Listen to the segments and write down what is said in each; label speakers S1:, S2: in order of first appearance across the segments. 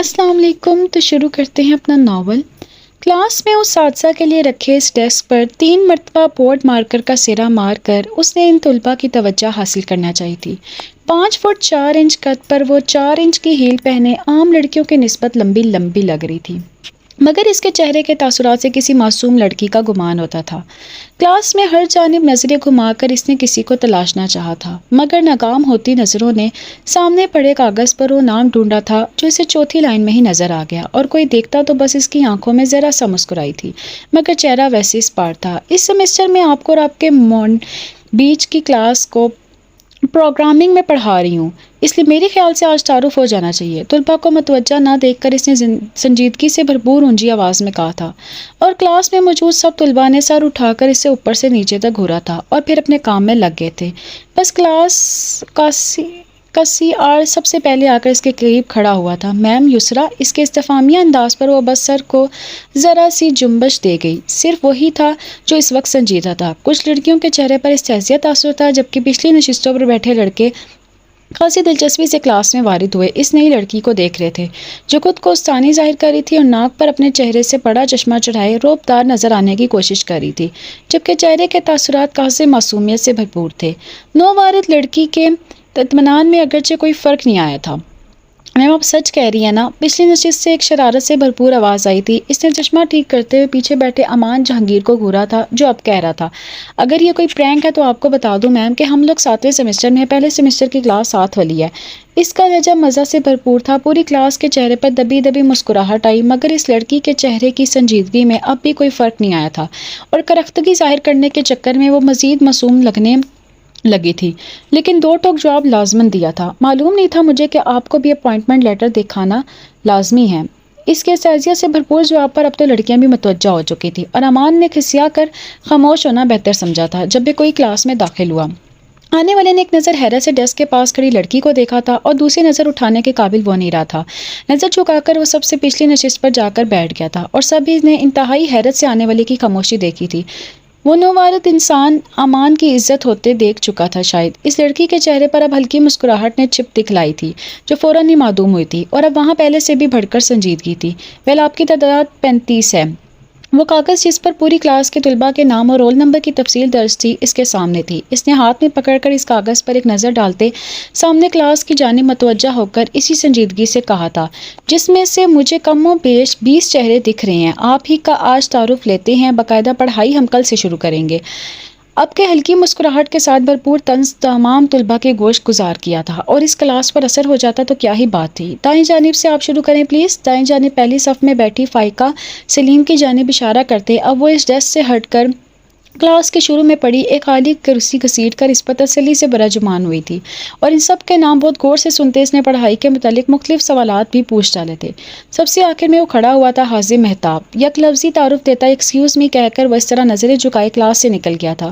S1: السلام علیکم۔ تو شروع کرتے ہیں اپنا ناول۔ کلاس میں اس اساتذہ کے لیے رکھے اس ڈیسک پر 3 مرتبہ بورڈ مارکر کا سرا مار کر اس نے ان طلباء کی توجہ حاصل کرنا چاہی تھی۔ 5 فٹ 4 انچ قد پر وہ 4 انچ کی ہیل پہنے عام لڑکیوں کی نسبت لمبی لمبی لگ رہی تھی، مگر اس کے چہرے کے تاثرات سے کسی معصوم لڑکی کا گمان ہوتا تھا۔ کلاس میں ہر جانب نظریں گھما کر اس نے کسی کو تلاشنا چاہا تھا، مگر ناکام ہوتی نظروں نے سامنے پڑے کاغذ پر وہ نام ڈھونڈا تھا جو اسے چوتھی لائن میں ہی نظر آ گیا، اور کوئی دیکھتا تو بس اس کی آنکھوں میں ذرا سا مسکرائی تھی، مگر چہرہ ویسے اسپاٹ تھا۔ اس سیمسٹر میں آپ کو اور آپ کے بیچ کی کلاس کو پروگرامنگ میں پڑھا رہی ہوں، اس لیے میرے خیال سے آج تعارف ہو جانا چاہیے۔ طلباء کو متوجہ نہ دیکھ کر اس نے سنجیدگی سے بھرپور اونچی آواز میں کہا تھا، اور کلاس میں موجود سب طلباء نے سر اٹھا کر اسے اوپر سے نیچے تک گھورا تھا اور پھر اپنے کام میں لگ گئے تھے۔ بس کلاس کسی آر سب سے پہلے آ کر اس کے قریب کھڑا ہوا تھا۔ میم یسریٰ، اس کے استفہامیہ انداز پر وہ بس سر کو ذرا سی جنبش دے گئی۔ صرف وہی تھا جو اس وقت سنجیدہ تھا۔ کچھ لڑکیوں کے چہرے پر استحضاء تاثر تھا، جبکہ پچھلی نشستوں پر بیٹھے لڑکے خاصی دلچسپی سے کلاس میں وارد ہوئے اس نئی لڑکی کو دیکھ رہے تھے جو خود کو استانی ظاہر کر رہی تھی اور ناک پر اپنے چہرے سے بڑا چشمہ چڑھائے رعب دار نظر آنے کی کوشش کر رہی تھی، جبکہ چہرے کے تاثرات خاصی معصومیت سے بھرپور تھے۔ نووارد لڑکی کے اطمینان میں اگرچہ کوئی فرق نہیں آیا تھا۔ میم آپ سچ کہہ رہی ہیں نا؟ پچھلی نشست سے ایک شرارت سے بھرپور آواز آئی تھی۔ اس نے چشمہ ٹھیک کرتے ہوئے پیچھے بیٹھے امان جہانگیر کو گھورا تھا جو اب کہہ رہا تھا، اگر یہ کوئی پرینک ہے تو آپ کو بتا دوں میم کہ ہم لوگ 7ویں سیمسٹر میں ہیں، پہلے سیمسٹر کی کلاس 7 والی ہے۔ اس کا لہجہ مزہ سے بھرپور تھا۔ پوری کلاس کے چہرے پر دبی دبی مسکراہٹ آئی، مگر اس لڑکی کے چہرے کی سنجیدگی میں اب بھی کوئی فرق نہیں آیا تھا، اور کرختگی ظاہر کرنے کے چکر میں وہ مزید معصوم لگنے لگی تھی۔ لیکن 2 ٹوک جواب لازماً دیا تھا۔ معلوم نہیں تھا مجھے کہ آپ کو بھی اپوائنٹمنٹ لیٹر دکھانا لازمی ہے۔ اس کے استحضاء سے بھرپور جواب پر اب تو لڑکیاں بھی متوجہ ہو چکی تھی، اور امان نے کھسیا کر خاموش ہونا بہتر سمجھا تھا جب بھی کوئی کلاس میں داخل ہوا۔ آنے والے نے ایک نظر حیرت سے ڈیسک کے پاس کھڑی لڑکی کو دیکھا تھا، اور دوسری نظر اٹھانے کے قابل وہ نہیں رہا تھا۔ نظر جھکا کر وہ سب سے پچھلی نشست پر جا کر بیٹھ گیا تھا، اور سبھی نے انتہائی حیرت سے آنے والے کی خاموشی دیکھی تھی۔ وہ نووارد انسان امان کی عزت ہوتے دیکھ چکا تھا شاید۔ اس لڑکی کے چہرے پر اب ہلکی مسکراہٹ نے چپ دکھلائی تھی جو فوراً ہی معدوم ہوئی تھی، اور اب وہاں پہلے سے بھی بڑھ کر سنجیدگی تھی۔ ویل آپ کی تعداد 35 ہے۔ وہ کاغذ جس پر پوری کلاس کے طلباء کے نام اور رول نمبر کی تفصیل درج تھی اس کے سامنے تھی۔ اس نے ہاتھ میں پکڑ کر اس کاغذ پر ایک نظر ڈالتے سامنے کلاس کی جانب متوجہ ہو کر اسی سنجیدگی سے کہا تھا، جس میں سے مجھے کم و بیش 20 چہرے دکھ رہے ہیں۔ آپ ہی کا آج تعارف لیتے ہیں، باقاعدہ پڑھائی ہم کل سے شروع کریں گے۔ اب کے ہلکی مسکراہٹ کے ساتھ بھرپور طنز تمام طلباء کے گوش گزار کیا تھا، اور اس کلاس پر اثر ہو جاتا تو کیا ہی بات تھی۔ دائیں جانب سے آپ شروع کریں پلیز۔ دائیں جانب پہلی صف میں بیٹھی فائقہ سلیم کی جانب اشارہ کرتے اب وہ اس ڈیسک سے ہٹ کر کلاس کے شروع میں پڑی ایک خالی کرسی گھسیٹ کر اس پر تسلی سے برجمان ہوئی تھی، اور ان سب کے نام بہت غور سے سنتے اس نے پڑھائی کے متعلق مختلف سوالات بھی پوچھ ڈالے تھے۔ سب سے آخر میں وہ کھڑا ہوا تھا حاضر مہتاب۔ یک لفظی تعارف دیتا ایکسکیوز می کہہ کر وہ اس طرح نظریں جھکائے کلاس سے نکل گیا تھا۔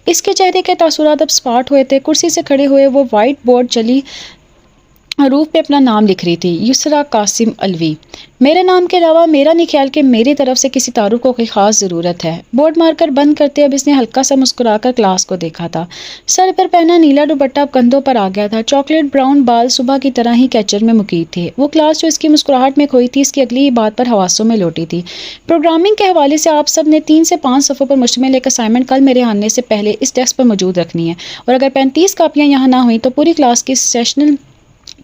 S1: اس کے چہرے کے تاثرات اب سپاٹ ہوئے تھے۔ کرسی سے کھڑے ہوئے وہ وائٹ بورڈ جلی حروف پہ اپنا نام لکھ رہی تھی، یسریٰ قاسم علوی۔ میرے نام کے علاوہ میرا نہیں خیال کہ میری طرف سے کسی تعارف کو کوئی خاص ضرورت ہے۔ بورڈ مار کر بند کرتے اب اس نے ہلکا سا مسکرا کر کلاس کو دیکھا تھا۔ سر پر پہنا نیلا دوپٹہ اب کندھوں پر آ گیا تھا۔ چاکلیٹ براؤن بال صبح کی طرح ہی کیچر میں مقید تھے۔ وہ کلاس جو اس کی مسکراہٹ میں کھوئی تھی اس کی اگلی ہی بات پر حواسوں میں لوٹی تھی۔ پروگرامنگ کے حوالے سے آپ سب نے 3 سے 5 صفحوں پر مشتمل ایک اسائنمنٹ کل میرے آنے سے پہلے اس ڈیسک پر موجود رکھنی ہے، اور اگر 35 کاپیاں یہاں نہ ہوئیں تو پوری کلاس کی سیشنل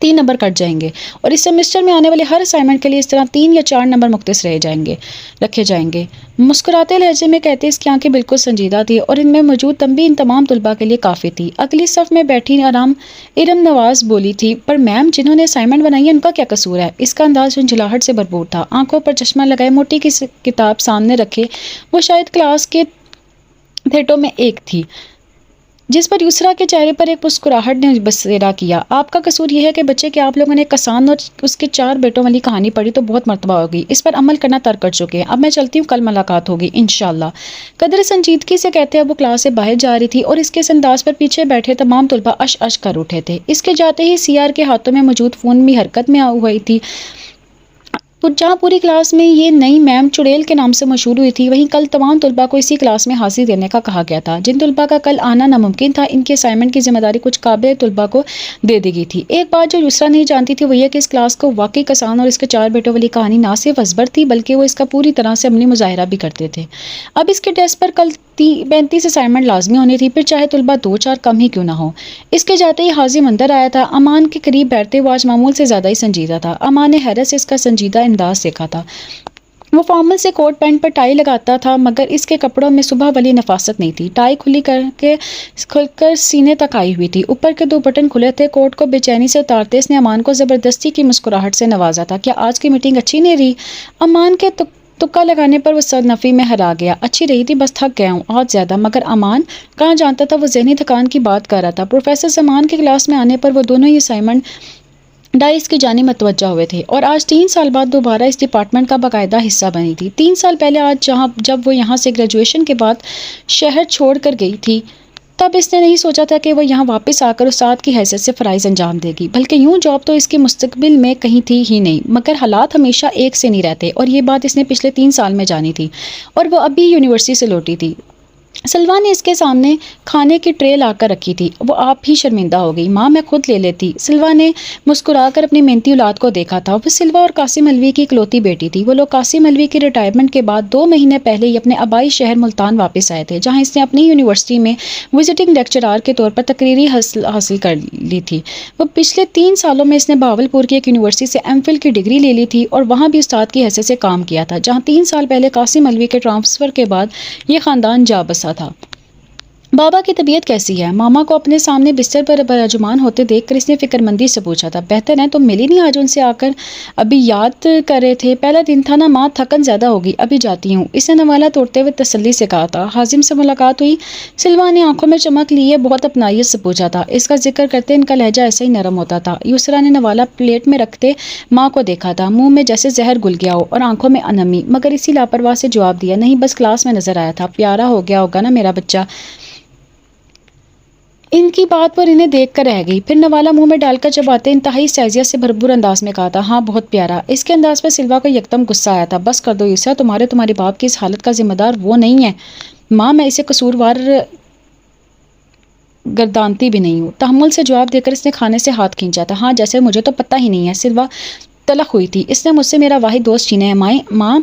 S1: 3 نمبر کٹ جائیں گے، اور اس سیمسٹر میں آنے والے ہر اسائنمنٹ کے لیے اس طرح 3 یا 4 نمبر مختص رکھے جائیں گے۔ مسکراتے لہجے میں کہتے اس کی آنکھیں بالکل سنجیدہ تھی، اور ان میں موجود تنبیہ ان تمام طلباء کے لیے کافی تھی۔ اگلی صف میں بیٹھی ارم نواز بولی تھی، پر میم جنہوں نے اسائنمنٹ بنائی ہے ان کا کیا قصور ہے؟ اس کا انداز جھنجھلاہٹ سے بھرپور تھا۔ آنکھوں پر چشمہ لگائے موٹی کی کتاب سامنے رکھے وہ شاید کلاس کے تھیٹوں میں ایک تھی، جس پر یسریٰ کے چہرے پر ایک مسکراہٹ نے بسیرا کیا۔ آپ کا قصور یہ ہے کہ بچے کہ آپ لوگوں نے کسان اور اس کے 4 بیٹوں والی کہانی پڑھی تو بہت مرتبہ ہوگی، اس پر عمل کرنا ترک کر چکے ہیں۔ اب میں چلتی ہوں، کل ملاقات ہوگی انشاءاللہ۔ قدر سنجیدگی سے کہتے اب وہ کلاس سے باہر جا رہی تھی، اور اس کے اس انداز پر پیچھے بیٹھے تمام طلباء اش اش کر اٹھے تھے۔ اس کے جاتے ہی CR کے ہاتھوں میں موجود فون بھی حرکت میں ہوئی تھی۔ جہاں پوری کلاس میں یہ نئی میم چڑیل کے نام سے مشہور ہوئی تھی، وہیں کل تمام طلباء کو اسی کلاس میں حاضری دینے کا کہا گیا تھا۔ جن طلباء کا کل آنا ناممکن تھا، ان کے اسائنمنٹ کی ذمہ داری کچھ قابل طلباء کو دے دی گئی تھی۔ ایک بات جو یسریٰ نہیں جانتی تھی وہ یہ کہ اس کلاس کو واقعی کسان اور اس کے 4 بیٹوں والی کہانی نہ صرف ازبر تھی بلکہ وہ اس کا پوری طرح سے عملی مظاہرہ بھی کرتے تھے۔ اب اس کے ٹیسٹ پر کل 35 اسائنمنٹ لازمی ہونی تھی، پھر چاہے طلباء 2-4 کم ہی کیوں نہ ہو۔ اس کے جاتے ہی حازم اندر آیا تھا۔ امان کے قریب بیٹھتے وہ آج معمول سے زیادہ ہی سنجیدہ تھا۔ امان نے حیرت سے اس کا سنجیدہ انداز دیکھا تھا۔ وہ فارمل سے کوٹ پینٹ پر ٹائی لگاتا تھا مگر اس کے کپڑوں میں صبح والی نفاست نہیں تھی۔ ٹائی کھل کر سینے تک آئی ہوئی تھی، اوپر کے 2 بٹن کھلے تھے۔ کوٹ کو بے چینی سے اتارتے اس نے امان کو زبردستی کی مسکراہٹ سے نوازا تھا۔ کیا آج کی میٹنگ اچھی نہیں رہی؟ امان کے تکا لگانے پر وہ صدنفی میں ہرا گیا۔ اچھی رہی تھی، بس تھک گیا ہوں آج زیادہ۔ مگر امان کہاں جانتا تھا وہ ذہنی تھکان کی بات کر رہا تھا۔ پروفیسر زمان کے کلاس میں آنے پر وہ دونوں ہی اسائنمنٹ ڈائس کی جانب متوجہ ہوئے تھے اور آج 3 سال بعد دوبارہ اس ڈپارٹمنٹ کا باقاعدہ حصہ بنی تھی۔ 3 سال پہلے آج جب وہ یہاں سے گریجویشن کے بعد شہر چھوڑ کر گئی تھی، تب اس نے نہیں سوچا تھا کہ وہ یہاں واپس آ کر استاد کی حیثیت سے فرائض انجام دے گی، بلکہ یوں جاب تو اس کے مستقبل میں کہیں تھی ہی نہیں۔ مگر حالات ہمیشہ ایک سے نہیں رہتے اور یہ بات اس نے پچھلے 3 سال میں جانی تھی، اور وہ اب بھی یونیورسٹی سے لوٹی تھی۔ سلویٰ نے اس کے سامنے کھانے کی ٹرے لا کر رکھی تھی۔ وہ آپ ہی شرمندہ ہو گئی۔ ماں میں خود لے لیتی۔ سلویٰ نے مسکرا کر اپنی محنتی اولاد کو دیکھا تھا۔ وہ سلویٰ اور قاسم علوی کی اکلوتی بیٹی تھی۔ وہ لوگ قاسم علوی کی ریٹائرمنٹ کے بعد 2 مہینے پہلے ہی اپنے آبائی شہر ملتان واپس آئے تھے، جہاں اس نے اپنی یونیورسٹی میں وزٹنگ لیکچرار کے طور پر تقرری حاصل کر لی تھی۔ وہ پچھلے 3 سالوں میں اس نے بہاولپور کی ایک یونیورسٹی سے ایم فل کی ڈگری لے لی تھی اور وہاں بھی استاد کی حیثیت سے کام کیا تھا، جہاں 3 سال پہلے قاسم علوی کے ٹرانسفر کے بعد یہ خاندان جا بسا تھا۔ بابا کی طبیعت کیسی ہے؟ ماما کو اپنے سامنے بستر پر براجمان ہوتے دیکھ کر اس نے فکر مندی سے پوچھا تھا۔ بہتر ہے، تم ملی نہیں آج ان سے آ کر؟ ابھی یاد کر رہے تھے، پہلا دن تھا نا ماں، تھکن زیادہ ہوگی، ابھی جاتی ہوں، اس نے نوالہ توڑتے ہوئے تسلی سے کہا تھا۔ حازم سے ملاقات ہوئی؟ سلویٰ نے آنکھوں میں چمک لیے بہت اپنائیت سے پوچھا تھا۔ اس کا ذکر کرتے ان کا لہجہ ایسا ہی نرم ہوتا تھا۔ یسریٰ نے نوالہ پلیٹ میں رکھتے ماں کو دیکھا تھا، منہ میں جیسے زہر گل گیا ہو اور آنکھوں میں نمی، مگر اسی لاپرواہ سے جواب دیا، نہیں بس کلاس میں نظر آیا تھا، پیارا ہو گیا ہوگا نا میرا بچہ۔ ان کی بات پر انہیں دیکھ کر رہ گئی، پھر نوالہ منہ میں ڈال کر چباتے انتہائی سعزیت سے بھرپور انداز میں کہا تھا، ہاں بہت پیارا۔ اس کے انداز پر سلویٰ کو یکدم غصہ آیا تھا۔ بس کر دو یسریٰ، تمہارے باپ کی اس حالت کا ذمہ دار وہ نہیں ہے۔ ماں میں اسے قصوروار گردانتی بھی نہیں ہوں۔ تحمل سے جواب دے کر اس نے کھانے سے ہاتھ کھینچا تھا۔ ہاں جیسے مجھے تو پتہ ہی نہیں ہے۔ سلویٰ تلخ ہوئی تھی، اس نے مجھ سے میرا واحد دوست چھینا ہے ماں،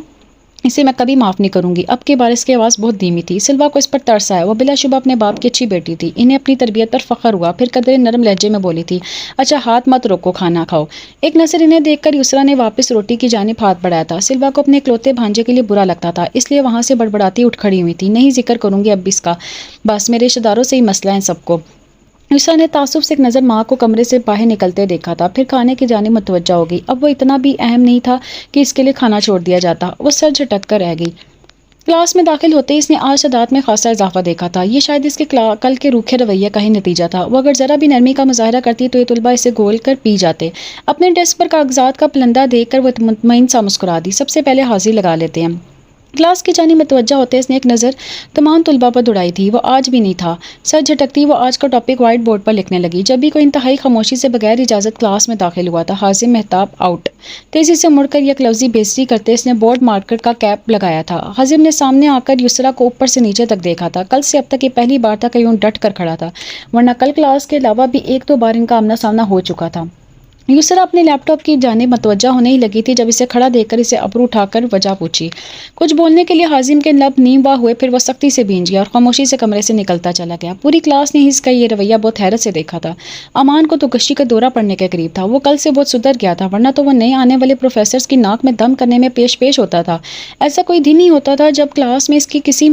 S1: اسے میں کبھی معاف نہیں کروں گی۔ اب کی بار اس کی آواز بہت دھیمی تھی۔ سلویٰ کو اس پر ترس آیا، وہ بلا شبہ اپنے باپ کی اچھی بیٹی تھی، انہیں اپنی تربیت پر فخر ہوا۔ پھر قدرے نرم لہجے میں بولی تھی، اچھا ہاتھ مت روکو، کھانا کھاؤ۔ ایک نظر انہیں دیکھ کر یسریٰ نے واپس روٹی کی جانب ہاتھ بڑھایا تھا۔ سلویٰ کو اپنے اکلوتے بھانجے کے لیے برا لگتا تھا، اس لیے وہاں سے بڑبڑاتی اٹھ کھڑی ہوئی تھی، نہیں ذکر کروں گی اب اس کا، بس میرے رشتہ داروں سے ہی مسئلہ ہے سب کو۔ یسریٰ نے تعصب سے ایک نظر ماں کو کمرے سے باہر نکلتے دیکھا تھا، پھر کھانے کی جانب متوجہ ہو گئی۔ اب وہ اتنا بھی اہم نہیں تھا کہ اس کے لیے کھانا چھوڑ دیا جاتا۔ وہ سر جھٹک کر رہ گئی۔ کلاس میں داخل ہوتے ہی اس نے آج تعداد میں خاصا اضافہ دیکھا تھا۔ یہ شاید اس کے کل کے روکھے رویے کا ہی نتیجہ تھا۔ وہ اگر ذرا بھی نرمی کا مظاہرہ کرتی تو یہ طلباء اسے گول کر پی جاتے۔ اپنے ڈیسک پر کاغذات کا پلندہ دیکھ کر وہ مطمئن سا مسکرا دی، سب سے پہلے حاضری لگا لیتے ہیں۔ کلاس کی جانب متوجہ ہوتے اس نے ایک نظر تمام طلباء پر دوڑائی تھی۔ وہ آج بھی نہیں تھا۔ سر جھٹکتی وہ آج کا ٹاپک وائٹ بورڈ پر لکھنے لگی۔ جب بھی کوئی انتہائی خاموشی سے بغیر اجازت کلاس میں داخل ہوا تھا، حازم مہتاب آؤٹ، تیزی سے مڑ کر یک لفظی بےعزتی کرتے اس نے بورڈ مارکر کا کیپ لگایا تھا۔ حازم نے سامنے آ کر یسریٰ کو اوپر سے نیچے تک دیکھا تھا۔ کل سے اب تک یہ پہلی بار تھا کہ یوں ڈٹ کر کھڑا تھا، ورنہ کل کلاس کے علاوہ بھی 1-2 بار ان کا آمنا سامنا ہو چکا تھا۔ یسریٰ اپنے لیپ ٹاپ کی جانب متوجہ ہونے ہی لگی تھی جب اسے کھڑا دیکھ کر اسے ابرو اٹھا کر وجہ پوچھی۔ کچھ بولنے کے لیے حازم کے لب نیم واہ ہوئے، پھر وہ سختی سے بھیج گیا اور خاموشی سے کمرے سے نکلتا چلا گیا۔ پوری کلاس نے اس کا یہ رویہ بہت حیرت سے دیکھا تھا۔ امان کو تو غشی کا دورہ پڑنے کے قریب تھا۔ وہ کل سے بہت سدھر گیا تھا، ورنہ تو وہ نئے آنے والے پروفیسرز کی ناک میں دم کرنے میں پیش ہوتا تھا۔ ایسا کوئی دن نہیں ہوتا تھا جب کلاس میں اس کی کسی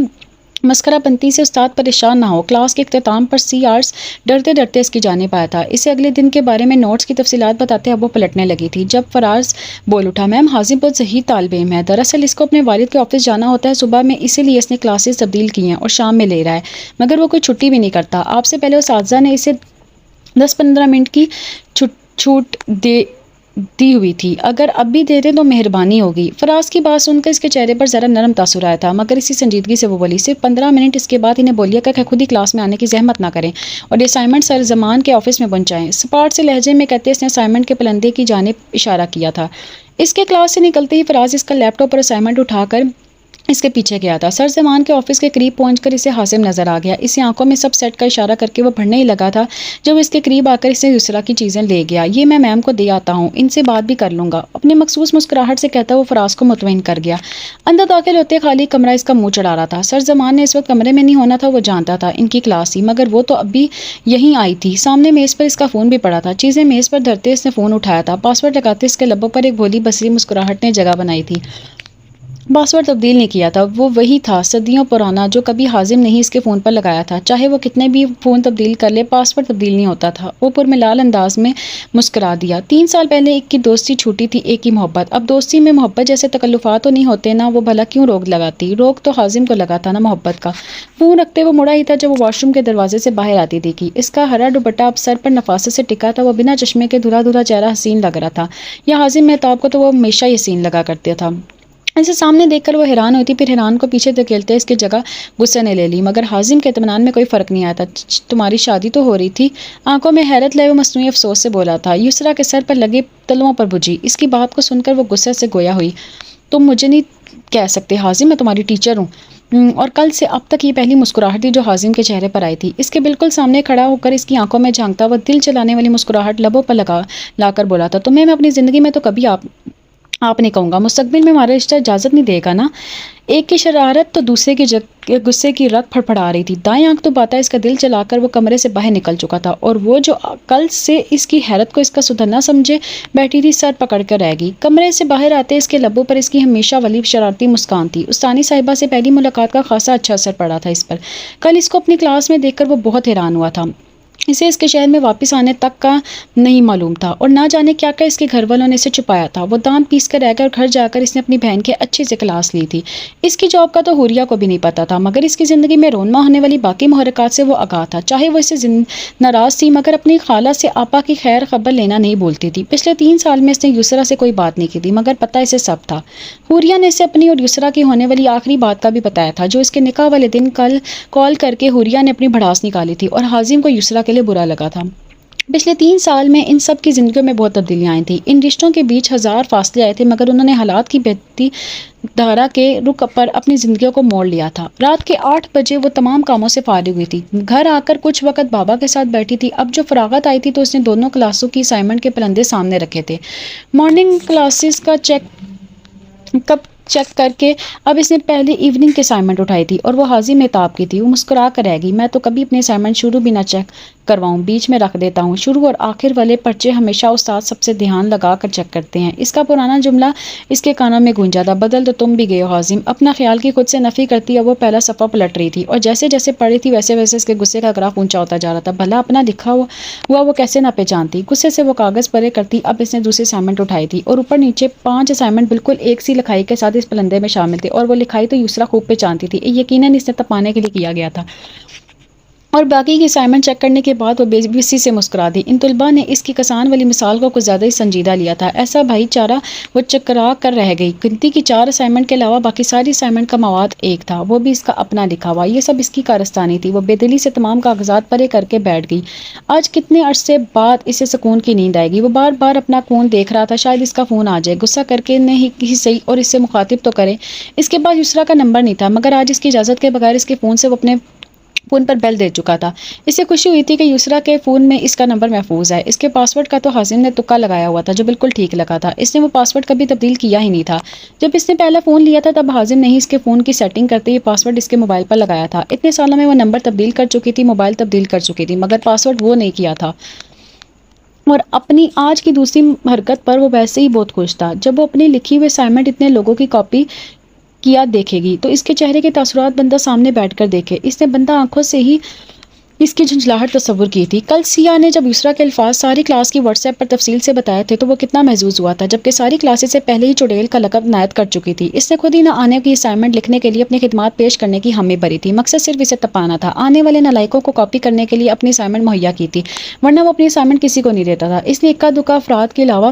S1: مسخرہ بنتی سے استاد پریشان نہ ہو۔ کلاس کے اختتام پر سی آرز ڈرتے ڈرتے اس کی جانب آیا تھا۔ اسے اگلے دن کے بارے میں نوٹس کی تفصیلات بتاتے اب وہ پلٹنے لگی تھی جب فراز بول اٹھا، میم حازم بہت ذہین طالب علم ہے، دراصل اس کو اپنے والد کے آفس جانا ہوتا ہے صبح میں، اسی لیے اس نے کلاسز تبدیل کی ہیں اور شام میں لے رہا ہے، مگر وہ کوئی چھٹی بھی نہیں کرتا۔ آپ سے پہلے اساتذہ نے اسے 10-15 منٹ کی چھوٹ دی ہوئی تھی، اگر اب بھی دے دیں تو مہربانی ہوگی۔ فراز کی بات سن کر اس کے چہرے پر ذرا نرم تاثر آیا تھا، مگر اسی سنجیدگی سے وہ بولی، صرف 15 منٹ۔ اس کے بعد انہیں بولیے کہ خود ہی کلاس میں آنے کی زحمت نہ کریں اور یہ اسائنمنٹ سر زمان کے آفس میں پہنچائیں۔ سپاٹ سے لہجے میں کہتے اس نے اسائنمنٹ کے پلندے کی جانب اشارہ کیا تھا۔ اس کے کلاس سے نکلتے ہی فراز اس کا لیپ ٹاپ اور اسائنمنٹ اٹھا کر اس کے پیچھے گیا تھا۔ سر زمان کے آفس کے قریب پہنچ کر اسے حاسم نظر آ گیا۔ اسے آنکھوں میں سب سیٹ کا اشارہ کر کے وہ پڑھنے ہی لگا تھا جب اس کے قریب آ کر اسے یسریٰ کی چیزیں لے گیا۔ یہ میں میم کو دے آتا ہوں، ان سے بات بھی کر لوں گا، اپنے مخصوص مسکراہٹ سے کہتا وہ فراز کو مطمئن کر گیا۔ اندر داخل ہوتے خالی کمرہ اس کا منہ چڑھا رہا تھا۔ سر زمان نے اس وقت کمرے میں نہیں ہونا تھا، وہ جانتا تھا ان کی کلاس تھی، مگر وہ تو اب بھی یہیں آئی تھی۔ سامنے میز پر اس کا فون بھی پڑا تھا۔ چیزیں میز پر دھرتے اس نے فون اٹھایا تھا۔ پاسورڈ لگاتے اس کے لبوں پر ایک بھولی بصری مسکراہٹ نے جگہ بنائی تھی۔ پاسورڈ تبدیل نہیں کیا تھا، وہ وہی تھا صدیوں پرانا جو کبھی حازم نہیں اس کے فون پر لگایا تھا۔ چاہے وہ کتنے بھی فون تبدیل کر لے، پاسورڈ تبدیل نہیں ہوتا تھا۔ وہ پرملال انداز میں مسکرا دیا۔ 3 سال پہلے ایک کی دوستی چھوٹی تھی، ایک کی محبت۔ اب دوستی میں محبت جیسے تکلفات تو نہیں ہوتے نا، وہ بھلا کیوں روک لگاتی؟ روک تو حازم کو لگا تھا نا محبت کا۔ فون رکھتے وہ مڑا ہی تھا جب وہ واش روم کے دروازے سے باہر آتی دیکھی۔ اس کا ہرا دوپٹہ اب سر پر نفاست سے ٹکا تھا، وہ بنا چشمے کے دھلا دھلا چہرہ حسین لگ رہا تھا۔ یا حازم مہتاب کو تو وہ ہمیشہ ہی حسین لگا کرتا تھا۔ اسے سامنے دیکھ کر وہ حیران ہوتی، پھر حیران کو پیچھے دھکیلتے اس کی جگہ غصے نے لے لی، مگر حازم کے اطمینان میں کوئی فرق نہیں آیا تھا۔ تمہاری شادی تو ہو رہی تھی؟ آنکھوں میں حیرت لائے وہ مصنوعی افسوس سے بولا تھا۔ یسریٰ کے سر پر لگے تلوؤں پر بجھی۔ اس کی بات کو سن کر وہ غصے سے گویا ہوئی۔ تم مجھے نہیں کہہ سکتے حازم، میں تمہاری ٹیچر ہوں۔ اور کل سے اب تک یہ پہلی مسکراہٹ تھی جو حازم کے چہرے پر آئی تھی۔ اس کے بالکل سامنے کھڑا ہو کر اس کی آنکھوں میں جھانکتا وہ دل چلانے والی مسکراہٹ لبوں پر لا کر بولا تھا، تمہیں میں اپنی زندگی میں تو کبھی آپ نے کہوں گا، مستقبل میں ہمارا رشتہ اجازت نہیں دے گا نا؟ ایک کی شرارت تو دوسرے کی غصے کی رگ پھڑپڑا رہی تھی۔ دائیں آنکھ تو باتا اس کا دل چلا کر وہ کمرے سے باہر نکل چکا تھا، اور وہ جو کل سے اس کی حیرت کو اس کا سدھرنا سمجھے بیٹھی تھی سر پکڑ کر رہ گئی۔ کمرے سے باہر آتے اس کے لبوں پر اس کی ہمیشہ والی شرارتی مسکان تھی۔ استانی صاحبہ سے پہلی ملاقات کا خاصا اچھا اثر پڑا تھا اس پر۔ کل اس کو اپنی کلاس میں دیکھ کر وہ بہت حیران ہوا تھا۔ اسے اس کے شہر میں واپس آنے تک کا نہیں معلوم تھا، اور نہ جانے کیا کیا اس کے گھر والوں نے اسے چھپایا تھا۔ وہ دانت پیس کر رہ گیا، اور گھر جا کر اس نے اپنی بہن کے اچھے سے کلاس لی تھی۔ اس کی جاب کا تو حوریہ کو بھی نہیں پتا تھا، مگر اس کی زندگی میں رونما ہونے والی باقی محرکات سے وہ آگاہ تھا۔ چاہے وہ اس سے ناراض تھی، مگر اپنی خالہ سے آپا کی خیر خبر لینا نہیں بولتی تھی۔ پچھلے 3 سال میں اس نے یسریٰ سے کوئی بات نہیں کی تھی، مگر پتہ اسے سب تھا۔ حوریہ نے اسے اپنی اور یسریٰ کی ہونے والی آخری بات کا بھی بتایا تھا، جو اس کے نکاح والے دن کال کر کے حوریہ نے اپنی بھڑاس نکالی تھی، اور حازم کو یسریٰ کے لیے برا لگا تھا۔ پچھلے 3 سال میں ان سب کی زندگیوں میں بہت تبدیلیاں آئی تھیں۔ ان رشتوں کے بیچ ہزار فاصلے آئے تھے، مگر انہوں نے حالات کی بہتی دھارا کے رخ پر اپنی زندگیوں کو موڑ لیا تھا۔ رات کے 8 بجے وہ تمام کاموں سے فارغ ہوئی تھی۔ گھر آ کر کچھ وقت بابا کے ساتھ بیٹھی تھی۔ اب جو فراغت آئی تھی تو اس نے دونوں کلاسوں کی اسائنمنٹ کے پلندے سامنے رکھے تھے۔ مارننگ کلاسز کا چیک کر کے اب اس نے پہلے ایوننگ کی اسائنمنٹ اٹھائی تھی، اور وہ حازم مہتاب کی تھی۔ وہ مسکرا کر رہ گئی۔ میں تو کبھی اپنی اسائنمنٹ شروع بھی نہ چیک کرواؤں، بیچ میں رکھ دیتا ہوں۔ شروع اور آخر والے پرچے ہمیشہ استاد سب سے دھیان لگا کر چیک کرتے ہیں۔ اس کا پرانا جملہ اس کے کانوں میں گونجا تھا، بدل تو تم بھی گئے ہو حازم۔ اپنا خیال کی خود سے نفی کرتی ہے وہ پہلا صفحہ پلٹ رہی تھی، اور جیسے جیسے پڑھ رہی تھی ویسے ویسے اس کے غصے کا گراف اونچا ہوتا جا رہا تھا۔ بھلا اپنا لکھا ہوا وہ کیسے نہ پہچانتی؟ غصے سے وہ کاغذ پرے کرتی۔ اب اس نے دوسری اسائنمنٹ اٹھائی تھی، اور اوپر نیچے 5 اسائنمنٹ بالکل ایک سی لکھائی کے ساتھ اس پلندے میں شامل تھے، اور وہ لکھائی تو یسریٰ خوب پہچانتی تھی۔ یقیناً اس نے تپانے کے لیے کیا گیا تھا۔ اور باقی کی اسائنمنٹ چیک کرنے کے بعد وہ بے بسی سے مسکرا دی۔ ان طلباء نے اس کی کسان والی مثال کو کچھ زیادہ ہی سنجیدہ لیا تھا۔ ایسا بھائی چارہ وہ چکرا کر رہ گئی۔ گنتی کی 4 اسائنمنٹ کے علاوہ باقی ساری اسائنمنٹ کا مواد ایک تھا، وہ بھی اس کا اپنا لکھا ہوا۔ یہ سب اس کی کارستانی تھی۔ وہ بے دلی سے تمام کاغذات پرے کر کے بیٹھ گئی۔ آج کتنے عرصے بعد اسے سکون کی نیند آئے گی۔ وہ بار بار اپنا فون دیکھ رہا تھا، شاید اس کا فون آ جائے، غصہ کر کے نہیں صحیح، اور اس سے مخاطب تو کرے۔ اس کے پاس یسریٰ کا نمبر نہیں تھا، مگر آج اس کی اجازت کے بغیر اس کے فون سے وہ اپنے فون پر بیل دے چکا تھا۔ اسے خوشی ہوئی تھی کہ یسریٰ کے فون میں اس کا نمبر محفوظ ہے۔ اس کے پاسورڈ کا تو حازم نے تکا لگایا ہوا تھا، جو بالکل ٹھیک لگا تھا۔ اس نے وہ پاسورڈ کبھی تبدیل کیا ہی نہیں تھا۔ جب اس نے پہلا فون لیا تھا تب حازم نے ہی اس کے فون کی سیٹنگ کرتے یہ پاسورڈ اس کے موبائل پر لگایا تھا۔ اتنے سالوں میں وہ نمبر تبدیل کر چکی تھی، موبائل تبدیل کر چکی تھی، مگر پاسورڈ وہ نہیں کیا تھا۔ اور اپنی آج کی دوسری حرکت پر وہ ویسے ہی بہت خوش تھا۔ جب وہ اپنی لکھی ہوئی اسائنمنٹ اتنے لوگوں کی کاپی کیا دیکھے گی تو اس کے چہرے کے تاثرات بندہ سامنے بیٹھ کر دیکھے۔ اس نے بندہ آنکھوں سے ہی اس کی جھنجھلاہٹ تصور کی تھی۔ کل سیاہ نے جب یسریٰ کے الفاظ ساری کلاس کی واٹس ایپ پر تفصیل سے بتائے تھے تو وہ کتنا محظوظ ہوا تھا، جبکہ ساری کلاسز سے پہلے ہی چڑیل کا لقب عنایت کر چکی تھی۔ اس نے خود ہی نہ آنے کی اسائنمنٹ لکھنے کے لیے اپنی خدمات پیش کرنے کی حامی بھری تھی۔ مقصد صرف اسے تپانا تھا، آنے والے نالائقوں کو کاپی کرنے کے لیے اپنی اسائنمنٹ مہیا کی تھی، ورنہ وہ اپنی اسائنمنٹ کسی کو نہیں دیتا تھا۔ اس نے اکا دکا افراد کے علاوہ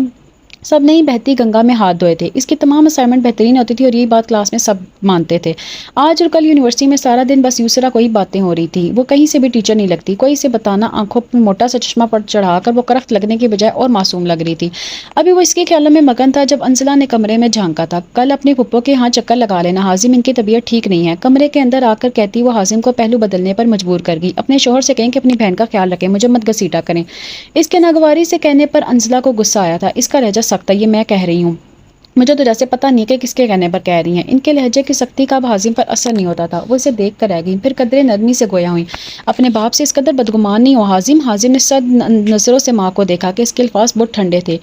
S1: سب نے ہی بہتی گنگا میں ہاتھ دھوئے تھے۔ اس کی تمام اسائنمنٹ بہترین ہوتی تھی اور یہی بات کلاس میں سب مانتے تھے۔ آج اور کل یونیورسٹی میں سارا دن بس یسرا کوئی باتیں ہو رہی تھی۔ وہ کہیں سے بھی ٹیچر نہیں لگتی، کوئی اسے بتانا آنکھوں پر موٹا سا چشمہ پر چڑھا کر وہ کرخت لگنے کی بجائے اور معصوم لگ رہی تھی۔ ابھی وہ اس کے خیالوں میں مگن تھا جب انزلہ نے کمرے میں جھانکا تھا۔ کل اپنے پھپھو کے ہاں چکر لگا لینا، حازم ان کی طبیعت ٹھیک نہیں ہے۔ کمرے کے اندر آ کر کہتی وہ حازم کو پہلو بدلنے پر مجبور کر گئی۔ اپنے شوہر سے کہیں کہ اپنی بہن کا خیال رکھیں، مجھے مت گھسیٹا کریں۔ اس کے ناگواری سے کہنے پر انزلہ کو غصہ آیا تھا۔ اس کا لہجہ سخت ہے، یہ میں کہہ رہی ہوں، مجھے تو جیسے پتہ نہیں کہ کس کے کہنے پر کہہ رہی ہیں۔ ان کے لہجے کی سختی کا اب حازم پر اثر نہیں ہوتا تھا۔ وہ اسے دیکھ کر رہ گئی، پھر قدرے نرمی سے گویا ہوئی، اپنے باپ سے اس قدر بدگمان نہیں ہو حازم۔ حازم نے سرد نظروں سے ماں کو دیکھا کہ اس کے الفاظ بہت ٹھنڈے تھے۔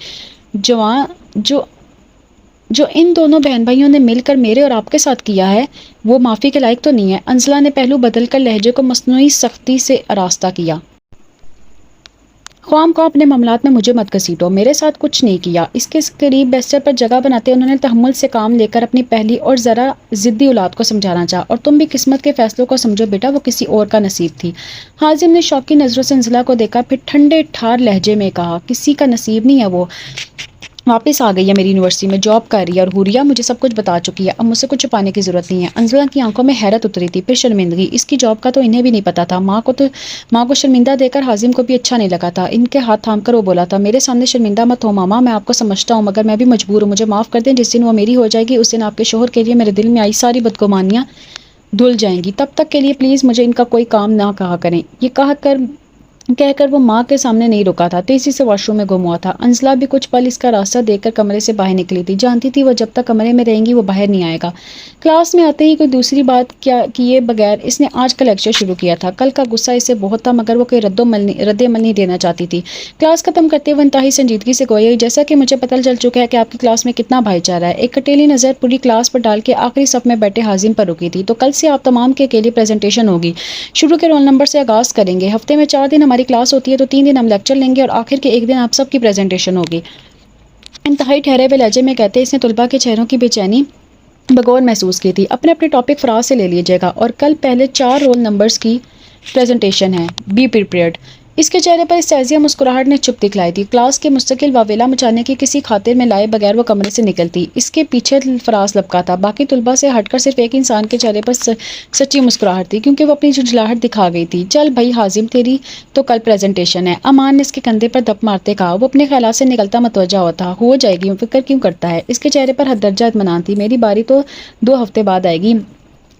S1: جو ان دونوں بہن بھائیوں نے مل کر میرے اور آپ کے ساتھ کیا ہے وہ معافی کے لائق تو نہیں ہے۔ انزلہ نے پہلو بدل کر لہجے کو مصنوعی سختی سے آراستہ کیا۔ خواہ اپنے معاملات میں مجھے مت گھسیٹو، میرے ساتھ کچھ نہیں کیا۔ اس کے قریب بستر پر جگہ بناتے انہوں نے تحمل سے کام لے کر اپنی پہلی اور ذرا ضدی اولاد کو سمجھانا چاہا، اور تم بھی قسمت کے فیصلوں کو سمجھو بیٹا، وہ کسی اور کا نصیب تھی۔ حازم نے شوقی نظروں سے انزلہ کو دیکھا، پھر ٹھنڈے ٹھار لہجے میں کہا، کسی کا نصیب نہیں ہے، وہ واپس آ گئی ہے میری یونیورسٹی میں، جاب کر رہی ہے، اور حوریہ مجھے سب کچھ بتا چکی ہے، اب مجھ سے کچھ چھپانے کی ضرورت نہیں ہے۔ انزلہ کی آنکھوں میں حیرت اتری تھی، پھر شرمندگی۔ اس کی جاب کا تو انہیں بھی نہیں پتا تھا۔ ماں کو شرمندہ دے کر حازم کو بھی اچھا نہیں لگا تھا۔ ان کے ہاتھ تھام کر وہ بولا تھا، میرے سامنے شرمندہ مت ہو ماما، میں آپ کو سمجھتا ہوں مگر میں بھی مجبور ہوں، مجھے معاف کر دیں۔ جس دن وہ میری ہو جائے گی اس دن آپ کے شوہر کے لیے میرے دل میں آئی ساری بدگمانیاں دھل جائیں گی، تب تک کے لیے پلیز مجھے ان کا کوئی کام نہ کہا کریں۔ یہ کہہ کر وہ ماں کے سامنے نہیں رکا تھا، تیزی سے واش روم میں گم ہوا تھا۔ انزلہ بھی کچھ پل اس کا راستہ دیکھ کر کمرے سے باہر نکلی تھی، جانتی تھی وہ جب تک کمرے میں رہیں گی وہ باہر نہیں آئے گا۔ کلاس میں آتے ہی کوئی دوسری بات کیے بغیر اس نے آج کا لیکچر شروع کیا تھا۔ کل کا غصہ اسے بہت تھا مگر وہ کوئی رد عمل نہیں دینا چاہتی تھی۔ کلاس ختم کرتے ہوئے انتہائی سنجیدگی سے گویا، جیسا کہ مجھے پتہ چل چکا ہے کہ آپ کی کلاس میں کتنا بھائی چارہ ہے۔ ایک کٹیلی نظر پوری کلاس پر ڈال کے آخری صف میں بیٹھے حازم پر رکی تھی، تو کل سے آپ تمام کے اکیلی پریزنٹیشن ہوگی، شروع کے رول نمبر سے آغاز کریں گے۔ ہفتے میں 4 دن ہماری کلاس ہوتی ہے، تو 3 دن ہم لیکچر لیں گے اور آخر کے ایک دن آپ سب کی پریزنٹیشن ہوگی۔ انتہائی ٹھہرے ہوئے لہجے میں کہتے اس نے طلباء کے چہروں کی بے چینی بغور محسوس کی تھی۔ اپنے ٹاپک فراز سے لے لیجیے گا، اور کل پہلے 4 رول نمبرز کی پریزنٹیشن ہے، بی پریپیئرڈ۔ اس کے چہرے پر استہزائیہ مسکراہٹ نے چپ دکھلائی تھی۔ کلاس کے مستقل واویلا مچانے کی کسی خاطر میں لائے بغیر وہ کمرے سے نکلتی، اس کے پیچھے فراز لپکا تھا۔ باقی طلباء سے ہٹ کر صرف ایک انسان کے چہرے پر سچی مسکراہٹ تھی، کیونکہ وہ اپنی جھنجھلاہٹ دکھا گئی تھی۔ چل بھائی حازم، تیری تو کل پریزنٹیشن ہے، امان نے اس کے کندھے پر دھپ مارتے کہا۔ وہ اپنے خیالات سے نکلتا متوجہ ہوا تھا۔ ہو جائے گی، فکر کیوں کرتا ہے؟ اس کے چہرے پر حد درجہ اطمینان تھی۔ میری باری تو 2 ہفتے بعد آئے گی۔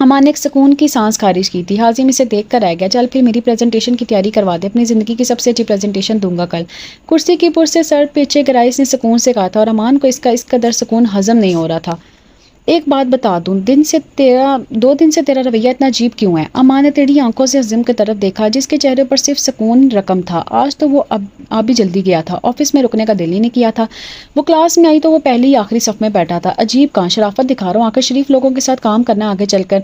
S1: امان نے ایک سکون کی سانس خارج کی تھی۔ حازم اسے دیکھ کر رہ گیا۔ چل پھر میری پریزنٹیشن کی تیاری کروا دے، اپنی زندگی کی سب سے اچھی پریزنٹیشن دوں گا کل۔ کرسی کی پشت سے سر پیچھے گرائی اس نے سکون سے کہا تھا، اور امان کو اس کا اس قدر سکون ہضم نہیں ہو رہا تھا۔ ایک بات بتا دوں، 2 دن سے تیرا رویہ اتنا عجیب کیوں ہے؟ امان نے ٹیڑھی آنکھوں سے حازم کی طرف دیکھا، جس کے چہرے پر صرف سکون رقم تھا۔ آج تو وہ اب بھی جلدی گیا تھا، آفس میں رکنے کا دل ہی نہیں کیا تھا۔ وہ کلاس میں آئی تو وہ پہلے ہی آخری صف میں بیٹھا تھا۔ عجیب کہاں شرافت دکھا رہا ہوں، آخر شریف لوگوں کے ساتھ کام کرنا آگے چل کر۔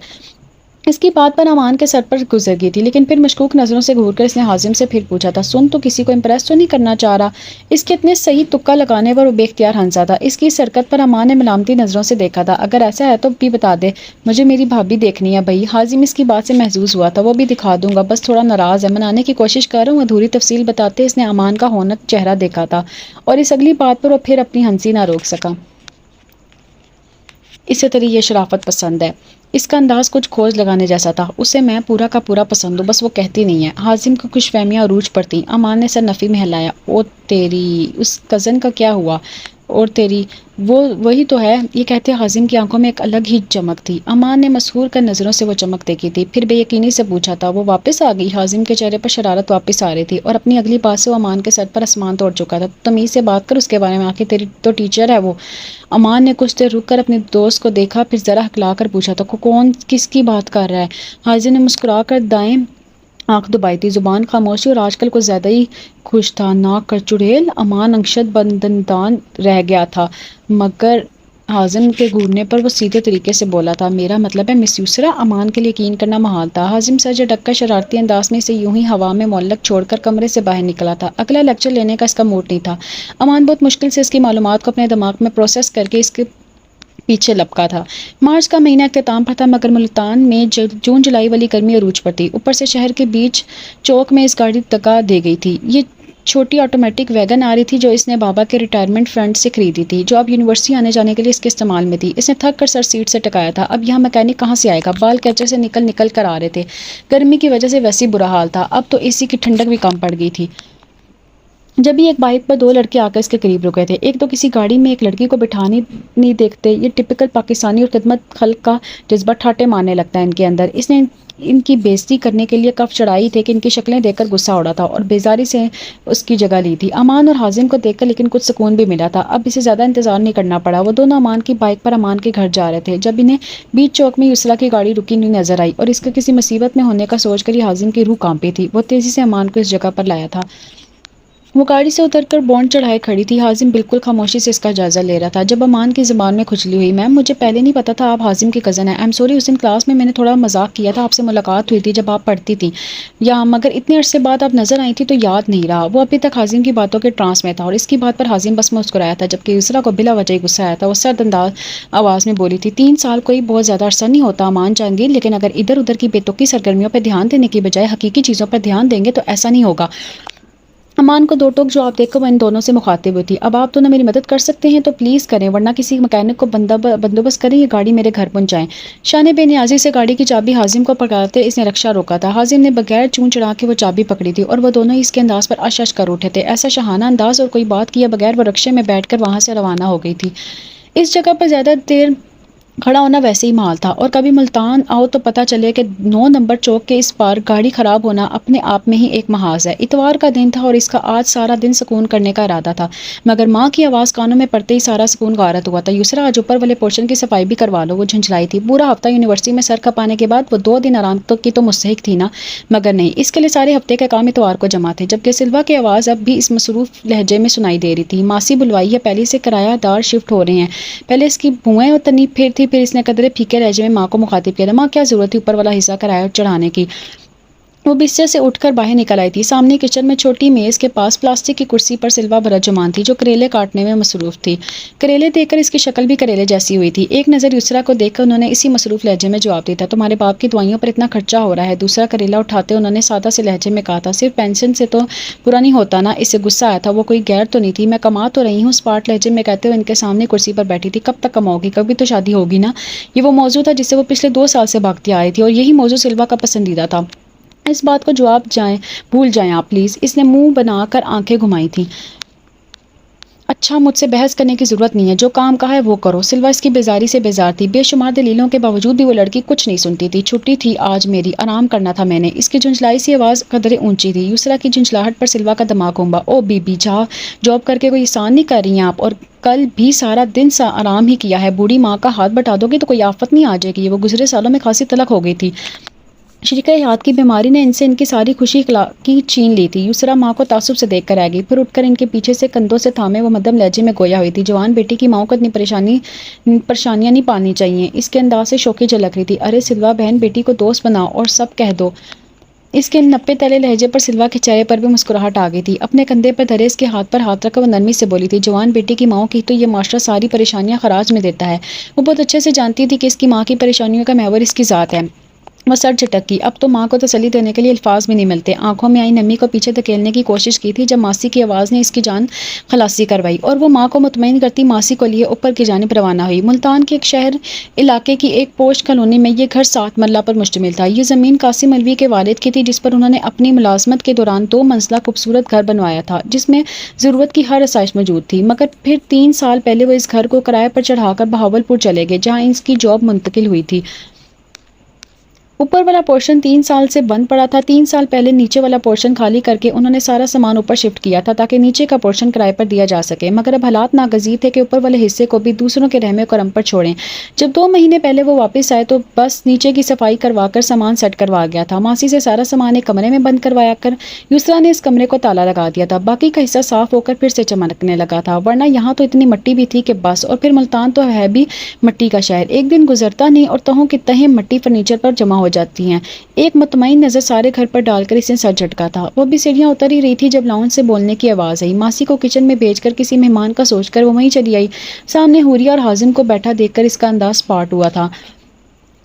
S1: اس کی بات پر امان کے سر پر گزر گئی تھی، لیکن پھر مشکوک نظروں سے گھور کر اس نے حازم سے پھر پوچھا تھا، سن، تو کسی کو امپریس تو نہیں کرنا چاہ رہا؟ اس کے اتنے صحیح تکا لگانے پر وہ بے اختیار ہنسا تھا۔ اس کی اس حرکت پر امان نے ملامتی نظروں سے دیکھا تھا۔ اگر ایسا ہے تو بھی بتا دے، مجھے میری بھابھی دیکھنی ہے بھائی۔ حازم اس کی بات سے محظوظ ہوا تھا۔ وہ بھی دکھا دوں گا، بس تھوڑا ناراض ہے، منانے کی کوشش کر رہا ہوں۔ ادھوری تفصیل بتاتے اس نے امان کا ہونک چہرہ دیکھا تھا، اور اس اگلی بات پر وہ پھر اپنی ہنسی نہ روک سکا۔ اسے تیری یہ شرافت پسند ہے؟ اس کا انداز کچھ کھوج لگانے جیسا تھا۔ اسے میں پورا کا پورا پسند ہوں، بس وہ کہتی نہیں ہے۔ حازم کو خوش فہمیاں عروج پڑتی۔ امان نے سر نفی میں ہلایا۔ او تیری، اس کزن کا کیا ہوا؟ اور تیری، وہی تو ہے۔ یہ کہتے حازم کی آنکھوں میں ایک الگ ہی چمک تھی۔ امان نے مسحور کر نظروں سے وہ چمک دیکھی تھی، پھر بے یقینی سے پوچھا تھا، وہ واپس آ گئی؟ حازم کے چہرے پر شرارت واپس آ رہی تھی، اور اپنی اگلی بات سے وہ امان کے سر پر آسمان توڑ چکا تھا۔ تمیز سے بات کر اس کے بارے میں، آخر تیری تو ٹیچر ہے وہ۔ امان نے کچھ دیر رک کر اپنے دوست کو دیکھا، پھر ذرا ہکلا کر پوچھا تھا، کون کس کی بات کر رہا ہے؟ حازم نے مسکرا کر دائیں آنکھ دبائی تھی، زبان خاموشی، اور آج کل کچھ زیادہ ہی خوش تھا۔ ناک کر چڑیل۔ امان انگشت بدندان رہ گیا تھا، مگر حازم کے گھورنے پر وہ سیدھے طریقے سے بولا تھا، میرا مطلب ہے مس یسرا۔ امان کے لیے یقین کرنا محال تھا۔ حازم سر جھٹک کر شرارتی انداز میں اسے یوں ہی ہوا میں معلق چھوڑ کر کمرے سے باہر نکلا تھا۔ اگلا لیکچر لینے کا اس کا موڈ نہیں تھا۔ امان بہت مشکل سے اس کی معلومات کو اپنے دماغ میں پروسیس کر کے اس کے پیچھے لپکا تھا۔ مارچ کا مہینہ اختتام پر تھا، مگر ملتان میں جون جولائی والی گرمی عروج پر تھی۔ اوپر سے شہر کے بیچ چوک میں اس گاڑی دکا دے گئی تھی۔ یہ چھوٹی آٹومیٹک ویگن آ رہی تھی جو اس نے بابا کے ریٹائرمنٹ فنڈ سے خریدی تھی، جو اب یونیورسٹی آنے جانے کے لیے اس کے استعمال میں تھی۔ اس نے تھک کر سر سیٹ سے ٹکایا تھا۔ اب یہاں میکینک کہاں سے آئے گا؟ بال کیچر سے نکل نکل کر آ رہے تھے۔ گرمی کی وجہ سے ویسے برا حال تھا، اب تو اے سی کی ٹھنڈک بھی کم پڑ گئی تھی۔ جب بھی ایک بائک پر 2 لڑکے آ کر اس کے قریب رکے تھے، ایک تو کسی گاڑی میں ایک لڑکی کو بٹھانے نہیں دیکھتے۔ یہ ٹپکل پاکستانی اور خدمت خلق کا جذبہ ٹھاٹے مارنے لگتا ہے ان کے اندر۔ اس نے ان کی بےزتی کرنے کے لیے کف چڑھائی تھے کہ ان کی شکلیں دیکھ کر غصہ اڑا تھا اور بیزاری سے اس کی جگہ لی تھی۔ امان اور حازم کو دیکھ کر لیکن کچھ سکون بھی ملا تھا، اب اسے زیادہ انتظار نہیں کرنا پڑا۔ وہ دونوں امان کی بائک پر امان کے گھر جا رہے تھے جب انہیں بیچ چوک میں یسریٰ کی گاڑی رکی ہوئی نظر آئی، اور اس کا کسی مصیبت میں ہونے کا سوچ کر یہ حازم کی روح کانپی تھی۔ وہ تیزی سے امان کو اس جگہ پر لایا تھا۔ وہ گاڑی سے اتر کر بونڈ چڑھائے کھڑی تھی۔ حازم بالکل خاموشی سے اس کا جائزہ لے رہا تھا۔ جب امان کی زبان میں کھجلی ہوئی، میم مجھے پہلے نہیں پتا تھا آپ حازم کی کزن ہیں۔ ایم سوری، اس دن کلاس میں نے تھوڑا مذاق کیا تھا، آپ سے ملاقات ہوئی تھی جب آپ پڑھتی تھیں یا مگر اتنے عرصے بعد آپ نظر آئی تھی تو یاد نہیں رہا۔ وہ ابھی تک حازم کی باتوں کے ٹرانس میں تھا اور اس کی بات پر حازم بس مسکرایا تھا، جبکہ یسریٰ کو بلا وجہ ہی غصہ آیا تھا۔ وہ سرد آواز میں بولی تھی، 3 سال کوئی بہت زیادہ عرصہ نہیں ہوتا امان جہانگیر، لیکن اگر ادھر ادھر کی بے تکی سرگرمیوں پر دھیان دینے کی بجائے حقیقی چیزوں پر دھیان دیں گے تو ایسا نہیں ہوگا۔ امان کو 2 ٹوک جواب دے کر وہ ان دونوں سے مخاطب ہوئی تھی۔ اب آپ دونوں میری مدد کر سکتے ہیں تو پلیز کریں، ورنہ کسی مکینک کو بندوبست کریں، یہ گاڑی میرے گھر پہنچائیں۔ شاہ نے بے نیازی سے گاڑی کی چابی حازم کو پکڑاتے اس نے رکشہ روکا تھا۔ حازم نے بغیر چون چڑھا کے وہ چابی پکڑی تھی اور وہ دونوں اس کے انداز پر اش اش کر اٹھے تھے، ایسا شاہانہ انداز، اور کوئی بات کیے بغیر وہ رکشے میں بیٹھ کر وہاں سے روانہ ہو گئی تھی۔ اس جگہ پر زیادہ دیر کھڑا ہونا ویسے ہی محال تھا، اور کبھی ملتان آؤ تو پتہ چلے کہ 9 نمبر چوک کے اس پار گاڑی خراب ہونا اپنے آپ میں ہی ایک محاذ ہے۔ اتوار کا دن تھا اور اس کا آج سارا دن سکون کرنے کا ارادہ تھا، مگر ماں کی آواز کانوں میں پڑتے ہی سارا سکون غارت ہوا تھا۔ یسریٰ آج اوپر والے پورشن کی صفائی بھی کروا لو، وہ جھنجھلائی تھی۔ پورا ہفتہ یونیورسٹی میں سر کھپانے کے بعد وہ 2 دن آرام کی تو مستحق تھی نا، مگر نہیں، اس کے لیے سارے ہفتے کے کام اتوار کو جمع تھے۔ جبکہ سلویٰ کی آواز اب بھی اس مصروف لہجے میں سنائی دے رہی تھی، ماسی بلوائی ہے، پہلے سے کرایہ دار شفٹ ہو رہے ہیں۔ پہلے اس کی بھوئیں اور تنیب پھر تھی، پھر اس نے قدرے پھیکے لہجے میں ماں کو مخاطب کیا، ماں کیا ضرورت تھی اوپر والا حصہ کرایہ چڑھانے کی؟ وہ بستر سے اٹھ کر باہر نکل آئی تھی۔ سامنے کچن میں چھوٹی میز کے پاس پلاسٹک کی کرسی پر سلویٰ برجمان تھی، جو کریلے کاٹنے میں مصروف تھی۔ کریلے دیکھ کر اس کی شکل بھی کریلے جیسی ہوئی تھی۔ ایک نظر یسریٰ کو دیکھ کر انہوں نے اسی مصروف لہجے میں جواب دیا تھا، تمہارے باپ کی دوائیوں پر اتنا خرچہ ہو رہا ہے۔ دوسرا کریلا اٹھاتے انہوں نے سادہ سے لہجے میں کہا تھا، صرف پینشن سے تو پورا نہیں ہوتا نا؟ اس سے غصہ آیا تھا، وہ کوئی غیر تو نہیں تھی، میں کما تو رہی ہوں، اسپاٹ لہجے میں کہتے ہوئے ان کے سامنے کرسی پر بیٹھی تھی۔ کب تک کماؤ گی؟ کبھی تو شادی ہوگی نا؟ یہ وہ موضوع تھا جس سے وہ پچھلے 2 سال سے بھاگتی آ رہی تھی، اور یہی موضوع سلویٰ کا پسندیدہ تھا۔ اس بات کو بھول جائیں آپ پلیز۔ اس نے منہ بنا کر آنکھیں گھمائی تھیں۔ اچھا، مجھ سے بحث کرنے کی ضرورت نہیں ہے، جو کام کہا ہے وہ کرو۔ سلویٰ اس کی بیزاری سے بیزار تھی، بے شمار دلیلوں کے باوجود بھی وہ لڑکی کچھ نہیں سنتی تھی۔ چھٹی تھی آج میری، آرام کرنا تھا میں نے۔ اس کی جھنجھلائی سی آواز قدرے اونچی تھی۔ یسریٰ کی جھنجھلاہٹ پر سلویٰ کا دماغ کھنبا۔ او بی بی جاب کر کے کوئی احسان نہیں کر رہی ہیں آپ، اور کل بھی سارا دن آرام ہی کیا ہے۔ بوڑھی ماں کا ہاتھ بٹا دو گی تو کوئی آفت نہیں آ جائے گی؟ وہ گزرے سالوں میں خاصی تلخ ہو گئی تھی۔ شریکہ حیات کی بیماری نے ان سے ان کی ساری خوشی کی چھین لی تھی۔ یسریٰ ماں کو تعصب سے دیکھ کر رہ گئی، پھر اٹھ کر ان کے پیچھے سے کندھوں سے تھامے وہ مدھم لہجے میں گویا ہوئی تھی، جوان بیٹی کی ماں کو اتنی پریشانیاں نہیں پانی چاہیے۔ اس کے انداز سے شوخی جھلک رہی تھی۔ ارے سلویٰ بہن، بیٹی کو دوست بناؤ اور سب کہہ دو۔ اس کے 90 تلے لہجے پر سلویٰ کے چہرے پر بھی مسکراہٹ آ گئی تھی۔ اپنے کندھے پر دھرے اس کے ہاتھ پر ہاتھ رکھ کر وہ نرمی سے بولی تھی، جوان بیٹی کی ماں کی تو یہ معاشرہ ساری پریشانیاں خراج میں دیتا ہے۔ وہ بہت اچھے سے جانتی تھی کہ اس کی ماں کی پریشانیوں کا محور اس کی ذات ہے۔ وہ سر جھٹک گئی۔ اب تو ماں کو تسلی دینے کے لیے الفاظ بھی نہیں ملتے۔ آنکھوں میں آئی نمی کو پیچھے دھکیلنے کی کوشش کی تھی جب ماسی کی آواز نے اس کی جان خلاصی کروائی، اور وہ ماں کو مطمئن کرتی ماسی کو لیے اوپر کی جانب روانہ ہوئی۔ ملتان کے ایک شہر علاقے کی ایک پوش کالونی میں یہ گھر 7 مرلہ پر مشتمل تھا۔ یہ زمین قاسم علوی کے والد کی تھی، جس پر انہوں نے اپنی ملازمت کے دوران 2 منزلہ خوبصورت گھر بنوایا تھا، جس میں ضرورت کی ہر آسائش موجود تھی۔ مگر پھر 3 سال پہلے وہ اس گھر کو کرائے پر چڑھا کر بہاولپور چلے گئے، جہاں اس کی جاب منتقل ہوئی تھی۔ اوپر والا پورشن 3 سال سے بند پڑا تھا۔ 3 سال پہلے نیچے والا پورشن خالی کر کے انہوں نے سارا سامان اوپر شفٹ کیا تھا تاکہ نیچے کا پورشن کرائے پر دیا جا سکے، مگر اب حالات ناگزیر تھے کہ اوپر والے حصے کو بھی دوسروں کے رحم و کرم پر چھوڑیں۔ جب 2 مہینے پہلے وہ واپس آئے تو بس نیچے کی صفائی کروا کر سامان سیٹ کروا گیا تھا۔ ماسی سے سارا سامان ایک کمرے میں بند کروایا کر یسریٰ نے اس کمرے کو تالا لگا دیا تھا۔ باقی کا حصہ صاف ہو کر پھر سے چمکنے لگا تھا، ورنہ یہاں تو اتنی مٹی بھی تھی کہ بس، اور پھر ملتان تو ہے بھی مٹی کا شہر، ایک دن گزرتا نہیں اور تہوں کی تہیں مٹی فرنیچر پر جمع ہو جاتی ہیں۔ ایک مطمئن نظر سارے گھر پر ڈال کر اس نے سر جھٹکا تھا۔ وہ بھی سیڑھیاں اتر ہی رہی تھی جب لاؤنج سے بولنے کی آواز آئی۔ ماسی کو کچن میں بھیج کر کسی مہمان کا سوچ کر وہ وہیں چلی آئی۔ سامنے حوریہ اور حازم کو بیٹھا دیکھ کر اس کا انداز پاٹ ہوا تھا۔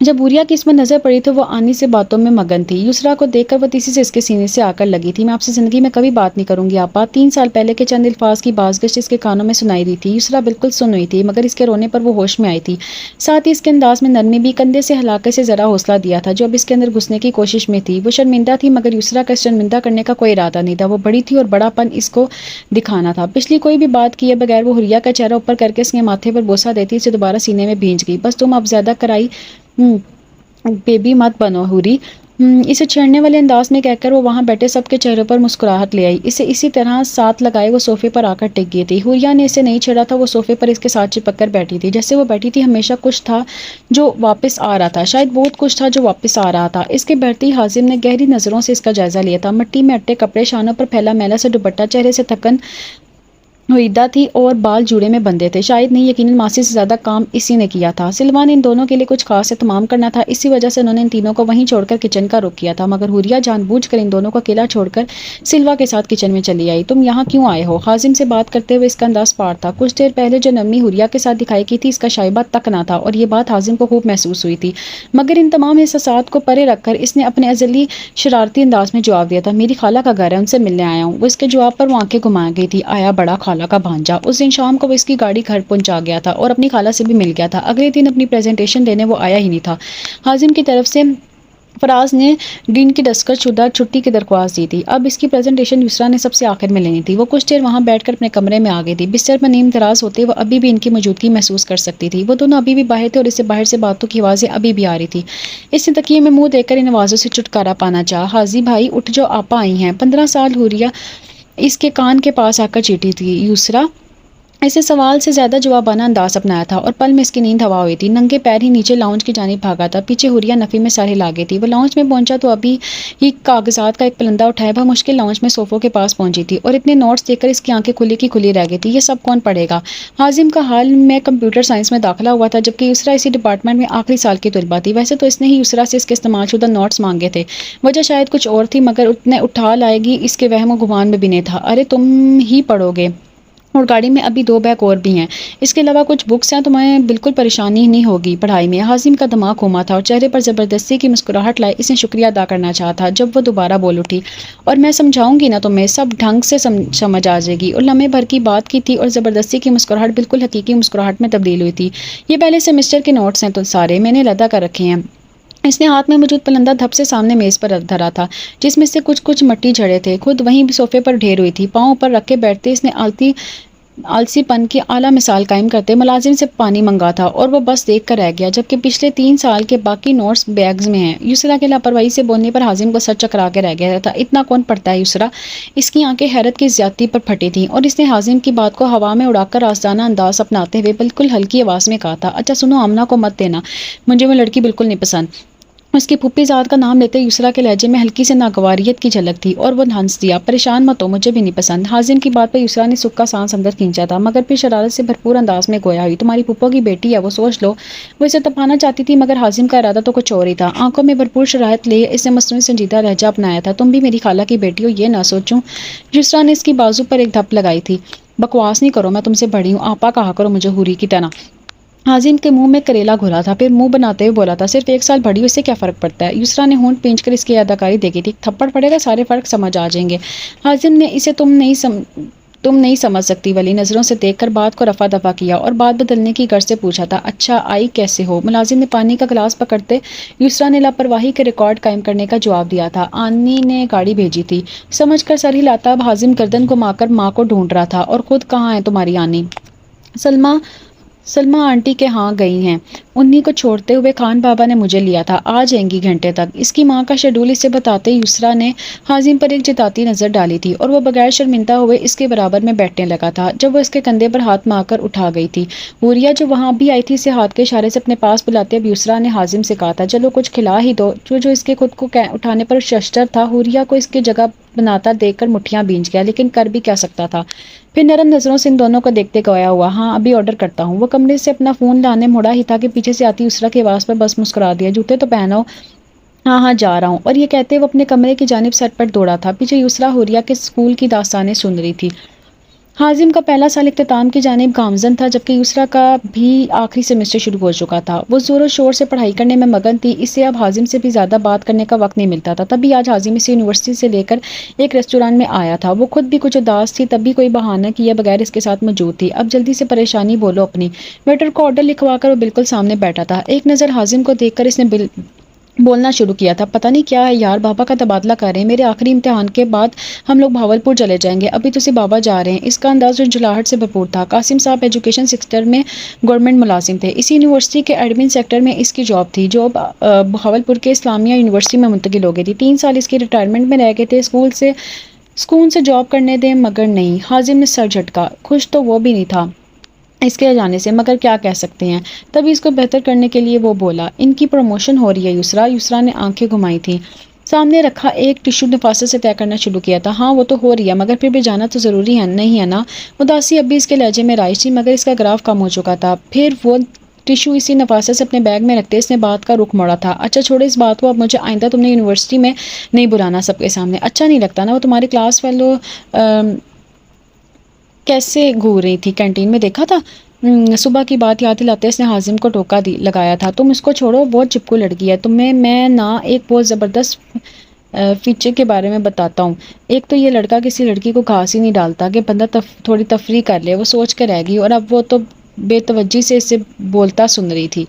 S1: جب حوریہ کی اس میں نظر پڑی تو وہ آنی سے باتوں میں مگن تھی۔ یسریٰ کو دیکھ کر وہ تیزی سے اس کے سینے سے آ کر لگی تھی۔ میں آپ سے زندگی میں کبھی بات نہیں کروں گی آپا۔ 3 سال پہلے کے چند الفاظ کی بازگشت اس کے کانوں میں سنائی دی تھی۔ یسریٰ بالکل سن ہوئی تھی، مگر اس کے رونے پر وہ ہوش میں آئی تھی۔ ساتھ ہی اس کے انداز میں نرمی بھی، کندھے سے ہلاکے سے ذرا حوصلہ دیا تھا جو اب اس کے اندر گھسنے کی کوشش میں تھی۔ وہ شرمندہ تھی، مگر یسریٰ کا شرمندہ کرنے کا کوئی ارادہ نہیں تھا۔ وہ بڑی تھی اور بڑا پن اس کو دکھانا تھا۔ پچھلی کوئی بھی بات کیے بغیر وہ حوریہ کا چہرہ اوپر کر کے اس کے ماتھے پر بوسہ دیتی اسے دوبارہ سینے میں بھینچ گئی۔ بس تم اب زیادہ کرائی بیبی مت بنو حوری، اسے چھیڑنے والے انداز میں کہہ کر وہ وہاں بیٹھے سب کے چہروں پر مسکراہٹ لے آئی۔ اسے اسی طرح ساتھ لگائے وہ صوفے پر آ کر ٹک گئی تھی۔ حوریہ نے اسے نہیں چھیڑا تھا، وہ صوفے پر اس کے ساتھ چپک کر بیٹھی تھی۔ جیسے وہ بیٹھی تھی ہمیشہ کچھ تھا جو واپس آ رہا تھا، شاید بہت کچھ تھا جو واپس آ رہا تھا۔ اس کے بیٹھتے ہی حازم نے گہری نظروں سے اس کا جائزہ لیا تھا۔ مٹی میں اٹے کپڑے، شانوں پر پھیلا میلا سے دوپٹہ، چہرے سے تھکن ہوئیدہ تھی اور بال جوڑے میں بندھے تھے۔ شاید نہیں، یقیناً ماسی سے زیادہ کام اسی نے کیا تھا۔ سلویٰ نے ان دونوں کے لیے کچھ خاص اہتمام کرنا تھا، اسی وجہ سے انہوں نے ان تینوں کو وہیں چھوڑ کر کچن کا رخ کیا تھا، مگر حوریہ جان بوجھ کر ان دونوں کو اکیلا چھوڑ کر سلویٰ کے ساتھ کچن میں چلی آئی۔ تم یہاں کیوں آئے ہو؟ حازم سے بات کرتے ہوئے اس کا انداز پار تھا۔ کچھ دیر پہلے جو نرمی حوریہ کے ساتھ دکھائی کی تھی اس کا شائبہ تک نہ تھا، اور یہ بات حازم کو خوب محسوس ہوئی تھی، مگر ان تمام احساسات کو پرے رکھ کر اس نے اپنے ازلی شرارتی انداز میں جواب دیا تھا، میری خالہ کا گھر ہے، ان سے ملنے آیا ہوں۔ وہ اس کے جواب پر وہ آنکھیں گھما گئی تھی۔ آیا بڑا خالہ کا بھانجا۔ اس دن شام کو وہ اس کی گاڑی گھر پہنچا گیا تھا اور اپنی خالہ سے بھی مل گیا تھا۔ اگلے دن اپنی پریزنٹیشن دینے وہ آیا ہی نہیں تھا۔ حازم کی طرف سے فراز نے ڈین کی دستخط شدہ چھٹی کی درخواست دی تھی۔ اب اس کی پریزنٹیشن یسریٰ نے سب سے آخر میں لینی تھی۔ وہ کچھ دیر وہاں بیٹھ کر اپنے کمرے میں آ گئی تھی۔ بستر پر نیم دراز ہوتے وہ ابھی بھی ان کی موجودگی محسوس کر سکتی تھی۔ وہ دونوں ابھی بھی باہر تھے اور اسے باہر سے باتوں کی آوازیں ابھی بھی آ رہی تھی۔ اس نے تکیے میں منہ دے کر ان آوازوں سے چھٹکارا پانا چاہا۔ حاجی بھائی اٹھ جو، آپا آئی ہیں۔ 15 سال حوریہ اس کے کان کے پاس آ کر چیٹی تھی۔ یسریٰ اسے سوال سے زیادہ جوابانہ انداز اپنایا تھا اور پل میں اس کی نیند ہوا ہوئی تھی۔ ننگے پیر ہی نیچے لاؤنج کی جانب بھاگا تھا۔ پیچھے حوریہ نفی میں سر ہلا گئی تھی۔ وہ لاؤنج میں پہنچا تو ابھی ہی کاغذات کا ایک پلندہ اٹھائے بمشکل لاؤنج میں صوفوں کے پاس پہنچی تھی اور اتنے نوٹس دیکھ کر اس کی آنکھیں کھلی کی کھلی رہ گئی تھی۔ یہ سب کون پڑھے گا؟ حازم کا حال میں کمپیوٹر سائنس میں داخلہ ہوا تھا، جبکہ یسریٰ اسی ڈپارٹمنٹ میں آخری سال کی طالبہ تھی۔ ویسے تو اس نے ہی یسریٰ سے اس کے استعمال شدہ نوٹس مانگے تھے، وجہ شاید کچھ اور تھی، مگر اتنے اٹھا لائے گی اس کے وہم و گمان میں بھی نہیں تھا۔ ارے تم ہی پڑھو گے، اور گاڑی میں ابھی 2 بیگ اور بھی ہیں، اس کے علاوہ کچھ بکس ہیں، تمہیں بالکل پریشانی نہیں ہوگی پڑھائی میں۔ حازم کا دماغ گھوما تھا اور چہرے پر زبردستی کی مسکراہٹ لائے اس نے شکریہ ادا کرنا چاہا تھا جب وہ دوبارہ بول اٹھی، اور میں سمجھاؤں گی نا تمہیں، سب ڈھنگ سے سمجھ آ جائے گی۔ اور لمحے بھر کی بات کی تھی اور زبردستی کی مسکراہٹ بالکل حقیقی مسکراہٹ میں تبدیل ہوئی تھی۔ یہ پہلے سیمسٹر کے نوٹس ہیں تو سارے میں نے علیحدہ کر رکھے ہیں۔ اس نے ہاتھ میں موجود پلندہ دھپ سے سامنے میز پر دھرا تھا، جس میں سے کچھ مٹی جھڑے تھے، خود وہیں صوفے پر ڈھیر ہوئی تھی۔ پاؤں پر رکھ کے بیٹھتے اس نے آلسی پن کی اعلیٰ مثال قائم کرتے ملازم سے پانی منگا تھا، اور وہ بس دیکھ کر رہ گیا، جبکہ پچھلے 3 سال کے باقی نوٹس بیگز میں ہیں۔ یسریٰ کے لاپرواہی سے بولنے پر حازم کو سر چکرا کے رہ گیا تھا۔ اتنا کون پڑھتا ہے یسریٰ؟ اس کی آنکھیں حیرت کی زیادتی پر پھٹی تھیں، اور اس نے حازم کی بات کو ہوا میں اڑا کر رازدانہ انداز اپناتے ہوئے بالکل ہلکی آواز میں کہا تھا، اچھا سنو، آمنہ کو مت دینا، مجھے وہ لڑکی بالکل نہیں پسند۔ اس کی پھوپھی زاد کا نام لیتے یسریٰ کے لہجے میں ہلکی سے ناگواریت کی جھلک تھی، اور وہ ہنس دیا، پریشان مت ہو، مجھے بھی نہیں پسند۔ حازم کی بات پر یسریٰ نے سکھ کا سانس اندر کھینچا تھا، مگر پھر شرارت سے بھرپور انداز میں گویا ہوئی، تمہاری پھوپھو کی بیٹی ہے، وہ سوچ لو۔ وہ اسے تپانا چاہتی تھی، مگر حازم کا ارادہ تو کچھ اور ہی تھا۔ آنکھوں میں بھرپور شرارت لیے اس نے مصنوعی سنجیدہ لہجہ اپنایا تھا، تم بھی میری خالہ کی بیٹی ہو، یہ نہ سوچوں۔ یسریٰ نے اس کی بازو پر ایک دھپ لگائی تھی، بکواس نہیں کرو، میں تم سے بڑی ہوں، آپا کہا کرو مجھے حوری کی طرح۔ حازم کے منہ میں کریلا گھولا تھا، پھر منہ بناتے ہوئے بولا تھا، صرف 1 سال بڑی ہو، اس سے کیا فرق پڑتا ہے؟ یسریٰ نے ہونٹ پینچ کر اس کی اداکاری دیکھی تھی، تھپڑ پڑے گا، سارے فرق سمجھ آ جائیں گے۔ حازم نے اسے تم نہیں سمجھ سکتی والی نظروں سے دیکھ کر بات کو رفع دفع کیا اور بات بدلنے کی غرض سے پوچھا تھا، اچھا آئی کیسے ہو؟ ملازم نے پانی کا گلاس پکڑتے یسریٰ نے لاپرواہی کے ریکارڈ قائم کرنے کا جواب دیا تھا، آنی نے گاڑی بھیجی تھی، سمجھ کر سر ہلاتا اب حازم گردن گھما کر ماں کو ڈھونڈ رہا تھا، اور خود کہاں ہے تمہاری آنی؟ سلمیٰ آنٹی کے ہاں گئی ہیں، انہی کو چھوڑتے ہوئے خان بابا نے مجھے لیا تھا، آ جائیں گی گھنٹے تک۔ اس کی ماں کا شیڈول اسے بتاتے یسریٰ نے حازم پر ایک جتاتی نظر ڈالی تھی، اور وہ بغیر شرمندہ ہوئے اس کے برابر میں بیٹھنے لگا تھا جب وہ اس کے کندھے پر ہاتھ مار کر اٹھا گئی تھی۔ حوریہ جو وہاں بھی آئی تھی اسے ہاتھ کے اشارے سے اپنے پاس بلاتے اب یسریٰ نے حازم سے کہا تھا، چلو کچھ کھلا ہی دو۔ جو اس کے خود کو اٹھانے پر ششدر تھا، حوریہ کو اس کی جگہ بناتا دیکھ کر مٹھیاں بھینچ گیا، لیکن کر بھی کیا سکتا تھا؟ پھر نرم نظروں سے ان دونوں کو دیکھتے گویا ہوا، ہاں ابھی آرڈر کرتا ہوں۔ وہ کمرے سے اپنا فون لانے مڑا ہی تھا کہ پیچھے سے آتی یسریٰ کی آواز پر بس مسکرا دیا، جوتے تو پہنو۔ ہاں ہاں جا رہا ہوں، اور یہ کہتے وہ اپنے کمرے کی جانب سٹ پٹ دوڑا تھا۔ پیچھے یسریٰ حوریہ کے اسکول کی داستانیں سن رہی تھی۔ حازم کا پہلا سال اختتام کی جانب گامزن تھا، جبکہ یسریٰ کا بھی آخری سیمسٹر شروع ہو چکا تھا۔ وہ زور و شور سے پڑھائی کرنے میں مگن تھی، اس سے اب حازم سے بھی زیادہ بات کرنے کا وقت نہیں ملتا تھا۔ تبھی آج حازم اسے یونیورسٹی سے لے کر ایک ریسٹورانٹ میں آیا تھا۔ وہ خود بھی کچھ اداس تھی، تب بھی کوئی بہانہ کیے بغیر اس کے ساتھ موجود تھی۔ اب جلدی سے پریشانی بولو اپنی۔ ویٹر کو آرڈر لکھوا کر وہ بالکل سامنے بیٹھا تھا۔ ایک نظر حازم کو دیکھ کر اس نے بولنا شروع کیا تھا، پتہ نہیں کیا ہے یار، بابا کا تبادلہ کر رہے ہیں، میرے آخری امتحان کے بعد ہم لوگ بھاولپور چلے جائیں گے، ابھی تو سے بابا جا رہے ہیں۔ اس کا انداز جھنجھلاہٹ سے بھرپور تھا۔ قاسم صاحب ایجوکیشن سیکٹر میں گورنمنٹ ملازم تھے، اسی یونیورسٹی کے ایڈمن سیکٹر میں اس کی جاب تھی، جو اب بھاولپور کے اسلامیہ یونیورسٹی میں منتقل ہو گئی تھی۔ 3 سال اس کی ریٹائرمنٹ میں رہ گئے تھے، سکون سے جاب کرنے دیں، مگر نہیں۔ حازم نے سر جھٹکا، خوش تو وہ بھی نہیں تھا اس کے جانے سے، مگر کیا کہہ سکتے ہیں۔ تبھی اس کو بہتر کرنے کے لیے وہ بولا، ان کی پروموشن ہو رہی ہے یسریٰ۔ یسریٰ نے آنکھیں گھمائی تھیں، سامنے رکھا ایک ٹشو نفاست سے طے کرنا شروع کیا تھا۔ ہاں وہ تو ہو رہی ہے، مگر پھر بھی جانا تو ضروری ہے نہیں ہے نا۔ اداسی اب بھی اس کے لہجے میں رائج تھی، مگر اس کا گراف کم ہو چکا تھا۔ پھر وہ ٹشو اسی نفاست سے اپنے بیگ میں رکھتے اس نے بات کا رخ موڑا تھا۔ اچھا چھوڑو اس بات کو، اب مجھے آئندہ تم نے یونیورسٹی میں نہیں بلانا سب کے سامنے، اچھا نہیں لگتا نا۔ وہ تمہاری کلاس فیلو کیسے گھور رہی تھی کینٹین میں، دیکھا تھا؟ صبح کی بات یاد دلاتے اس نے حازم کو ٹوکا لگایا تھا، تم اس کو چھوڑو، بہت چپکو لڑکی ہے۔ تمہیں میں نا ایک بہت زبردست فیچر کے بارے میں بتاتا ہوں۔ ایک تو یہ لڑکا کسی لڑکی کو گھاس ہی نہیں ڈالتا کہ بندہ تھوڑی تفریح کر لے، وہ سوچ کے رہ گئی، اور اب وہ تو بے توجہی سے اسے بولتا سن رہی تھی۔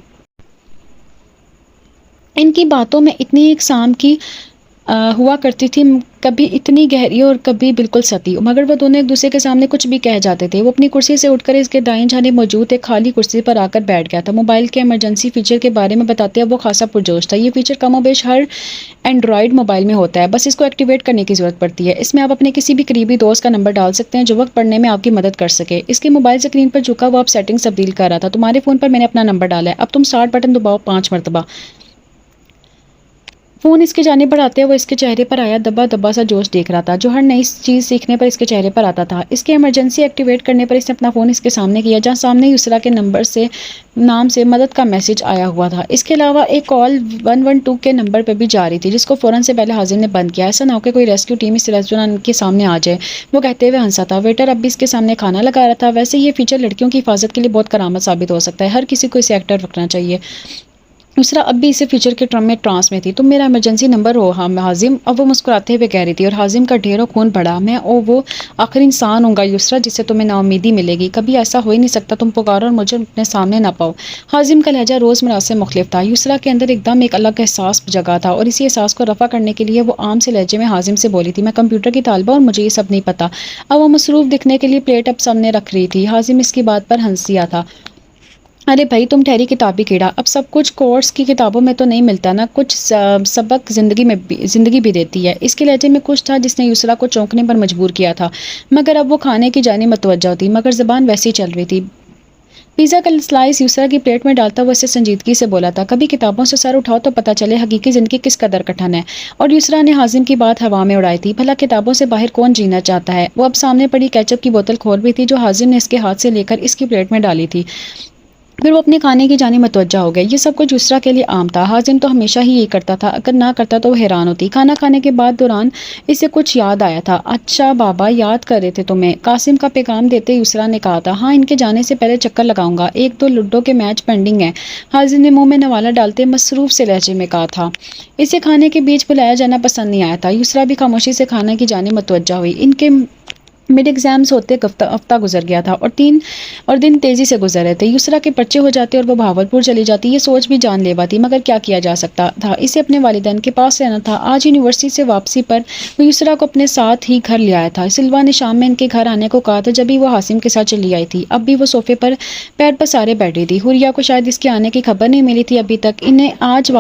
S1: ان کی باتوں میں اتنی اقسام کی ہوا کرتی تھی، کبھی اتنی گہری اور کبھی بالکل سطحی، مگر وہ دونوں ایک دوسرے کے سامنے کچھ بھی کہہ جاتے تھے۔ وہ اپنی کرسی سے اٹھ کر اس کے دائیں جانب موجود ایک خالی کرسی پر آ کر بیٹھ گیا تھا۔ موبائل کے ایمرجنسی فیچر کے بارے میں بتاتے اب وہ خاصا پرجوش تھا۔ یہ فیچر کم و بیش ہر اینڈرائیڈ موبائل میں ہوتا ہے، بس اس کو ایکٹیویٹ کرنے کی ضرورت پڑتی ہے۔ اس میں آپ اپنے کسی بھی قریبی دوست کا نمبر ڈال سکتے ہیں جو وقت پڑھنے میں آپ کی مدد کر سکے۔ اس کے موبائل اسکرین پر جھکا وہ اب سیٹنگز تبدیل کر رہا تھا۔ تمہارے فون پر میں نے اپنا نمبر ڈالا ہے، اب تم اسٹارٹ بٹن دباؤ 5 مرتبہ۔ فون اس کی جانب بڑھاتے وہ اس کے چہرے پر آیا دبا دبا سا جوش دیکھ رہا تھا، جو ہر نئی چیز سیکھنے پر اس کے چہرے پر آتا تھا۔ اس کے ایمرجنسی ایکٹیویٹ کرنے پر اس نے اپنا فون اس کے سامنے کیا، جہاں سامنے یسریٰ کے نام سے مدد کا میسج آیا ہوا تھا۔ اس کے علاوہ ایک کال 112 کے نمبر پہ بھی جا رہی تھی، جس کو فوراً سے پہلے حازم نے بند کیا۔ ایسا نہ ہو کہ کوئی ریسکیو ٹیم اس ریسٹورانٹ کے سامنے آ جائے، وہ کہتے ہوئے ہنسا تھا۔ ویٹر اب بھی اس کے سامنے کھانا لگا رہا تھا۔ ویسے یہ فیچر لڑکیوں کی حفاظت کے لیے بہت کرامت ثابت ہو سکتا ہے، ہر کسی کو اسے ایکٹر رکھنا چاہیے۔ یسریٰ اب بھی اسے فیچر کے ٹرانس میں تھی۔ تم میرا ایمرجنسی نمبر ہو حازم، اب وہ مسکراتے ہوئے کہہ رہی تھی، اور حازم کا ڈھیروں خون بڑھا۔ میں وہ آخری انسان ہوں گا یسریٰ جس سے تمہیں نا امیدی ملے گی، کبھی ایسا ہو ہی نہیں سکتا تم پکارو اور مجھے اپنے سامنے نہ پاؤ۔ حازم کا لہجہ روزمرہ سے مختلف تھا۔ یسریٰ کے اندر ایک دم ایک الگ احساس جگا تھا، اور اسی احساس کو رفع کرنے کے لیے وہ عام سے لہجے میں حازم سے بولی تھی، میں کمپیوٹر کی طالبہ اور مجھے یہ سب نہیں پتا۔ اب وہ مصروف دکھنے کے لیے پلیٹ اب سامنے رکھ رہی تھی۔ حازم اس کی بات پر ہنس دیا تھا، ارے بھائی تم ٹھہری کتابی کیڑا، اب سب کچھ کورس کی کتابوں میں تو نہیں ملتا نا، کچھ سبق زندگی بھی دیتی ہے۔ اس کے لہجے میں کچھ تھا جس نے یسریٰ کو چونکنے پر مجبور کیا تھا، مگر اب وہ کھانے کی جانب متوجہ تھی، مگر زبان ویسی چل رہی تھی۔ پیزا کا سلائس یسریٰ کی پلیٹ میں ڈالتا وہ اسے سنجیدگی سے بولا تھا، کبھی کتابوں سے سر اٹھاؤ تو پتہ چلے حقیقی زندگی کس قدر کٹھن ہے۔ اور یسریٰ نے حازم کی بات ہوا میں اڑائی تھی، بھلا کتابوں سے باہر کون جینا چاہتا ہے۔ وہ اب سامنے پڑی کیچپ کی بوتل کھول بھی تھی جو حازم نے اس کے ہاتھ سے لے کر اس کی پلیٹ میں ڈالی تھی، پھر وہ اپنے کھانے کی جانب متوجہ ہو گئے۔ یہ سب کچھ یسریٰ کے لیے عام تھا، حازم تو ہمیشہ ہی یہی کرتا تھا، اگر نہ کرتا تو وہ حیران ہوتی۔ کھانا کھانے کے بعد دوران اسے کچھ یاد آیا تھا۔ اچھا بابا یاد کر رہے تھے تمہیں، قاسم کا پیغام دیتے یسریٰ نے کہا تھا۔ ہاں ان کے جانے سے پہلے چکر لگاؤں گا، 1-2 لوڈو کے میچ پینڈنگ ہیں، حازم نے منہ میں نوالا ڈالتے مصروف سے لہجے میں کہا تھا۔ اسے کھانے کے بیچ بلایا جانا پسند نہیں آیا تھا۔ یسریٰ بھی خاموشی سے کھانے کی جانب متوجہ ہوئی۔ ان کے مڈ ایگزامز ہوتے ہفتہ گزر گیا تھا، اور دن تیزی سے گزر رہے تھے۔ یسریٰ کے پرچے ہو جاتے اور وہ بھاولپور چلی جاتی، یہ سوچ بھی جان لیوا تھی، مگر کیا کیا جا سکتا تھا، اسے اپنے والدین کے پاس رہنا تھا۔ آج یونیورسٹی سے واپسی پر وہ یسریٰ کو اپنے ساتھ ہی گھر لے آیا تھا۔ سلوا نے شام میں ان کے گھر آنے کو کہا تھا، جبھی وہ حازم کے ساتھ چلی آئی تھی۔ اب بھی وہ صوفے پر پیر پسارے بیٹھی تھی۔ حوریہ کو شاید اس کے آنے کی خبر نہیں ملی تھی ابھی تک، انہیں آج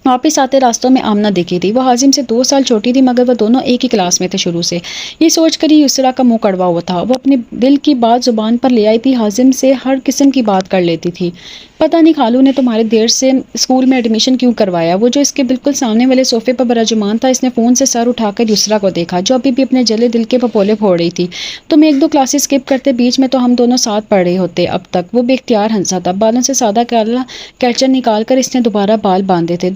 S1: واپس آتے راستوں میں آمنہ دیکھی تھی۔ وہ حازم سے 2 سال چھوٹی تھی، مگر وہ دونوں ایک ہی کلاس میں تھے شروع سے۔ یہ سوچ کر ہی یسریٰ کا منہ کڑوا ہوا تھا، وہ اپنے دل کی بات زبان پر لے آئی تھی، حازم سے ہر قسم کی بات کر لیتی تھی۔ پتہ نہیں خالو نے تمہارے دیر سے اسکول میں ایڈمیشن کیوں کروایا۔ وہ جو اس کے بالکل سامنے والے صوفے پر براجمان تھا، اس نے فون سے سر اٹھا کر یسریٰ کو دیکھا، جو ابھی بھی اپنے جلے دل کے پپولے پھوڑ رہی تھی۔ تم 1-2 کلاسز اسکپ کرتے، بیچ میں تو ہم دونوں ساتھ پڑھ رہے ہوتے اب تک۔ وہ بے اختیار ہنسا تھا، بالوں سے سادہ کیچر نکال کر اس نے دوبارہ بال باندھے تھے۔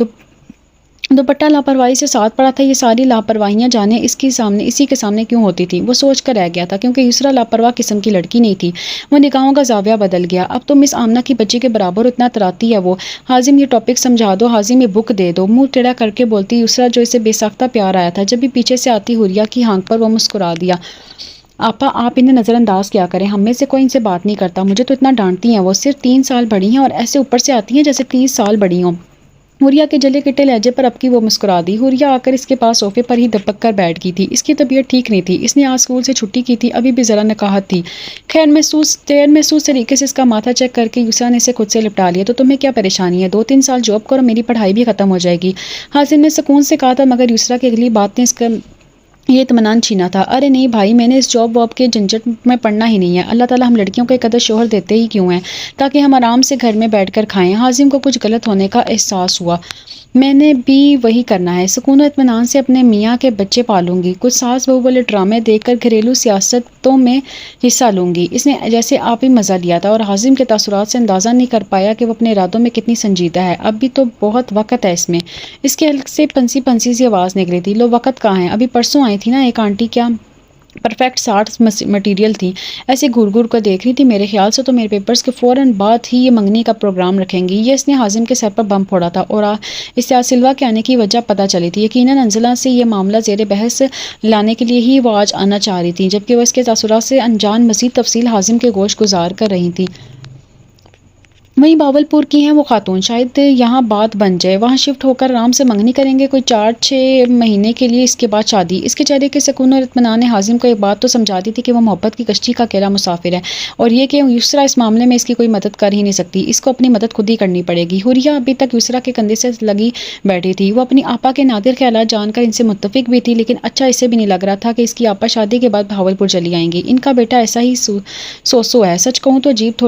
S1: دوپٹہ لاپرواہی سے ساتھ پڑا تھا۔ یہ ساری لاپرواہیاں جانے اسی کے سامنے کیوں ہوتی تھی؟ وہ سوچ کر رہ گیا تھا، کیونکہ یسریٰ لاپرواہ قسم کی لڑکی نہیں تھی۔ وہ نگاہوں کا زاویہ بدل گیا۔ اب تو مس آمنہ کی بچی کے برابر اتنا اتراتی ہے وہ۔ حازم یہ ٹاپک سمجھا دو، حازم یہ بک دے دو، منہ ٹیڑھا کر کے بولتی یسریٰ، جو اسے بے ساختہ پیار آیا تھا۔ جب بھی پیچھے سے آتی حوریہ کی ہانک پر وہ مسکرا دیا۔ آپا، آپ انہیں نظر انداز کیا کریں، ہم میں سے کوئی ان سے بات نہیں کرتا، مجھے تو اتنا ڈانٹتی ہیں وہ، صرف 3 سال بڑی ہیں اور ایسے اوپر سے آتی ہیں جیسے 30 سال بڑی ہوں۔ حوریہ کے جلے کٹے لہجے پر اب کی وہ مسکرا دی۔ حوریہ آ کر اس کے پاس صوفے پر ہی دبک کر بیٹھ گئی تھی۔ اس کی طبیعت ٹھیک نہیں تھی، اس نے آج اسکول سے چھٹی کی تھی، ابھی بھی ذرا نقاہت تھی۔ خیر محسوس طریقے سے اس کا ماتھا چیک کر کے یسریٰ نے اسے خود سے لپٹا لیا۔ تو تمہیں کیا پریشانی ہے؟ 2-3 سال جاب کرو، میری پڑھائی بھی ختم ہو جائے گی، حازم نے سکون سے کہا تھا، مگر یسریٰ کی اگلی بات نے اس کا یہ اطمینان چھینا تھا۔ ارے نہیں بھائی، میں نے اس جاب واب کے جھنجٹ میں پڑنا ہی نہیں ہے۔ اللہ تعالیٰ ہم لڑکیوں کو ایک قدر شوہر دیتے ہی کیوں ہیں؟ تاکہ ہم آرام سے گھر میں بیٹھ کر کھائیں۔ حازم کو کچھ غلط ہونے کا احساس ہوا۔ میں نے بھی وہی کرنا ہے، سکون و اطمینان سے اپنے میاں کے بچے پالوں گی، کچھ ساس بہو والے ڈرامے دیکھ کر گھریلو سیاستوں میں حصہ لوں گی۔ اس نے جیسے آپ ہی مزہ لیا تھا، اور حازم کے تاثرات سے اندازہ نہیں کر پایا کہ وہ اپنے ارادوں میں کتنی سنجیدہ ہے۔ اب بھی تو بہت وقت ہے اس میں۔ اس کے حلق سے پنسی سی آواز نکلی تھی، لو وقت کہاں ہے؟ ابھی پرسوں آئی تھی نا ایک آنٹی، کیا پرفیکٹ 60 مٹیریل تھی، ایسے گھور کو دیکھ رہی تھی۔ میرے خیال سے تو میرے پیپرز کے فوراً بعد ہی یہ منگنی کا پروگرام رکھیں گی۔ یہ اس نے حازم کے سر پر بم پھوڑا تھا، اور اس سے سلویٰ کے آنے کی وجہ پتہ چلی تھی۔ یقیناً انزلہ سے یہ معاملہ زیر بحث لانے کے لیے ہی وہ آج آنا چاہ رہی تھی، جبکہ وہ اس کے تاثرات سے انجان مزید تفصیل حازم کے گوش گزار کر رہی تھی۔ وہیں باولپور کی ہیں وہ خاتون، شاید یہاں بات بن جائے، وہاں شفٹ ہو کر آرام سے منگنی کریں گے، کوئی 4-6 مہینے کے لیے، اس کے بعد شادی۔ اس کے چہرے کے سکون اور اطمینان نے حازم کو ایک بات تو سمجھا دی تھی کہ وہ محبت کی کشتی کا اکیلا مسافر ہے، اور یہ کہ یسریٰ اس معاملے میں اس کی کوئی مدد کر ہی نہیں سکتی، اس کو اپنی مدد خود ہی کرنی پڑے گی۔ حوریہ ابھی تک یسریٰ کے کندھے سے لگی بیٹھی تھی۔ وہ اپنی آپا کے نادر خیالات جان کر ان سے متفق بھی تھی، لیکن اچھا اسے بھی نہیں لگ رہا تھا کہ اس کی آپا شادی کے بعد بہاولپور چلی آئیں گی۔ ان کا بیٹا ایسا ہی سوسو ہے، سچ کہوں تو عجیب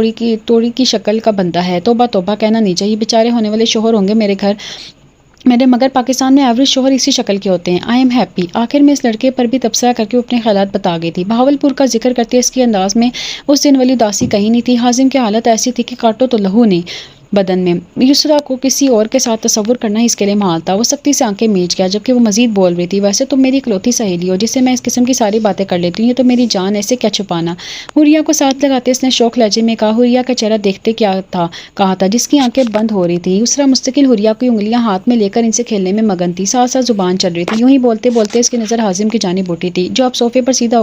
S1: توڑی کی شکل کا بندہ ہے۔ توبہ توبہ کہنا نہیں چاہیے، بیچارے ہونے والے شوہر ہوں گے مگر پاکستان میں ایوریج شوہر اسی شکل کے ہوتے ہیں۔ I am happy. آخر میں اس لڑکے پر بھی تبصرہ کر کے وہ اپنے خیالات بتا گئی تھی۔ بہاولپور کا ذکر کرتے اس کے انداز میں اس دن والی اداسی کہیں نہیں تھی۔ حازم کی حالت ایسی تھی کہ کاٹو تو لہو نہیں بدن میں۔ یسریٰ کو کسی اور کے ساتھ تصور کرنا ہی اس کے لیے محال تھا۔ وہ سختی سے آنکھیں میچ گیا، جبکہ وہ مزید بول رہی تھی، ویسے تم میری اکلوتی سہیلی ہو جس سے میں اس قسم کی ساری باتیں کر لیتی ہوں، یہ تو میری جان، ایسے کیا چھپانا۔ حوریہ کو ساتھ لگاتے اس نے شوق لہجے میں کہا۔ حوریہ کا چہرہ دیکھتے کہا تھا، جس کی آنکھیں بند ہو رہی تھی۔ یسریٰ مستقل حوریہ کی انگلیاں ہاتھ میں لے کر ان سے کھیلنے میں مگن تھی، ساتھ ساتھ زبان چل رہی تھی۔ یوں ہی بولتے بولتے اس کی نظر حازم کی جانب اٹھی تھی، جو اب صوفے پر سیدھا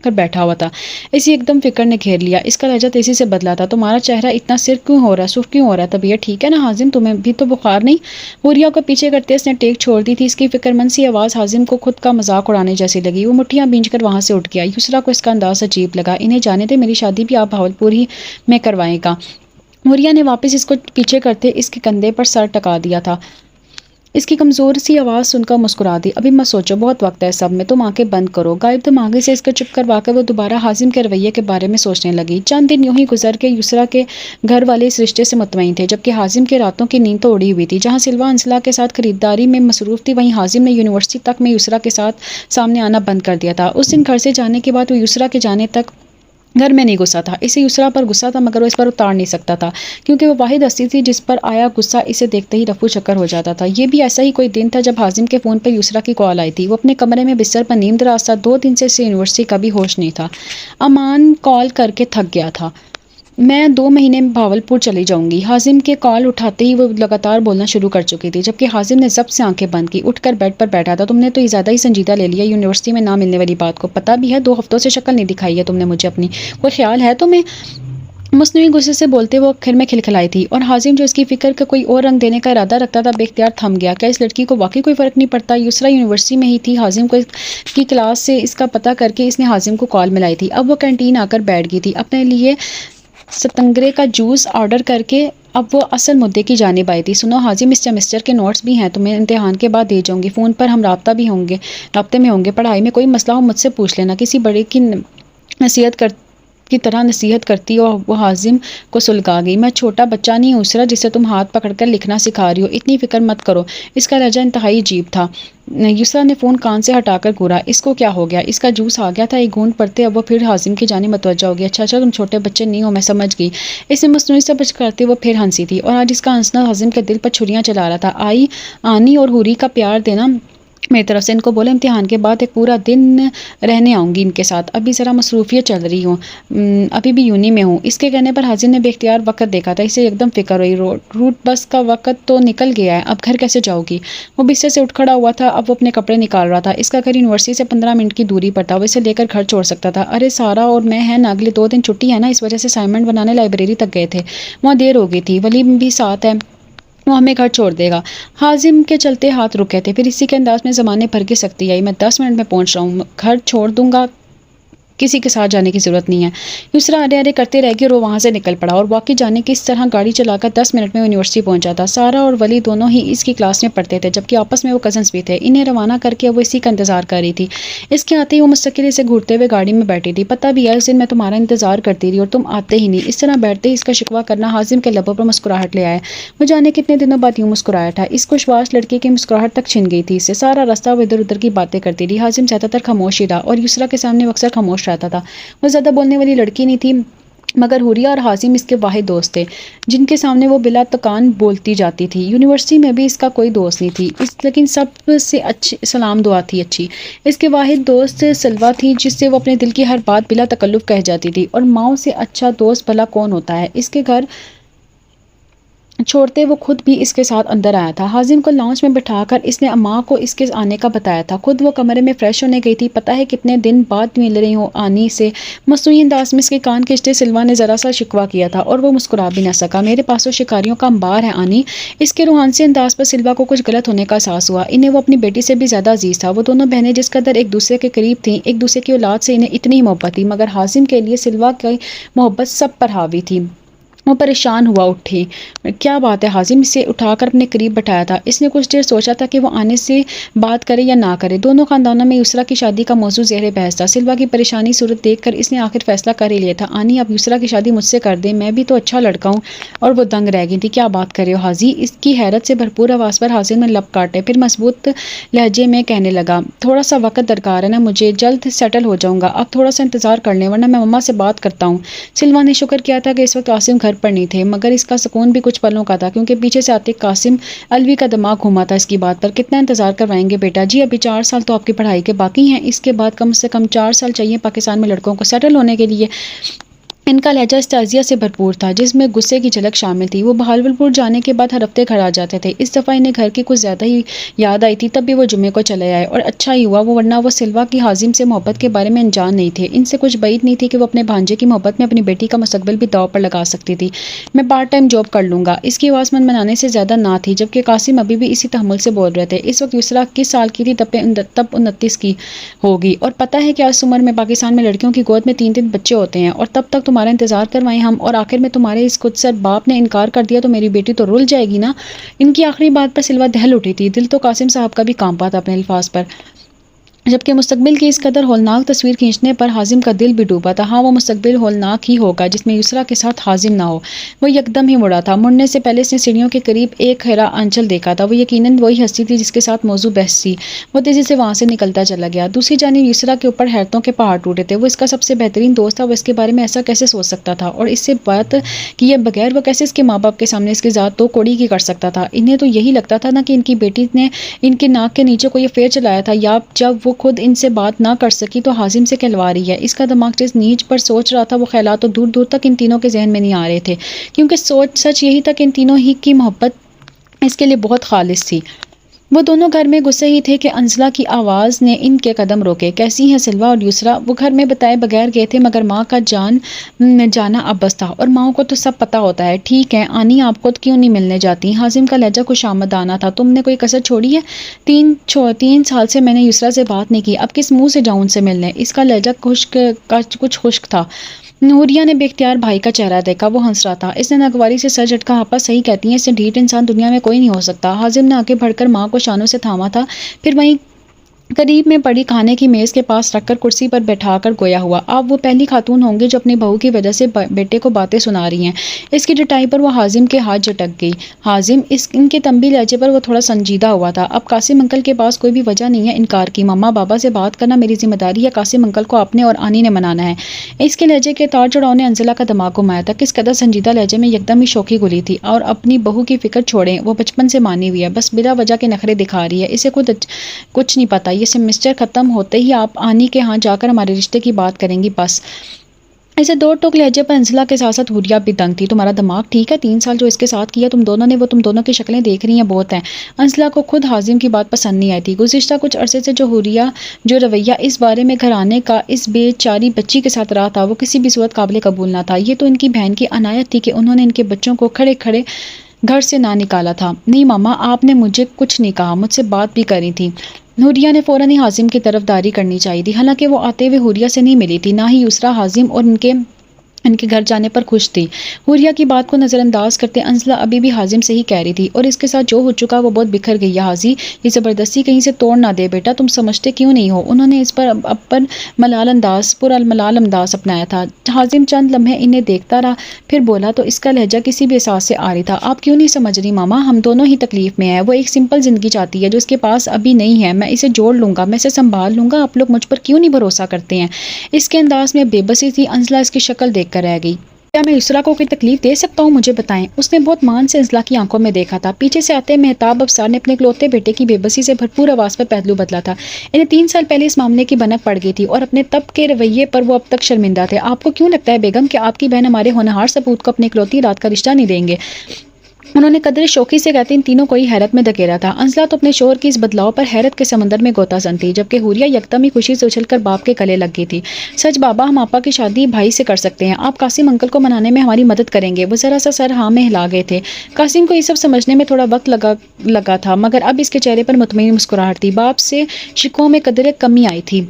S1: کر بیٹھا ہوا تھا۔ اسی ایک دم فکر نے گھیر لیا، اس کا لہجہ تیزی سے بدلا تھا۔ تمہارا چہرہ اتنا سرخ کیوں ہو رہا ہے؟ طبیعت ٹھیک ہے نا حازم؟ تمہیں بھی تو بخار نہیں؟ حوریہ کو پیچھے کرتے اس نے ٹیک چھوڑ دی تھی۔ اس کی فکر مند سی آواز حازم کو خود کا مذاق اڑانے جیسی لگی۔ وہ مٹھیاں بھینج کر وہاں سے اٹھ گیا۔ یسریٰ کو اس کا انداز عجیب لگا۔ انہیں جانے دے، میری شادی بھی آپ بہاولپور ہی میں کروائے گا۔ حوریہ نے واپس اس کو پیچھے کرتے اس کے کندھے پر سر ٹکا دیا تھا۔ اس کی کمزور سی آواز سن کر مسکرا دی، ابھی مت سوچو، بہت وقت ہے سب میں، تم آنکھیں بند کرو۔ غائب دماغی سے اس کو چپ کروا کر وہ دوبارہ حازم کے رویے کے بارے میں سوچنے لگی۔ چند دن یوں ہی گزر کے یسریٰ کے گھر والے اس رشتے سے مطمئن تھے، جبکہ حازم کے راتوں کی نیند تو اڑی ہوئی تھی۔ جہاں سلویٰ انزلہ کے ساتھ خریداری میں مصروف تھی، وہیں حازم نے یونیورسٹی تک میں یسریٰ کے ساتھ سامنے آنا بند کر دیا تھا۔ اس دن گھر سے جانے کے بعد وہ یسریٰ کے جانے تک گھر میں نہیں گھسا تھا۔ اسے یسریٰ پر غصہ تھا، مگر وہ اس پر اتار نہیں سکتا تھا، کیونکہ وہ واحد ہستی تھی جس پر آیا غصہ اسے دیکھتے ہی رفو چکر ہو جاتا تھا۔ یہ بھی ایسا ہی کوئی دن تھا جب حازم کے فون پر یسریٰ کی کال آئی تھی۔ وہ اپنے کمرے میں بستر پر نیم دراز تھا، 2 دن سے اسے یونیورسٹی کا بھی ہوش نہیں تھا۔ امان کال کر کے تھک گیا تھا۔ میں 2 مہینے میں بہاولپور چلی جاؤں گی۔ حازم کے کال اٹھاتے ہی وہ لگاتار بولنا شروع کر چکی تھی، جبکہ حازم نے ضبط سے آنکھیں بند کی، اٹھ کر بیڈ پر بیٹھا تھا۔ تم نے تو یہ زیادہ ہی سنجیدہ لے لیا یونیورسٹی میں نہ ملنے والی بات کو، پتہ بھی ہے 2 ہفتوں سے شکل نہیں دکھائی ہے تم نے مجھے اپنی، کوئی خیال ہے تمہیں؟ مصنوعی غصے سے بولتے وہ آخر میں کھلکھلائی تھی، اور حازم جو اس کی فکر کا کوئی اور رنگ دینے کا ارادہ رکھتا تھا بے اختیار تھم گیا۔ کیا اس لڑکی کو واقعی کوئی فرق نہیں پڑتا؟ یسریٰ یونیورسٹی میں ہی تھی، حازم کو کی کلاس سے اس کا پتہ کر کے اس نے حازم کو کال ملائی تھی۔ اب وہ کینٹین آ کر بیٹھ گئی تھی، اپنے لیے ستنگرے کا جوس آرڈر کر کے۔ اب وہ اصل مدعے کی جانب آئی تھی۔ سنو حازم، اس سیمسٹر کے نوٹس بھی ہیں، تمہیں امتحان کے بعد دے جاؤں گی، فون پر ہم رابطے میں ہوں گے، پڑھائی میں کوئی مسئلہ ہو مجھ سے پوچھ لینا، کسی بڑے کی نصیحت کی طرح نصیحت کرتی اور وہ حازم کو سلگا گئی۔ میں چھوٹا بچہ نہیں ہوں یسریٰ جسے تم ہاتھ پکڑ کر لکھنا سکھا رہی ہو، اتنی فکر مت کرو۔ اس کا لہجہ انتہائی عجیب تھا۔ یسریٰ نے فون کان سے ہٹا کر گھورا۔ اس کو کیا ہو گیا؟ اس کا جوس آ گیا تھا۔ ایک گھونٹ پڑتے اب وہ پھر حازم کی جانب متوجہ ہو گئی۔ اچھا تم چھوٹے بچے نہیں ہو، میں سمجھ گئی۔ اس نے مصنوعی سے بچ کرتے وہ پھر ہنسی تھی، اور آج اس کا ہنسنا حازم کے دل پر چھریاں چلا رہا تھا۔ آنی اور حوری کا پیار دینا میری طرف سے۔ ان کو بولے امتحان کے بعد ایک پورا دن رہنے آؤں گی ان کے ساتھ، ابھی ذرا مصروفیت چل رہی ہوں، ابھی بھی یونی میں ہوں۔ اس کے کہنے پر حازم نے بے اختیار وقت دیکھا تھا۔ اسے یکدم فکر ہوئی، روٹ بس کا وقت تو نکل گیا ہے، اب گھر کیسے جاؤ گی؟ وہ بستر سے اٹھ کھڑا ہوا تھا، اب وہ اپنے کپڑے نکال رہا تھا۔ اس کا گھر یونیورسٹی سے 15 منٹ کی دوری پر تھا، وہ اسے لے کر گھر چھوڑ سکتا تھا۔ ارے سارا اور میں ہے نا، اگلے 2 دن چھٹی ہے نا، اس وجہ سے اسائنمنٹ بنانے لائبریری تک گئے تھے، وہاں دیر ہو گئی تھی، ولی بھی ساتھ ہے، وہ ہمیں گھر چھوڑ دے گا۔ حازم کے چلتے ہاتھ رکے تھے، پھر اسی کے انداز میں زمانے بھر کی سختی آئی۔ میں 10 منٹ میں پہنچ رہا ہوں، گھر چھوڑ دوں گا، کسی کے ساتھ جانے کی ضرورت نہیں ہے۔ یسریٰ ارے ارے کرتے رہ گئی اور وہ وہاں سے نکل پڑا، اور واقعی جانے کی اس طرح گاڑی چلا کر 10 منٹ میں یونیورسٹی پہنچا تھا۔ سارا اور ولی دونوں ہی اس کی کلاس میں پڑھتے تھے، جبکہ آپس میں وہ کزنس بھی تھے۔ انہیں روانہ کر کے وہ اسی کا انتظار کر رہی تھی۔ اس کے آتے ہی وہ مستقل اسے گھورتے ہوئے گاڑی میں بیٹھی تھی۔ پتہ بھی ہے اس دن میں تمہارا انتظار کرتی رہی اور تم آتے ہی نہیں۔ اس طرح بیٹھتے ہی اس کا شکوہ کرنا حازم کے لبوں پر مسکراہٹ لے آیا۔ وہ جانے کتنے دنوں بعد یوں مسکرایا تھا۔ اس خوشواش لڑکی کی مسکراہٹ تک چھن گئی تھی اس سے۔ سارا راستہ وہ ادھر ادھر کی باتیں کرتی رہی۔ حازم زیادہ تر خاموش ہی رہا، اور یسریٰ کے سامنے وہ اکثر خاموش رہتا تھا۔ وہ زیادہ بولنے والی لڑکی نہیں تھی، مگر حوریہ اور حازم اس کے واحد دوست تھے جن کے سامنے وہ بلا تکان بولتی جاتی تھی۔ یونیورسٹی میں بھی اس کا کوئی دوست نہیں تھی، لیکن سب سے اچھی سلام دعا تھی اچھی۔ اس کے واحد دوست سلویٰ تھی، جس سے وہ اپنے دل کی ہر بات بلا تکلف کہہ جاتی تھی، اور ماؤں سے اچھا دوست بھلا کون ہوتا ہے۔ اس کے گھر چھوڑتے وہ خود بھی اس کے ساتھ اندر آیا تھا۔ حازم کو لاؤنج میں بٹھا کر اس نے اماں کو اس کے آنے کا بتایا تھا۔ خود وہ کمرے میں فریش ہونے گئی تھی۔ پتہ ہے کتنے دن بعد مل رہی ہوں آنی سے، مصنوعی انداز میں اس کے کان کھینچتے سلویٰ نے ذرا سا شکوہ کیا تھا، اور وہ مسکرا بھی نہ سکا۔ میرے پاس تو شکاریوں کا انبار ہے آنی۔ اس کے روحانسی انداز پر سلویٰ کو کچھ غلط ہونے کا احساس ہوا۔ انہیں وہ اپنی بیٹی سے بھی زیادہ عزیز تھا۔ وہ دونوں بہنیں جس قدر ایک دوسرے کے قریب تھیں، ایک دوسرے کی اولاد سے انہیں اتنی ہی محبت تھی، مگر حازم کے لیے سلویٰ کی محبت سب پر حاوی تھی۔ وہ پریشان ہوا اٹھی۔ کیا بات ہے حازم؟ اسے اٹھا کر اپنے قریب بٹھایا تھا۔ اس نے کچھ دیر سوچا تھا کہ وہ آنے سے بات کرے یا نہ کرے۔ دونوں خاندانوں میں یسریٰ کی شادی کا موضوع زیر بحث تھا۔ سلویٰ کی پریشانی صورت دیکھ کر اس نے آخر فیصلہ کر ہی لیا تھا۔ آنی اب یسریٰ کی شادی مجھ سے کر دے، میں بھی تو اچھا لڑکا ہوں۔ اور وہ دنگ رہ گئی تھی۔ کیا بات کر رہے ہو حاجی؟ اس کی حیرت سے بھرپور آواز پر حازم نے لب کاٹے، پھر مضبوط لہجے میں کہنے لگا، تھوڑا سا وقت درکار ہے نا مجھے، جلد سیٹل ہو جاؤں گا، اب تھوڑا سا انتظار کر لیں ورنہ میں مما سے بات کرتا ہوں۔ سلویٰ نے شکر کیا تھا کہ اس وقت قاسم گھر پر نہیں تھے، مگر اس کا سکون بھی کچھ پلوں کا تھا، کیونکہ پیچھے سے آتے قاسم الوی کا دماغ گھوما تھا اس کی بات پر۔ کتنا انتظار کروائیں گے بیٹا جی؟ ابھی 4 سال تو آپ کی پڑھائی کے باقی ہیں، اس کے بعد کم سے کم 4 سال چاہیے پاکستان میں لڑکوں کو سیٹل ہونے کے لیے۔ ان کا لہجہ استعزیہ سے بھرپور تھا، جس میں غصے کی جھلک شامل تھی۔ وہ بہاولپور جانے کے بعد ہر ہفتے گھر آ جاتے تھے۔ اس دفعہ انہیں گھر کی کچھ زیادہ ہی یاد آئی تھی، تب بھی وہ جمعے کو چلے آئے، اور اچھا ہی ہوا ورنہ وہ سلویٰ کی حازم سے محبت کے بارے میں انجان نہیں تھے۔ ان سے کچھ بعید نہیں تھی کہ وہ اپنے بھانجے کی محبت میں اپنی بیٹی کا مستقبل بھی داؤ پر لگا سکتی تھی۔ میں پارٹ ٹائم جاب کر لوں گا، اس کی آواز من منانے سے زیادہ نہ تھی، جبکہ قاسم ابھی بھی اسی تحمل سے بول رہے تھے۔ اس وقت یسریٰ کس سال کی تھی؟ تب 29 کی ہوگی، اور پتہ ہے کہ اس عمر میں پاکستان میں لڑکیوں کی گود میں 3 بچے ہوتے ہیں، اور تب تک تمہارا انتظار کروائیں ہم، اور آخر میں تمہارے اس خودسر باپ نے انکار کر دیا تو میری بیٹی تو رول جائے گی نا۔ ان کی آخری بات پر سلویٰ دہل اٹھی تھی۔ دل تو قاسم صاحب کا بھی کانپا تھا اپنے الفاظ پر، جبکہ مستقبل کی اس قدر ہولناک تصویر کھینچنے پر حازم کا دل بھی ڈوبا تھا۔ ہاں وہ مستقبل ہولناک ہی ہوگا جس میں یسریٰ کے ساتھ حازم نہ ہو۔ وہ یکدم ہی مڑا تھا۔ مڑنے سے پہلے اس نے سیڑھیوں کے قریب ایک ہرا آنچل دیکھا تھا۔ وہ یقیناً وہی ہستی تھی جس کے ساتھ موضوع بحث تھی۔ وہ تیزی سے وہاں سے نکلتا چلا گیا۔ دوسری جانب یسریٰ کے اوپر حیرتوں کے پہاڑ ٹوٹے تھے۔ وہ اس کا سب سے بہترین دوست تھا، وہ اس کے بارے میں ایسا کیسے سوچ سکتا تھا، اور اس سے بات کیے بغیر وہ کیسے اس کے ماں باپ کے سامنے اس کی ذات تو کوڑی کی کر سکتا تھا۔ انہیں تو یہی لگتا تھا نا کہ ان کی بیٹی نے ان کے ناک کے نیچے کوئی افیئر چلایا تھا، یا جب وہ خود ان سے بات نہ کر سکی تو حازم سے کہلوا رہی ہے۔ اس کا دماغ جس نیچ پر سوچ رہا تھا وہ خیالات تو دور دور تک ان تینوں کے ذہن میں نہیں آ رہے تھے، کیونکہ سچ یہی تھا کہ ان تینوں ہی کی محبت اس کے لیے بہت خالص تھی۔ وہ دونوں گھر میں گھسے ہی تھے کہ انزلہ کی آواز نے ان کے قدم روکے۔ کیسی ہیں سلویٰ اور یسریٰ؟ وہ گھر میں بتائے بغیر گئے تھے، مگر ماں کا جانا اب بس تھا، اور ماؤں کو تو سب پتہ ہوتا ہے۔ ٹھیک ہے آنی، آپ خود کیوں نہیں ملنے جاتی؟ حازم کا لہجہ خوش آمدانہ تھا۔ تم نے کوئی کسر چھوڑی ہے؟ 3 سال سے میں نے یسریٰ سے بات نہیں کی، اب کس منہ سے جاؤں ان سے ملنے؟ اس کا لہجہ کچھ خشک تھا۔ حوریہ نے بے اختیار بھائی کا چہرہ دیکھا، وہ ہنس رہا تھا۔ اس نے ناگواری سے سر جھٹکا، آپا صحیح کہتی ہیں، اس سے ڈھیٹ انسان دنیا میں کوئی نہیں ہو سکتا۔ حازم نے آگے بڑھ کر ماں کو شانوں سے تھاما تھا، پھر وہیں قریب میں پڑی کھانے کی میز کے پاس رکھ کر کرسی پر بیٹھا کر گویا ہوا، آپ وہ پہلی خاتون ہوں گی جو اپنی بہو کی وجہ سے بیٹے کو باتیں سنا رہی ہیں۔ اس کی ڈٹائی پر وہ حازم کے ہاتھ جھٹک گئی۔ حازم ان کے تنبیہ لہجے پر وہ تھوڑا سنجیدہ ہوا تھا۔ اب قاسم انکل کے پاس کوئی بھی وجہ نہیں ہے انکار کی، مما بابا سے بات کرنا میری ذمہ داری ہے، قاسم انکل کو آپ نے اور آنی نے منانا ہے۔ اس کے لہجے کے تار چڑھاؤ نے انزلہ کا دماغ گھمایا تھا۔ کس قدر سنجیدہ لہجے میں یکدم ہی شوخی گلی تھی۔ اور اپنی بہو کی فکر چھوڑیں، وہ بچپن سے مانی ہوئی ہے، بس بلا وجہ کے نخرے دکھا رہی ہے، اسے خود کچھ نہیں پتا۔ یہ سیمسٹر ختم ہوتے ہی آپ آنی کے ہاں جا کر ہمارے رشتے کی بات کریں گی بس۔ اسے دو ٹوک لہجے پر انزلہ کے ساتھ ساتھ حوریہ بھی دنگ تھی۔ تمہارا دماغ ٹھیک ہے؟ 3 سال جو اس کے ساتھ کیا تم دونوں نے، وہ تم دونوں کی شکلیں دیکھ رہی ہیں بہت ہیں۔ انزلہ کو خود حازم کی بات پسند نہیں آئی تھی۔ گزشتہ کچھ عرصے سے جو رویہ اس بارے میں گھرانے کا اس بے چاری بچی کے ساتھ رہا تھا، وہ کسی بھی صورت قابل قبول نہ تھا۔ یہ تو ان کی بہن کی عنایت تھی کہ انہوں نے ان کے بچوں کو کھڑے کھڑے گھر سے نہ نکالا تھا۔ نہیں ماما، آپ نے مجھے کچھ نہیں کہا، مجھ سے بات بھی کری تھی۔ حوریہ نے فوراً ہی حازم کی طرف داری کرنی چاہیے تھی، حالانکہ وہ آتے ہوئے حوریہ سے نہیں ملی تھی، نہ ہی یسریٰ حازم اور ان کے گھر جانے پر خوش تھی۔ حوریہ کی بات کو نظر انداز کرتے انزلہ ابھی بھی حازم سے ہی کہہ رہی تھی، اور اس کے ساتھ جو ہو چکا وہ بہت بکھر گئی ہے حاجی، یہ زبردستی کہیں سے توڑ نہ دے بیٹا، تم سمجھتے کیوں نہیں ہو؟ انہوں نے اس پر ملال انداز اپنایا تھا۔ حازم چند لمحے انہیں دیکھتا رہا، پھر بولا تو اس کا لہجہ کسی بھی احساس سے آ رہی تھا، آپ کیوں نہیں سمجھ رہی ماما، ہم دونوں ہی تکلیف میں ہیں۔ وہ ایک سمپل زندگی چاہتی ہے جو اس کے پاس ابھی نہیں ہے، میں اسے جوڑ لوں گا، میں اسے سنبھال لوں گا، آپ لوگ مجھ پر کیوں نہیں بھروسہ کرتے ہیں؟ اس کے انداز میں بے بسی تھی۔ انزلہ اس کی شکل دیکھ کر رہ گئی۔ کیا میں یسریٰ کو کوئی تکلیف دے سکتا ہوں؟ مجھے بتائیں۔ اس نے بہت مان سے انزلہ کی آنکھوں میں دیکھا تھا۔ پیچھے سے آتے مہتاب افسر نے اپنے اکلوتے بیٹے کی بے بسی سے بھرپور آواز پر پہلو بدلا تھا۔ انہیں 3 سال پہلے اس معاملے کی بھنک پڑ گئی تھی اور اپنے تب کے رویے پر وہ اب تک شرمندہ تھے۔ آپ کو کیوں لگتا ہے بیگم کہ آپ کی بہن ہمارے ہونہار سپوت کو اپنی اکلوتی اولاد کا رشتہ نہیں دیں گے؟ انہوں نے قدرے شوخی سے کہتے ان تینوں کو ہی حیرت میں دھکیلا تھا۔ انزلہ تو اپنے شوہر کی اس بدلاؤ پر حیرت کے سمندر میں غوطہ زن تھی، جبکہ حوریہ یکدم ہی خوشی سے اچھل کر باپ کے گلے لگ گئی تھی۔ سچ بابا، ہم آپا کی شادی بھائی سے کر سکتے ہیں، آپ قاسم انکل کو منانے میں ہماری مدد کریں گے؟ وہ ذرا سا سر ہاں میں ہلا گئے تھے۔ قاسم کو یہ سب سمجھنے میں تھوڑا وقت لگا تھا، مگر اب اس کے چہرے پر مطمئن مسکراہٹ تھی۔ باپ سے شکووں میں قدرے کمی آئی تھی۔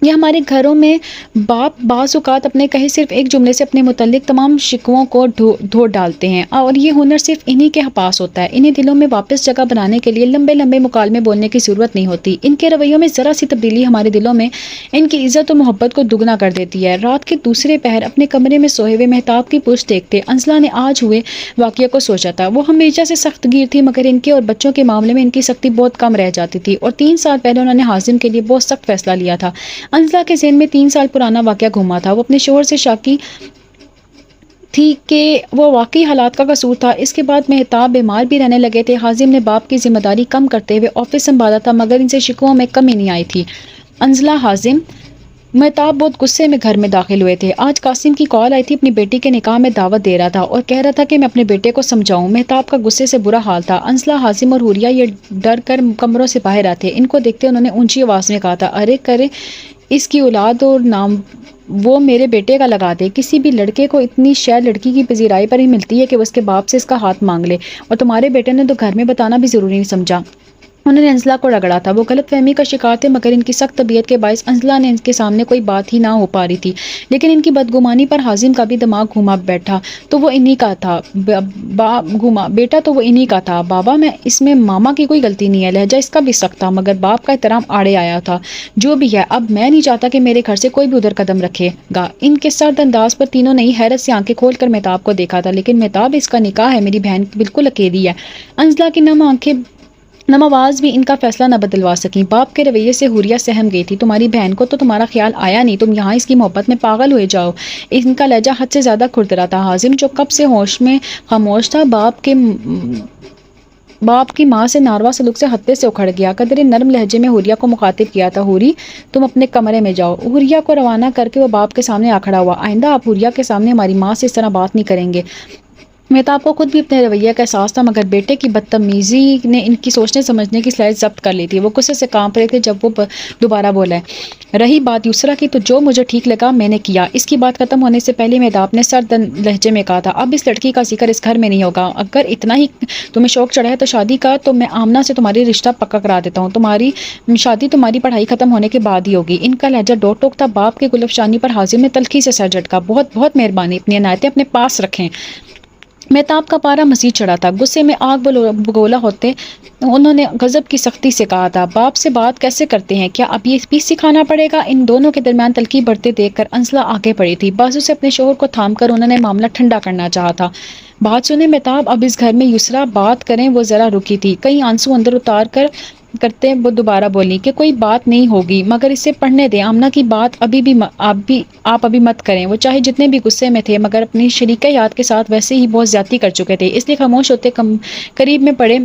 S1: یہ ہمارے گھروں میں باپ بعض اوقات اپنے کہے صرف ایک جملے سے اپنے متعلق تمام شکووں کو دھو ڈالتے ہیں، اور یہ ہنر صرف انہی کے پاس ہوتا ہے۔ انہیں دلوں میں واپس جگہ بنانے کے لیے لمبے لمبے مکالمے بولنے کی ضرورت نہیں ہوتی۔ ان کے رویوں میں ذرا سی تبدیلی ہمارے دلوں میں ان کی عزت و محبت کو دگنا کر دیتی ہے۔ رات کے دوسرے پہر اپنے کمرے میں سوئے ہوئے مہتاب کی پشت دیکھتے انزلہ نے آج ہوئے واقعے کو سوچا تھا۔ وہ ہمیشہ سے سخت گیر تھی، مگر ان کے اور بچوں کے معاملے میں ان کی سختی بہت کم رہ جاتی تھی، اور 3 سال پہلے انہوں نے حازم کے لیے بہت سخت فیصلہ لیا تھا۔ انزلہ کے ذہن میں 3 سال پرانا واقعہ گھوما تھا۔ وہ اپنے شوہر سے شاکی تھی کہ وہ واقعی حالات کا قصور تھا۔ اس کے بعد مہتاب بیمار بھی رہنے لگے تھے۔ حازم نے باپ کی ذمہ داری کم کرتے ہوئے آفس سنبھالا تھا، مگر ان سے شکووں میں کمی نہیں آئی تھی۔ انزلہ، حازم، مہتاب بہت غصے میں گھر میں داخل ہوئے تھے۔ آج قاسم کی کال آئی تھی، اپنی بیٹی کے نکاح میں دعوت دے رہا تھا اور کہہ رہا تھا کہ میں اپنے بیٹے کو سمجھاؤں۔ مہتاب کا غصے سے برا حال تھا۔ انزلہ، حازم اور حوریہ یہ ڈر کر کمروں سے باہر آتے، ان کو دیکھتے انہوں نے اونچی آواز میں کہا تھا، ارے کرے اس کی اولاد اور نام وہ میرے بیٹے کا لگا دے۔ کسی بھی لڑکے کو اتنی شے لڑکی کی پذیرائی پر ہی ملتی ہے کہ وہ اس کے باپ سے اس کا ہاتھ مانگ لے، اور تمہارے بیٹے نے تو گھر میں بتانا بھی ضروری نہیں سمجھا۔ انہوں نے انزلہ کو رگڑا تھا۔ وہ غلط فہمی کا شکار تھے، مگر ان کی سخت طبیعت کے باعث انزلہ نے ان کے سامنے کوئی بات ہی نہ ہو پا رہی تھی۔ لیکن ان کی بدگمانی پر حازم کا بھی دماغ گھوما بیٹا تو وہ انہی کا تھا بابا، میں اس میں ماما کی کوئی غلطی نہیں ہے۔ لہجہ اس کا بھی سخت تھا، مگر باپ کا احترام آڑے آیا تھا۔ جو بھی ہے، اب میں نہیں چاہتا کہ میرے گھر سے کوئی بھی ادھر قدم رکھے گا۔ ان کے سرد انداز پر تینوں نے حیرت سے آنکھیں کھول کر مہتاب کو دیکھا تھا۔ لیکن مہتاب، اس کا نکاح ہے، میری بہن بالکل اکیلی ہے۔ انزلہ کی نم آواز بھی ان کا فیصلہ نہ بدلوا سکی۔ باپ کے رویے سے حوریہ سہم گئی تھی۔ تمہاری بہن کو تو تمہارا خیال آیا نہیں، تم یہاں اس کی محبت میں پاگل ہوئے جاؤ۔ ان کا لہجہ حد سے زیادہ کھردرا تھا۔ حازم جو کب سے ہوش میں خاموش تھا، باپ کی ماں سے ناروا سلوک سے ہتے سے اکھڑ گیا۔ قدرے نرم لہجے میں حوریہ کو مخاطب کیا تھا، حوری تم اپنے کمرے میں جاؤ۔ حوریہ کو روانہ کر کے وہ باپ کے سامنے آ کھڑا ہوا، آئندہ آپ حوریہ کے سامنے ہماری ماں سے اس طرح بات نہیں کریں گے۔ مہتاب کو خود بھی اپنے رویے کا احساس تھا، مگر بیٹے کی بدتمیزی نے ان کی سوچنے سمجھنے کی صلاحیت ضبط کر لی تھی۔ وہ غصے سے کانپ رہے تھے جب وہ دوبارہ بولا، رہی بات یسریٰ کی، تو جو مجھے ٹھیک لگا میں نے کیا۔ اس کی بات ختم ہونے سے پہلے مہتاب نے سرد لہجے میں کہا تھا، اب اس لڑکی کا ذکر اس گھر میں نہیں ہوگا۔ اگر اتنا ہی تمہیں شوق چڑھا ہے تو شادی کا، تو میں آمنہ سے تمہاری رشتہ پکا کرا دیتا ہوں۔ تمہاری شادی تمہاری پڑھائی ختم ہونے کے بعد ہی ہوگی۔ ان کا لہجہ ڈوک ٹوک تھا۔ باپ کے گلفشانی پر حازم نے تلخی سے سر جھٹکا، بہت بہت مہربانی، اپنی عنایتیں اپنے پاس رکھیں۔ مہتاب کا پارا مزید چڑھا تھا، غصے میں آگ بگولا ہوتے انہوں نے غضب کی سختی سے کہا تھا، باپ سے بات کیسے کرتے ہیں، کیا اب یہ بھی سکھانا پڑے گا؟ ان دونوں کے درمیان تلخی بڑھتے دیکھ کر انزلہ آگے پڑی تھی، بازو سے اپنے شوہر کو تھام کر انہوں نے معاملہ ٹھنڈا کرنا چاہا تھا۔ بات سنیں مہتاب، اب اس گھر میں یسریٰ بات کریں۔ وہ ذرا رکی تھی، کئی آنسو اندر اتار کر کرتے وہ دوبارہ بولی کہ کوئی بات نہیں ہوگی، مگر اسے پڑھنے دیں، آمنہ کی بات آپ ابھی مت کریں۔ وہ چاہے جتنے بھی غصے میں تھے مگر اپنی شریکہ حیات کے ساتھ ویسے ہی بہت زیادتی کر چکے تھے، اس لیے خاموش ہوتے قریب میں پڑے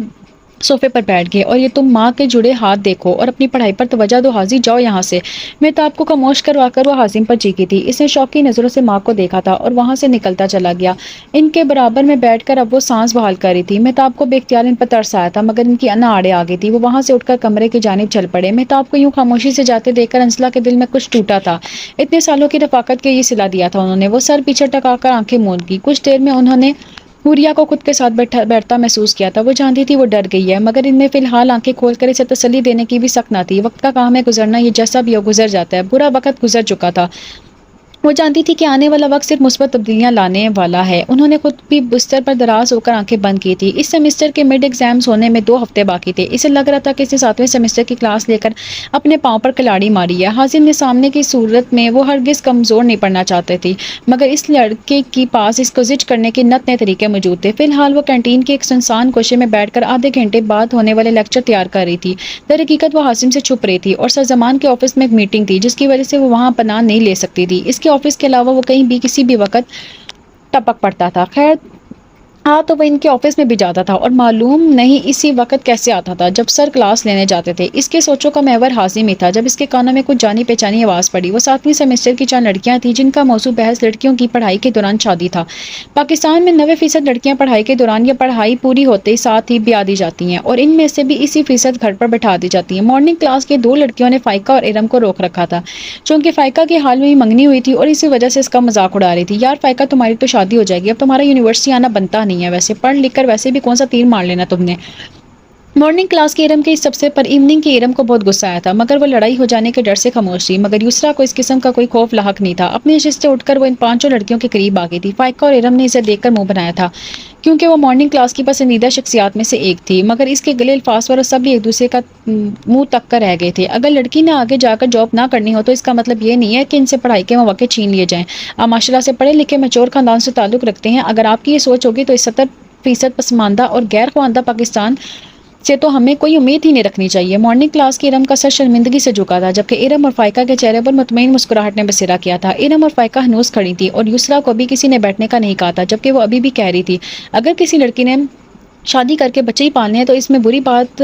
S1: صوفے پر بیٹھ گئے۔ اور یہ تم ماں کے جڑے ہاتھ دیکھو اور اپنی پڑھائی پر توجہ دو، حاضی جاؤ یہاں سے۔ مہتاب کو خاموش کروا کر وہ حازم پر چیخی تھی، اس نے شوق کی نظروں سے ماں کو دیکھا تھا اور وہاں سے نکلتا چلا گیا۔ ان کے برابر میں بیٹھ کر اب وہ سانس بحال کر رہی تھی۔ مہتاب کو بے اختیار ان پر ترس آیا تھا، مگر ان کی انا آڑے آ گئی تھی۔ وہ وہاں سے اٹھ کر کمرے کی جانب چل پڑے۔ مہتاب کو یوں خاموشی سے جاتے دیکھ کر انزلہ کے دل میں کچھ ٹوٹا تھا، اتنے سالوں کی رفاقت کے یہ صلہ دیا تھا انہوں نے۔ وہ سر پیچھے ٹکا کر آنکھیں موند گئی، کچھ دیر میں انہوں نے حوریہ کو خود کے ساتھ بیٹھتا محسوس کیا تھا۔ وہ جانتی تھی وہ ڈر گئی ہے، مگر ان میں فی الحال آنکھیں کھول کر اسے تسلی دینے کی بھی سخت نہ تھی۔ وقت کا کام ہے گزرنا، یہ جیسا بھی ہو گزر جاتا ہے، برا وقت گزر چکا تھا۔ وہ جانتی تھی کہ آنے والا وقت صرف مثبت تبدیلیاں لانے والا ہے۔ انہوں نے خود بھی بستر پر دراز ہو کر آنکھیں بند کی تھی۔ اس سیمسٹر کے مڈ ایگزامز ہونے میں 2 ہفتے باقی تھے۔ اسے لگ رہا تھا کہ اسے 7ویں سیمسٹر کی کلاس لے کر اپنے پاؤں پر کلاڑی ماری ہے۔ حازم نے سامنے کی صورت میں وہ ہرگز کمزور نہیں پڑنا چاہتے تھی، مگر اس لڑکے کے پاس اس کو زج کرنے کے نت نئے طریقے موجود تھے۔ فی الحال وہ کینٹین کے ایک سنسان گوشے میں بیٹھ کر آدھے گھنٹے بعد ہونے والے لیکچر تیار کر رہی تھی۔ در حقیقت وہ حازم سے چھپ رہی تھی اور سرزمان کے آفس میں ایک میٹنگ تھی جس کی وجہ سے وہ وہاں پناہ نہیں لے سکتی تھی۔ اس کے آفس کے علاوہ وہ کہیں بھی کسی بھی وقت ٹپک پڑتا تھا۔ خیر تو وہ ان کے آفس میں بھی جاتا تھا اور معلوم نہیں اسی وقت کیسے آتا تھا جب سر کلاس لینے جاتے تھے۔ اس کے سوچوں کا محور حازم ہی تھا جب اس کے کانوں میں کچھ جانی پہچانی آواز پڑی۔ وہ 7ویں سیمسٹر کی چند لڑکیاں تھیں جن کا موضوع بحث لڑکیوں کی پڑھائی کے دوران شادی تھا۔ پاکستان میں 90% لڑکیاں پڑھائی کے دوران یا پڑھائی پوری ہوتے ہی ساتھ ہی بیاہ دی جاتی ہیں، اور ان میں سے بھی 80% گھر پر بٹھا دی جاتی ہیں۔ مارننگ کلاس کے 2 لڑکیوں نے فائقہ اور ارم کو روک رکھا تھا، چونکہ فائقہ کے حال میں ہی منگنی ہوئی تھی اور اسی وجہ سے اس کا مذاق اڑا رہی تھی۔ یار فائقہ، تمہاری تو شادی ہو جائے گی، اب تمہارا یونیورسٹی آنا بنتا نہیں ہے، ویسے پڑھ لکھ کر ویسے بھی کون سا تیر مار لینا تم نے۔ مارننگ کلاس کی ارم کے اس سب سے پر ایوننگ کی ارم کو بہت غصہ آیا تھا، مگر وہ لڑائی ہو جانے کے ڈر سے خاموش تھی۔ مگر یسریٰ کو اس قسم کا کوئی خوف لاحق نہیں تھا۔ اپنی نشست سے اٹھ کر وہ ان 5 لڑکیوں کے قریب آ گئی تھی۔ فائقہ اور ارم نے اسے دیکھ کر منہ بنایا تھا کیونکہ وہ مارننگ کلاس کی پسندیدہ شخصیات میں سے ایک تھی، مگر اس کے گلے الفاظ پر سب بھی ایک دوسرے کا منہ تک کر رہ گئے تھے۔ اگر لڑکی نے آگے جا کر جاب نہ کرنی ہو تو اس کا مطلب یہ نہیں ہے کہ ان سے پڑھائی کے مواقع چھین لیے جائیں۔ آپ ماشاءاللہ سے پڑھے لکھے میچور خاندان سے تعلق رکھتے ہیں، اگر آپ کی یہ سوچ ہوگی تو اس 70% پسماندہ اور غیر خواندہ پاکستان سے تو ہمیں کوئی امید ہی نہیں رکھنی چاہیے۔ مارننگ کلاس کی ارم کا سر شرمندگی سے جھکا تھا، جبکہ ارم اور فائقہ کے چہرے پر مطمئن مسکراہٹ نے بسیرا کیا تھا۔ ارم اور فائقہ ہنوز کھڑی تھی اور یسریٰ کو بھی کسی نے بیٹھنے کا نہیں کہا تھا، جبکہ وہ ابھی بھی کہہ رہی تھی اگر کسی لڑکی نے شادی کر کے بچے ہی پالنے ہیں تو اس میں بری بات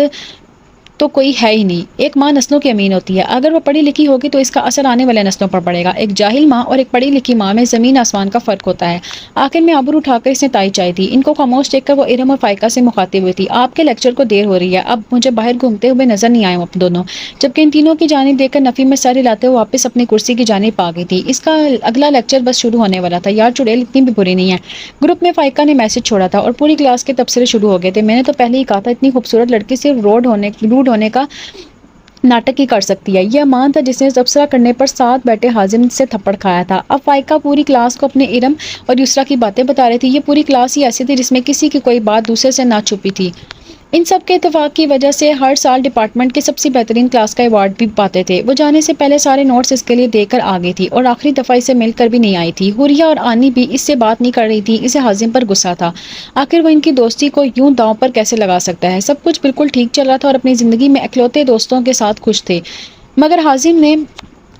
S1: تو کوئی ہے ہی نہیں۔ ایک ماں نسلوں کی امین ہوتی ہے، اگر وہ پڑھی لکھی ہوگی تو اس کا اثر آنے والے نسلوں پر پڑے گا۔ ایک جاہل ماں اور ایک پڑھی لکھی ماں میں زمین آسمان کا فرق ہوتا ہے۔ آخر میں آبرو اٹھا کر اس نے تائی چائی تھی۔ ان کو خاموش دیکھ کر وہ ارم اور فائقہ سے مخاطب ہوئی تھی، آپ کے لیکچر کو دیر ہو رہی ہے، اب مجھے باہر گھومتے ہوئے نظر نہیں آئے دونوں، جبکہ ان تینوں کی جانب دیکھ کر نفی میں سر ہلاتے ہوئے واپس اپنی کرسی کی جانب آ گئی تھی۔ اس کا اگلا لیکچر بس شروع ہونے والا تھا۔ یار چڑیل اتنی بھی بری نہیں ہے۔ گروپ میں فائقہ نے میسج چھوڑا تھا اور پوری کلاس کے تبصرے شروع ہو گئے تھے، میں نے تو پہلے ہی کہا تھا اتنی خوبصورت لڑکی صرف روڈ ہونے کا ناٹک ہی کر سکتی ہے۔ یہ امان تھا جس نے تبصرہ کرنے پر ساتھ بیٹھے حازم سے تھپڑ کھایا تھا۔ اب فائقہ پوری کلاس کو اپنے ارم اور یسریٰ کی باتیں بتا رہی تھی۔ یہ پوری کلاس ہی ایسی تھی جس میں کسی کی کوئی بات دوسرے سے نہ چھپی تھی۔ ان سب کے اتفاق کی وجہ سے ہر سال ڈپارٹمنٹ کے سب سے بہترین کلاس کا ایوارڈ بھی پاتے تھے۔ وہ جانے سے پہلے سارے نوٹس اس کے لیے دے کر آ گئی تھی اور آخری دفعہ اسے مل کر بھی نہیں آئی تھی۔ حوریہ اور آنی بھی اس سے بات نہیں کر رہی تھی، اسے حازم پر غصہ تھا۔ آخر وہ ان کی دوستی کو یوں داؤں پر کیسے لگا سکتا ہے؟ سب کچھ بالکل ٹھیک چل رہا تھا اور اپنی زندگی میں اکلوتے دوستوں کے ساتھ خوش تھے، مگر حازم نے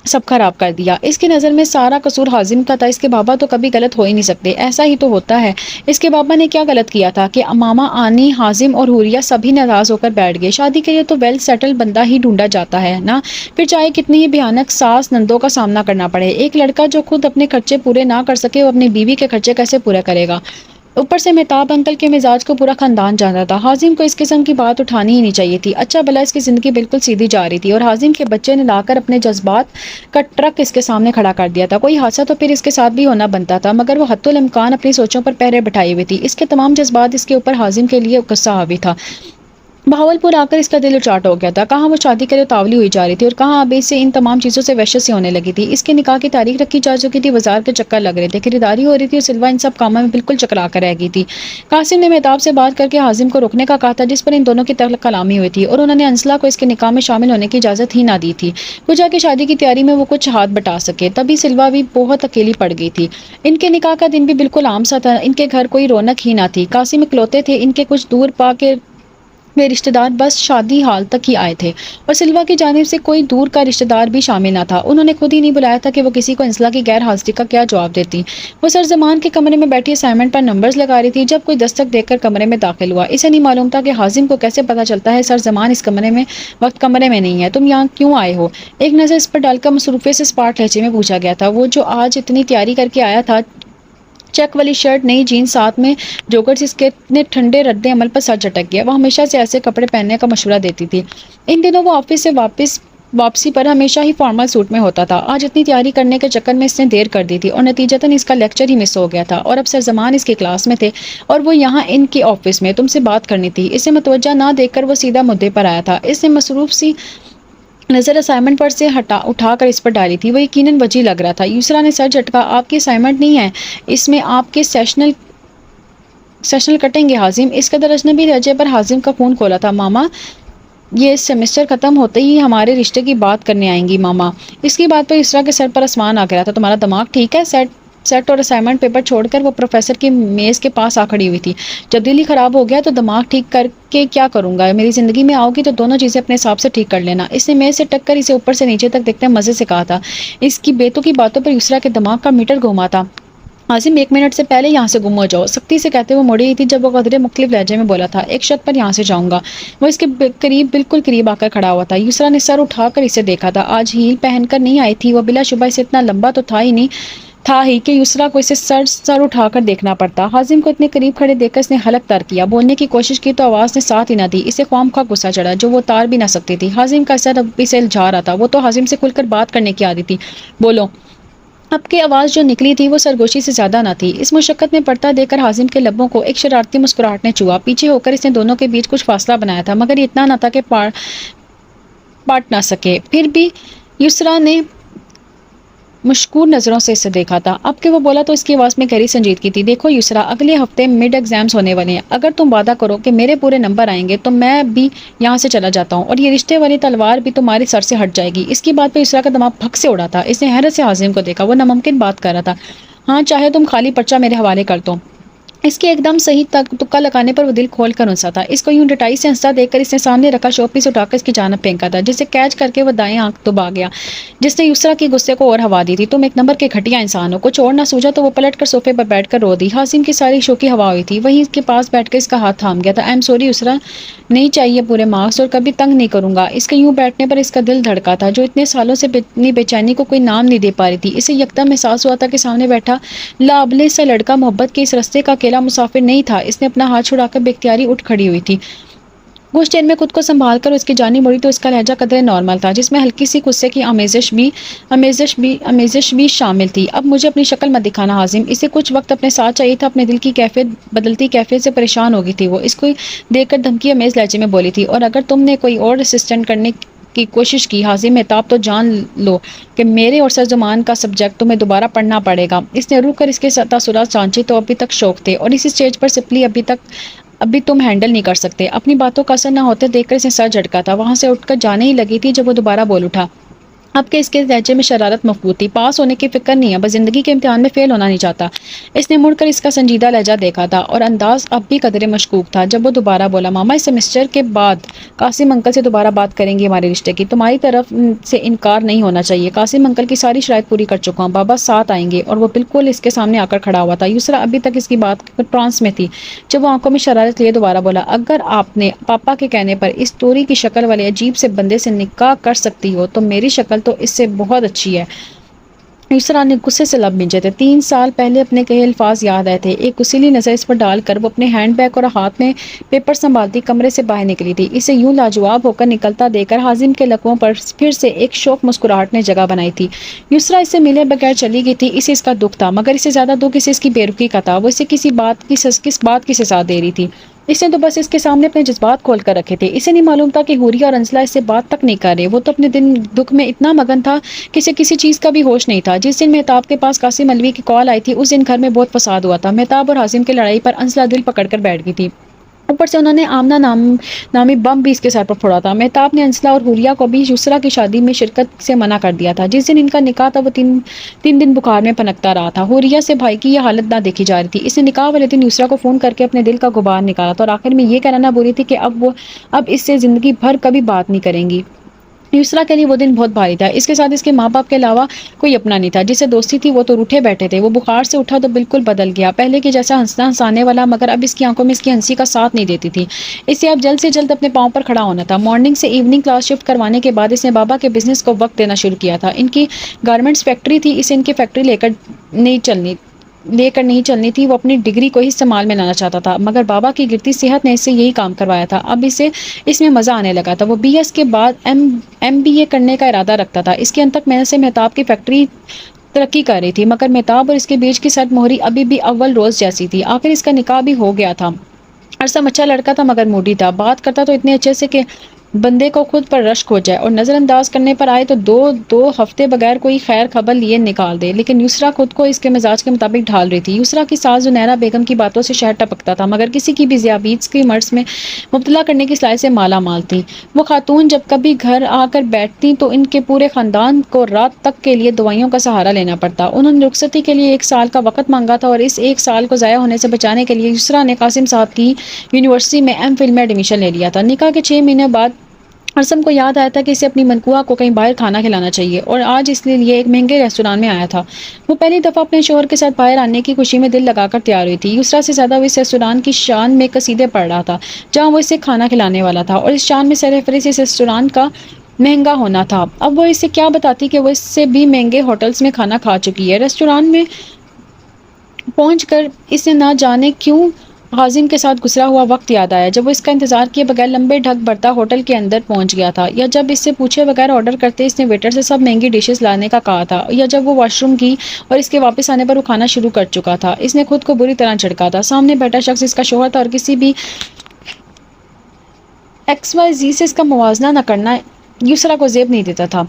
S1: سب خراب کر دیا۔ اس کی نظر میں سارا قصور حازم کا تھا، اس کے بابا تو کبھی غلط ہو ہی نہیں سکتے، ایسا ہی تو ہوتا ہے۔ اس کے بابا نے کیا غلط کیا تھا کہ ماما، آنی، حازم اور حوریہ سبھی ناراض ہو کر بیٹھ گئے؟ شادی کے لیے تو ویل سیٹل بندہ ہی ڈھونڈا جاتا ہے نا، پھر چاہے کتنی ہی بھیانک ساس نندوں کا سامنا کرنا پڑے۔ ایک لڑکا جو خود اپنے خرچے پورے نہ کر سکے وہ اپنی بیوی کے خرچے کیسے پورے کرے گا؟ اوپر سے مہتاب انکل کے مزاج کو پورا خاندان جانتا تھا۔ حازم کو اس قسم کی بات اٹھانی ہی نہیں چاہیے تھی۔ اچھا بھلا اس کی زندگی بالکل سیدھی جا رہی تھی اور حازم کے بچے نے لا کر اپنے جذبات کا ٹرک اس کے سامنے کھڑا کر دیا تھا۔ کوئی حادثہ تو پھر اس کے ساتھ بھی ہونا بنتا تھا، مگر وہ حتی الامکان اپنی سوچوں پر پہرے بٹھائے ہوئی تھی۔ اس کے تمام جذبات اس کے اوپر حازم کے لیے غصہ حاوی تھا۔ بہاولپور آ کر اس کا دل اچاٹ ہو گیا تھا، کہاں وہ شادی کے لیے تاولی ہوئی جا رہی تھی اور کہاں اب اسے ان تمام چیزوں سے وحشت سی ہونے لگی تھی۔ اس کے نکاح کی تاریخ رکھی جا چکی تھی، بازار کے چکر لگ رہے تھے، خریداری ہو رہی تھی اور سلویہ ان سب کاموں میں بالکل چکرا کر رہ گئی تھی۔ قاسم نے مہتاب سے بات کر کے حازم کو روکنے کا کہا تھا، جس پر ان دونوں کی کلامی ہوئی تھی اور انہوں نے انسلہ کو اس کے نکاح میں شامل ہونے کی اجازت ہی نہ دی تھی، پوجا کی شادی کی تیاری میں وہ کچھ ہاتھ بٹا سکے۔ تبھی سلویہ بھی بہت اکیلی پڑ گئی تھی۔ ان کے نکاح کا دن بھی بالکل عام سا تھا، ان کے گھر کوئی رونق ہی نہ تھی۔ قاسم اکلوتے تھے، ان کے کچھ دور پا کے وہ رشتہ دار بس شادی حال تک ہی آئے تھے اور سلویہ کی جانب سے کوئی دور کا رشتہ دار بھی شامل نہ تھا۔ انہوں نے خود ہی نہیں بلایا تھا کہ وہ کسی کو انسلہ کی غیر حاضری کا کیا جواب دیتی۔ وہ سرزمان کے کمرے میں بیٹھی اسائنمنٹ پر نمبرز لگا رہی تھی جب کوئی دستک دیکھ کر کمرے میں داخل ہوا۔ اسے نہیں معلوم تھا کہ حازم کو کیسے پتہ چلتا ہے سرزمان اس کمرے میں کمرے میں نہیں ہے۔ تم یہاں کیوں آئے ہو؟ ایک نظر اس پر ڈال کر مصروفیت سے اسپاٹ لہجے میں پوچھا گیا تھا۔ وہ جو آج اتنی تیاری کر کے آیا تھا، چیک والی شرٹ، نئی جینز، ساتھ میں جوگرز، اس کے اتنے ٹھنڈے رد عمل پر سر جھٹک گیا۔ وہ ہمیشہ سے ایسے کپڑے پہننے کا مشورہ دیتی تھی۔ ان دنوں وہ آفس سے واپسی پر ہمیشہ ہی فارمل سوٹ میں ہوتا تھا۔ آج اتنی تیاری کرنے کے چکر میں اس نے دیر کر دی تھی اور نتیجتاً اس کا لیکچر ہی مس ہو گیا تھا اور اب سرزمان اس کی کلاس میں تھے اور وہ یہاں ان کے آفس میں۔ تم سے بات کرنی تھی۔ اسے متوجہ نہ دیکھ کر وہ سیدھا مدعے پر آیا تھا۔ اس نے مصروف سی نظر اسائنمنٹ پر سے اٹھا کر اس پر ڈالی تھی۔ وہ یقیناً وجی لگ رہا تھا۔ یسریٰ نے سر جھٹکا۔ آپ کی اسائنمنٹ نہیں ہے، اس میں آپ کے سیشنل کٹیں گے حازم۔ اس قدر اجنبی لہجے پر حازم کا خون کھولا تھا۔ ماما، یہ سیمسٹر ختم ہوتے ہی ہمارے رشتے کی بات کرنے آئیں گی ماما۔ اس کی بات پر یسریٰ کے سر پر آسمان آ گیا تھا۔ تمہارا دماغ ٹھیک ہے؟ سیٹ اور اسائنمنٹ پیپر چھوڑ کر وہ پروفیسر کی میز کے پاس آ کھڑی ہوئی تھی۔ جب دل ہی خراب ہو گیا تو دماغ ٹھیک کر کے کیا کروں گا؟ میری زندگی میں آؤ گی تو دونوں چیزیں اپنے حساب سے ٹھیک کر لینا۔ اس نے میز سے ٹک کر اسے اوپر سے نیچے تک دیکھتے مزے سے کہا تھا۔ اس کی بیتو کی باتوں پر یسریٰ کے دماغ کا میٹر گھوما تھا۔ حازم، 1 منٹ سے پہلے یہاں سے گم ہو جاؤ، سختی سے کہتے وہ مڑی ہی تھی جب وہ قدرے مختلف لہجے میں بولا تھا۔ ایک شرط پر یہاں سے جاؤں گا۔ وہ اس کے بالکل قریب آ کر کھڑا ہوا تھا۔ یسریٰ نے سر اٹھا کر اسے دیکھا تھا۔ آج ہیل پہن کر نہیں آئی تھی وہ، بلا شبہ اسے اتنا لمبا تو تھا ہی کہ یسریٰ کو اسے سر اٹھا کر دیکھنا پڑتا۔ حازم کو اتنے قریب کھڑے دیکھ کر اس نے حلق تر کیا۔ بولنے کی کوشش کی تو آواز نے ساتھ ہی نہ دی۔ اسے خواہ مخواہ غصہ چڑھا جو وہ تار بھی نہ سکتی تھی۔ حازم کا سر اب بھی سے الجھا رہا تھا۔ وہ تو حازم سے کھل کر بات کرنے کی عادی تھی۔ بولو۔ اب کی آواز جو نکلی تھی وہ سرگوشی سے زیادہ نہ تھی۔ اس مشقت میں پڑتا دیکھ کر حازم کے لبوں کو ایک شرارتی مسکراہٹ نے چھوا۔ پیچھے ہو کر اس نے دونوں کے بیچ کچھ فاصلہ بنایا تھا، مگر یہ اتنا نہ تھا کہ پاٹ نہ سکے۔ پھر بھی یسریٰ نے مشکور نظروں سے اسے دیکھا تھا۔ اب کہ وہ بولا تو اس کی آواز میں گہری سنجیدگی تھی۔ دیکھو یسریٰ، اگلے ہفتے مڈ ایگزامز ہونے والے ہیں۔ اگر تم وعدہ کرو کہ میرے پورے نمبر آئیں گے تو میں بھی یہاں سے چلا جاتا ہوں اور یہ رشتے والی تلوار بھی تمہارے سر سے ہٹ جائے گی۔ اس کی بات پہ یسریٰ کا دماغ پھک سے اڑا تھا۔ اس نے حیرت سے حازم کو دیکھا۔ وہ ناممکن بات کر رہا تھا۔ ہاں، چاہے تم خالی پرچہ میرے حوالے کر دو۔ اس کے ایک دم صحیح تکا لگانے پر وہ دل کھول کر ہنسا تھا۔ اس کو یوں ڈٹائی سے ہنستا دیکھ کر اس نے سامنے رکھا شو پیس اٹھا کر اس کی جانب پھینکا تھا، جسے کیچ کر کے وہ دائیں آنکھ دبا گیا، جس نے یسریٰ کی غصے کو اور ہوا دی تھی۔ تم ایک نمبر کے گھٹیا انسان ہو۔ کچھ اور نہ سوچا تو وہ پلٹ کر صوفے پر بیٹھ کر رو دی۔ حازم کی ساری شوخی ہوا ہوئی تھی۔ وہیں اس کے پاس بیٹھ کر اس کا ہاتھ تھام گیا تھا۔ آئی ایم سوری یسریٰ، نہیں چاہیے پورے مارکس اور کبھی تنگ نہیں کروں گا۔ اس کے یوں بیٹھنے پر اس کا دل دھڑکا تھا جو اتنے سالوں سے اپنی بے چینی کو کوئی نام نہیں دے پا رہی تھی۔ اسے یکدم احساس ہوا تھا کہ سامنے بیٹھا لابلے سا لڑکا محبت کے اس رستے کا اکیلا مسافر نہیں تھا۔ اس نے اپنا ہاتھ چھڑا کر بے اختیاری اٹھ کھڑی ہوئی تھی۔ کچھ دیر میں خود کو سنبھال کر اس کی جانب مڑی تو اس کا لہجہ قدرے نارمل تھا، جس میں ہلکی سی غصے کی آمیزش بھی شامل تھی۔ اب مجھے اپنی شکل مت دکھانا حازم۔ اسے کچھ وقت اپنے ساتھ چاہیے تھا۔ اپنے دل کی بدلتی کیفیت سے پریشان ہو گئی تھی وہ۔ اس کو دیکھ کر دھمکی آمیز لہجے میں بولی تھی، اور اگر تم نے کوئی اور اسسٹنٹ کرنے کی کوشش کی حازم مہتاب تو جان لو کہ میرے اور سرزمان کا سبجیکٹ تمہیں دوبارہ پڑھنا پڑے گا۔ اس نے رک کر اس کے تاثرات جانچے تو ابھی تک شوق تھے، اور اسی سٹیج پر سپلی ابھی تم ہینڈل نہیں کر سکتے۔ اپنی باتوں کا اثر نہ ہوتے دیکھ کر اسے سر جھٹکا تھا۔ وہاں سے اٹھ کر جانے ہی لگی تھی جب وہ دوبارہ بول اٹھا۔ اب کہ اس کے لہجے میں شرارت مفقود تھی۔ پاس ہونے کی فکر نہیں ہے، بس زندگی کے امتحان میں فیل ہونا نہیں چاہتا۔ اس نے مڑ کر اس کا سنجیدہ لہجہ دیکھا تھا اور انداز اب بھی قدرے مشکوک تھا جب وہ دوبارہ بولا، ماما، اس سیمسٹر کے بعد قاسم انکل سے دوبارہ بات کریں گے ہمارے رشتے کی۔ تمہاری طرف سے انکار نہیں ہونا چاہیے۔ قاسم انکل کی ساری شرائط پوری کر چکا ہوں، بابا ساتھ آئیں گے۔ اور وہ بالکل اس کے سامنے آ کر کھڑا ہوا تھا۔ یسریٰ ابھی تک اس کی بات ٹرانس میں تھی جب وہ آنکھوں میں شرارت لیے دوبارہ بولا، اگر آپ نے پاپا کے کہنے پر اس توری کی شکل والے عجیب سے بندے سے نکاح کر سکتی ہو تو میری شکل تو اس سے بہت اچھی ہے۔ یسریٰ نے غصے سے لب بھینچے تھے۔ 3 سال پہلے اپنے کہے الفاظ یاد آئے تھے۔ ایک غصیلی نظر اس پر ڈال کر وہ اپنے ہینڈ بیگ اور ہاتھ میں پیپر سنبھالتی کمرے سے باہر نکلی تھی۔ اسے یوں لاجواب ہو کر نکلتا دیکھ کر حازم کے لبوں پر پھر سے ایک شوق مسکراہٹ نے جگہ بنائی تھی۔ یسریٰ اس سے ملے بغیر چلی گئی تھی۔ اسے اس کا دکھ تھا، مگر اس سے زیادہ دکھ اسے اس کی بے رخی کا تھا۔ وہ اسے کس بات کی سزا دے رہی تھی؟ اس نے تو بس اس کے سامنے اپنے جذبات کھول کر رکھے تھے. اسے نہیں معلوم تھا کہ حوریہ اور انزلہ اس سے بات تک نہیں کر رہے. وہ تو اپنے دکھ میں اتنا مگن تھا کہ اسے کسی چیز کا بھی ہوش نہیں تھا. جس دن مہتاب کے پاس قاسم علوی کی کال آئی تھی اس دن گھر میں بہت فساد ہوا تھا. مہتاب اور حازم کی لڑائی پر انزلہ دل پکڑ کر بیٹھ گئی تھی. اوپر سے انہوں نے آمنہ نامی بم بھی اس کے سر پر پھوڑا تھا. مہتاب نے انزلہ اور حوریہ کو بھی یسریٰ کی شادی میں شرکت سے منع کر دیا تھا. جس دن ان کا نکاح تھا وہ تین دن بخار میں پنکتا رہا تھا. حوریہ سے بھائی کی یہ حالت نہ دیکھی جا رہی تھی. اس نے نکاح والے دن یسریٰ کو فون کر کے اپنے دل کا غبار نکالا تھا اور آخر میں یہ کہنا نہ بولی تھی کہ اب اس سے زندگی بھر کبھی بات نہیں کریں گی. یسریٰ کے لیے وہ دن بہت بھاری تھا. اس کے ساتھ اس کے ماں باپ کے علاوہ کوئی اپنا نہیں تھا. جس سے دوستی تھی وہ تو روٹھے بیٹھے تھے. وہ بخار سے اٹھا تو بالکل بدل گیا. پہلے کے جیسا ہنسنا ہنسانے والا، مگر اب اس کی آنکھوں میں اس کی ہنسی کا ساتھ نہیں دیتی تھی. اسے اب جلد سے جلد اپنے پاؤں پر کھڑا ہونا تھا. مارننگ سے ایوننگ کلاس شفٹ کروانے کے بعد اس نے بابا کے بزنس کو وقت دینا شروع کیا تھا. ان کی گارمنٹس فیکٹری تھی. اسے ان کی فیکٹری لے کر نہیں چلنی تھی. وہ اپنی ڈگری کو ہی استعمال میں لانا چاہتا تھا، مگر بابا کی گرتی صحت نے اس سے یہی کام کروایا تھا. اب اسے اس میں مزہ آنے لگا تھا. وہ بی ایس کے بعد ایم بی اے کرنے کا ارادہ رکھتا تھا. اس کے انتک محنت سے مہتاب کی فیکٹری ترقی کر رہی تھی، مگر مہتاب اور اس کے بیچ کی سرد مہری ابھی بھی اول روز جیسی تھی. آخر اس کا نکاح بھی ہو گیا تھا. ارسم اچھا لڑکا تھا مگر موڈی تھا. بات کرتا تو اتنے اچھے سے کہ بندے کو خود پر رشک ہو جائے، اور نظر انداز کرنے پر آئے تو دو ہفتے بغیر کوئی خیر خبر لیے نکال دے. لیکن یسریٰ خود کو اس کے مزاج کے مطابق ڈھال رہی تھی. یسریٰ کی ساس زنیرہ بیگم کی باتوں سے شہد ٹپکتا تھا، مگر کسی کی بھی ذیابیطس کی مرض میں مبتلا کرنے کی صلاحیت سے مالا مال تھی. وہ خاتون جب کبھی گھر آ کر بیٹھتی تو ان کے پورے خاندان کو رات تک کے لیے دوائیوں کا سہارا لینا پڑتا. انہوں نے رخصتی کے لیے 1 سال کا وقت مانگا تھا، اور اس 1 سال کو ضائع ہونے سے بچانے کے لیے یسریٰ نے قاسم صاحب کی یونیورسٹی میں ایم فل میں ایڈمیشن لے لیا تھا. نکاح کے 6 مہینے بعد ارسم کو یاد آیا تھا کہ اسے اپنی منقوہ کو کہیں باہر کھانا کھلانا چاہیے، اور آج اس لیے ایک مہنگے ریستوران میں آیا تھا. وہ پہلی دفعہ اپنے شوہر کے ساتھ باہر آنے کی خوشی میں دل لگا کر تیار ہوئی تھی. یسریٰ سے زیادہ وہ اس ریستوران کی شان میں قصیدے پڑھ رہا تھا جہاں وہ اسے کھانا کھلانے والا تھا، اور اس شان میں سرفہرست اس ریستوران کا مہنگا ہونا تھا. اب وہ اسے کیا بتاتی کہ وہ اس سے بھی مہنگے ہوٹلز میں کھانا کھا چکی ہے. ریستوران میں پہنچ کر اسے نہ جانے کیوں حازم کے ساتھ گزرا ہوا وقت یاد آیا، جب وہ اس کا انتظار کیے بغیر لمبے ڈھک بڑھتا ہوٹل کے اندر پہنچ گیا تھا، یا جب اس سے پوچھے بغیر آرڈر کرتے اس نے ویٹر سے سب مہنگی ڈشز لانے کا کہا تھا، یا جب وہ واش روم گئی اور اس کے واپس آنے پر وہ کھانا شروع کر چکا تھا. اس نے خود کو بری طرح جھڑکا تھا. سامنے بیٹھا شخص اس کا شوہر تھا، اور کسی بھی ایکس وائی زی سے اس کا موازنہ نہ کرنا یسریٰ کو زیب نہیں دیتا تھا.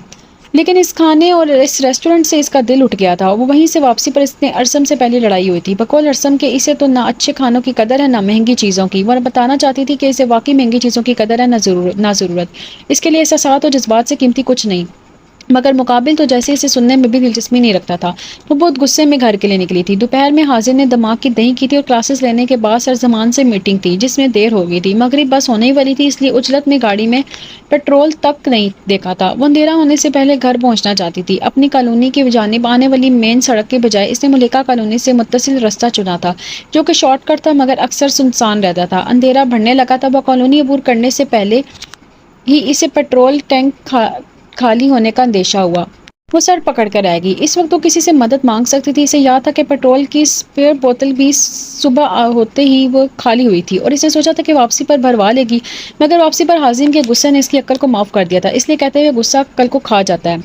S1: لیکن اس کھانے اور اس ریسٹورنٹ سے اس کا دل اٹھ گیا تھا. وہ وہیں سے واپسی پر اس نے ارسم سے پہلے لڑائی ہوئی تھی. بقول ارسم کے اسے تو نہ اچھے کھانوں کی قدر ہے نہ مہنگی چیزوں کی. وہ بتانا چاہتی تھی کہ اسے واقعی مہنگی چیزوں کی قدر ہے نہ ضرورت. اس کے لیے احساسات اور جذبات سے قیمتی کچھ نہیں، مگر مقابل تو جیسے اسے سننے میں بھی دلچسپی نہیں رکھتا تھا. وہ بہت غصے میں گھر کے لیے نکلی تھی. دوپہر میں حازم نے دماغ کی دہی کی تھی، اور کلاسز لینے کے بعد سرزمان سے میٹنگ تھی جس میں دیر ہو گئی تھی. مغرب بس ہونے ہی والی تھی، اس لیے اجلت میں گاڑی میں پیٹرول تک نہیں دیکھا تھا. وہ اندھیرا ہونے سے پہلے گھر پہنچنا چاہتی تھی. اپنی کالونی کی جانب آنے والی مین سڑک کے بجائے اس نے ملکہ کالونی سے متصل راستہ چنا تھا، جو کہ شارٹ کٹ تھا مگر اکثر سنسان رہتا تھا. اندھیرا بڑھنے لگا تھا. وہ کالونی عبور کرنے سے پہلے ہی اسے پیٹرول ٹینک خالی ہونے کا اندیشہ ہوا. وہ سر پکڑ کر رہ گئی. اس وقت وہ کسی سے مدد مانگ سکتی تھی. اسے یاد تھا کہ پیٹرول کی اسپیئر بوتل بھی صبح ہوتے ہی وہ خالی ہوئی تھی، اور اس نے سوچا تھا کہ واپسی پر بھروا لے گی، مگر واپسی پر حازم کے غصے نے اس کی عقل کو معاف کر دیا تھا. اس لیے کہتے ہوئے غصہ عقل کو کھا جاتا ہے.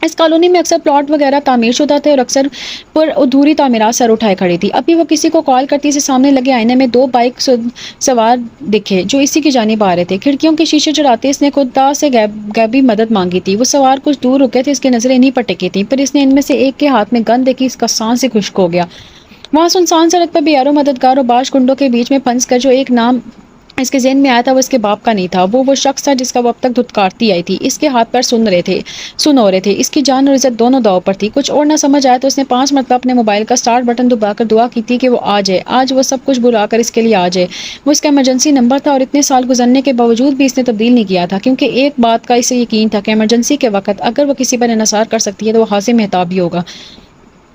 S1: اس کالونی میں اکثر پلاٹ وغیرہ تعمیر شدہ تھے، اور اکثر پر ادھوری تعمیرات سر اٹھائے کھڑی تھی. ابھی وہ کسی کو کال کرتی سے سامنے لگے آئینے میں 2 بائک سوار دکھے جو اسی کی جانب آ رہے تھے. کھڑکیوں کے شیشے چڑھاتے اس نے خدا سے غیبی مدد مانگی تھی. وہ سوار کچھ دور رکے تھے. اس کی نظریں انہیں پر ٹکی تھیں. پھر اس نے ان میں سے ایک کے ہاتھ میں گن دیکھی. اس کا سانس ہی خشک ہو گیا. وہاں سنسان سڑک پر بیارو مددگار اور باش کنڈوں کے بیچ میں پھنس کر جو ایک نام اس کے ذہن میں آیا تھا وہ اس کے باپ کا نہیں تھا. وہ شخص تھا جس کا وہ اب تک دھتکارتی آئی تھی. اس کے ہاتھ پر سن ہو رہے تھے. اس کی جان اور عزت دونوں داؤ پر تھی. کچھ اور نہ سمجھ آیا تو اس نے 5 مرتبہ اپنے موبائل کا سٹارٹ بٹن دبا کر دعا کی تھی کہ وہ آ جائے. آج وہ سب کچھ بھلا کر اس کے لیے آ جائے. وہ اس کا ایمرجنسی نمبر تھا، اور اتنے سال گزرنے کے باوجود بھی اس نے تبدیل نہیں کیا تھا، کیونکہ ایک بات کا اسے یقین تھا کہ ایمرجنسی کے وقت اگر وہ کسی پر انحصار کر سکتی ہے تو وہ حازم مہتاب ہی ہوگا.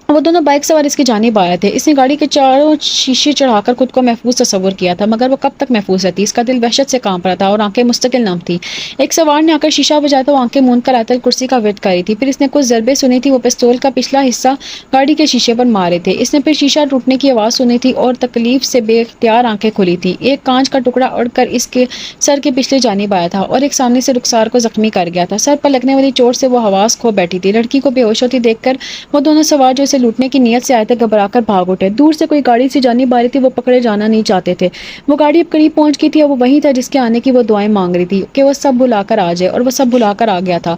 S1: وہ دونوں بائک سوار اس کی جانب آ رہے تھے. اس نے گاڑی کے چاروں شیشے چڑھا کر خود کو محفوظ تصور کیا تھا، مگر وہ کب تک محفوظ رہتی. اس کا دل وحشت سے کانپ رہا تھا اور آنکھیں مستقل نم تھی. ایک سوار نے آ کر شیشہ بجایا تو وہ آنکھیں موند کر آیت الکرسی کا ورد کر رہی تھی. پھر اس نے کچھ ضربیں سنی تھی. وہ پستول کا پچھلا حصہ گاڑی کے شیشے پر مارے تھے. اس نے پھر شیشہ ٹوٹنے کی آواز سنی تھی اور تکلیف سے بے اختیار آنکھیں کھلی تھی. ایک کانچ کا ٹکڑا اڑ کر اس کے سر کے پچھلے جانب آیا تھا، اور ایک سامنے سے رخسار کو زخمی کر گیا تھا. سر پر لگنے والی چوٹ سے وہ حواس کھو بیٹھی تھی. لڑکی کو بے ہوش ہوتی دیکھ کر وہ دونوں سوار جو اسے لوٹنے کی نیت سے آئے تھے گھبرا کر بھاگ اٹھے۔ دور سے کوئی گاڑی سی جانی باری تھی، وہ پکڑے جانا نہیں چاہتے تھے۔ وہ گاڑی اب قریب پہنچ گئی تھی اور وہ وہی تھا جس کے آنے کی وہ دعائیں مانگ رہی تھی کہ وہ سب بھلا کر آ جائے، اور وہ سب بھلا کر آ گیا تھا۔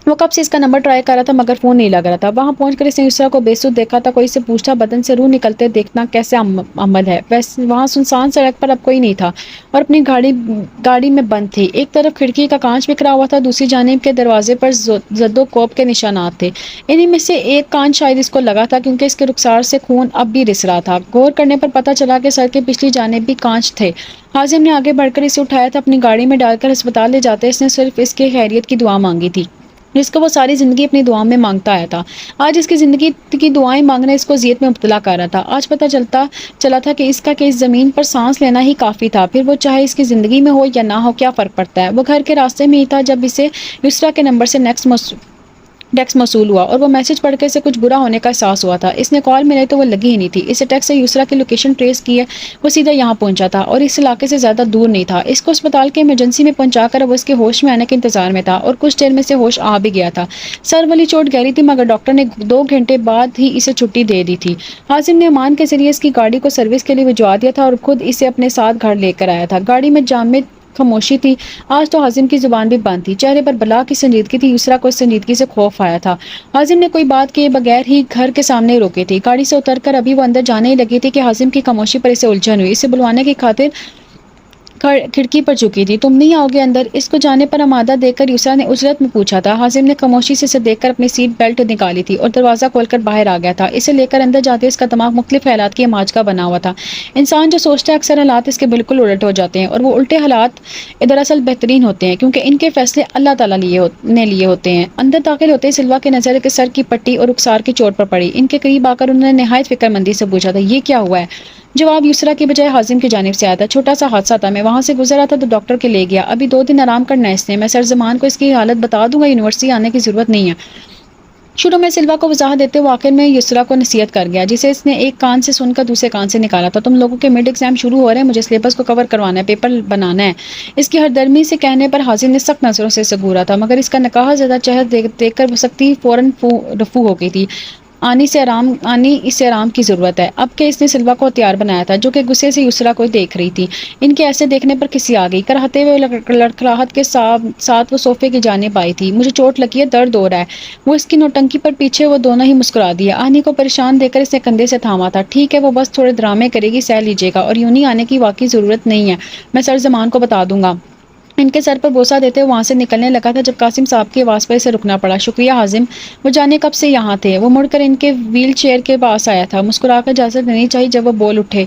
S1: وہ کب سے اس کا نمبر ٹرائی کر رہا تھا مگر فون نہیں لگ رہا تھا۔ وہاں پہنچ کر اس نے یسریٰ کو بے سود دیکھا تھا۔ کوئی سے پوچھتا بدن سے روح نکلتے دیکھنا کیسے عمل ہے؟ وہاں سنسان سڑک پر اب کوئی نہیں تھا اور اپنی گاڑی میں بند تھی۔ ایک طرف کھڑکی کا کانچ بکھرا ہوا تھا، دوسری جانب کے دروازے پر زد و کوب کے نشانات تھے۔ انہی میں سے ایک کانچ شاید اس کو لگا تھا کیونکہ اس کے رخسار سے خون اب بھی رس رہا تھا۔ غور کرنے پر پتہ چلا کہ سر کے پچھلی جانب بھی کانچ تھے۔ حازم نے آگے بڑھ کر اسے اٹھایا تھا، اپنی گاڑی میں ڈال کر ہسپتال لے جاتے اس نے صرف اس کے خیریت کی دعا مانگی تھی جس کو وہ ساری زندگی اپنی دعاؤں میں مانگتا آیا تھا۔ آج اس کی زندگی کی دعائیں مانگنا اس کو اذیت میں مبتلا کر رہا تھا۔ آج پتہ چلا تھا کہ اس کا کہ اس زمین پر سانس لینا ہی کافی تھا، پھر وہ چاہے اس کی زندگی میں ہو یا نہ ہو، کیا فرق پڑتا ہے۔ وہ گھر کے راستے میں ہی تھا جب اسے یسریٰ کے نمبر سے ٹیکس موصول ہوا اور وہ میسج پڑھ کے اسے کچھ برا ہونے کا احساس ہوا تھا۔ اس نے کال ملائی تو وہ لگی ہی نہیں تھی۔ اسے ٹیکس سے یسریٰ کی لوکیشن ٹریس کی ہے، وہ سیدھا یہاں پہنچا تھا اور اس علاقے سے زیادہ دور نہیں تھا۔ اس کو اسپتال کے ایمرجنسی میں پہنچا کر وہ اس کے ہوش میں آنے کے انتظار میں تھا اور کچھ دیر میں سے ہوش آ بھی گیا تھا۔ سر والی چوٹ گہری تھی مگر ڈاکٹر نے 2 گھنٹے بعد ہی اسے چھٹی دے دی تھی۔ حازم نے امان کے ذریعے اس کی گاڑی کو سروس کے لیے بھجوا دیا تھا اور خود اسے اپنے ساتھ گھر لے کر آیا تھا۔ گاڑی میں جامد خاموشی تھی۔ آج تو حازم کی زبان بھی بند تھی، چہرے پر بلا کی سنجیدگی تھی۔ یسریٰ کو اس سنجیدگی سے خوف آیا تھا۔ حازم نے کوئی بات کیے بغیر ہی گھر کے سامنے روکی تھی۔ گاڑی سے اتر کر ابھی وہ اندر جانے ہی لگی تھی کہ حازم کی خاموشی پر اسے الجھن ہوئی۔ اسے بلوانے کی خاطر کھڑکی پر جھکی تھی۔ تم نہیں آؤ گے اندر؟ اس کو جانے پر آمادہ دیکھ کر یسریٰ نے اجرت میں پوچھا تھا۔ حازم نے خاموشی سے اسے دیکھ کر اپنی سیٹ بیلٹ نکالی تھی اور دروازہ کھول کر باہر آ گیا تھا۔ اسے لے کر اندر جاتے اس کا دماغ مختلف خیالات کی اماج کا بنا ہوا تھا۔ انسان جو سوچتا ہے اکثر حالات اس کے بالکل الٹ ہو جاتے ہیں، اور وہ الٹے حالات دراصل بہترین ہوتے ہیں کیونکہ ان کے فیصلے اللہ تعالیٰ نے لیے ہوتے ہیں۔ اندر داخل ہوتے ہی سلویٰ کی نظر کے سر کی پٹی اور رخسار کی چوٹ پر پڑی۔ ان کے قریب آ کر انہوں نے نہایت فکر مندی سے پوچھا تھا، یہ کیا ہوا ہے؟ جواب یسریٰ کی بجائے حازم کی جانب سے آیا تھا، چھوٹا سا حادثہ تھا، میں وہاں سے گزر رہا تھا تو ڈاکٹر کے لے گیا، ابھی 2 دن آرام کرنا ہے اس نے، میں سر زمان کو اس کی حالت بتا دوں گا، یونیورسٹی آنے کی ضرورت نہیں ہے۔ شروع میں سلویٰ کو وضاحت دیتے ہوئے آخر میں یسریٰ کو نصیحت کر گیا جسے اس نے ایک کان سے سن کر دوسرے کان سے نکالا تھا، تم لوگوں کے مڈ ایگزام شروع ہو رہے ہیں، مجھے سلیبس کو کور کروانا ہے، پیپر بنانا ہے۔ اس کی ہردرمی سے کہنے پر حازم نے سخت نظروں سے اسے گھورا تھا مگر اس کا نکاح زدہ چہرہ دیکھ کر وہ سکتی فوراً رفو ہو گئی تھی۔ آنی اسے آرام کی ضرورت ہے، اب کہ اس نے سلویٰ کو ہتھیار بنایا تھا جو کہ غصے سے یسریٰ کو دیکھ رہی تھی۔ ان کے ایسے دیکھنے پر کسی آ گئی، کراہتے ہوئے لڑکھڑاہٹ کے ساتھ وہ صوفے کی جانب آئی تھی۔ مجھے چوٹ لگی ہے، درد ہو رہا ہے۔ وہ اس کی نوٹنکی پر پیچھے وہ دونوں ہی مسکرا دیا۔ آنی کو پریشان دیکھ کر اس نے کندھے سے تھاما تھا، ٹھیک ہے وہ بس تھوڑے ڈرامے کرے گی، سہ لیجیے گا، اور یوں نہیں آنے کی واقعی ضرورت نہیں ہے، میں سر زمان کو بتا دوں گا۔ ان کے سر پر بوسہ دیتے وہاں سے نکلنے لگا تھا جب قاسم صاحب کی آواز پر اسے رکنا پڑا۔ شکریہ حازم، وہ جانے کب سے یہاں تھے؟ وہ مڑ کر ان کے ویل چیئر کے پاس آیا تھا، مسکرا کر اجازت دینی چاہیے جب وہ بول اٹھے،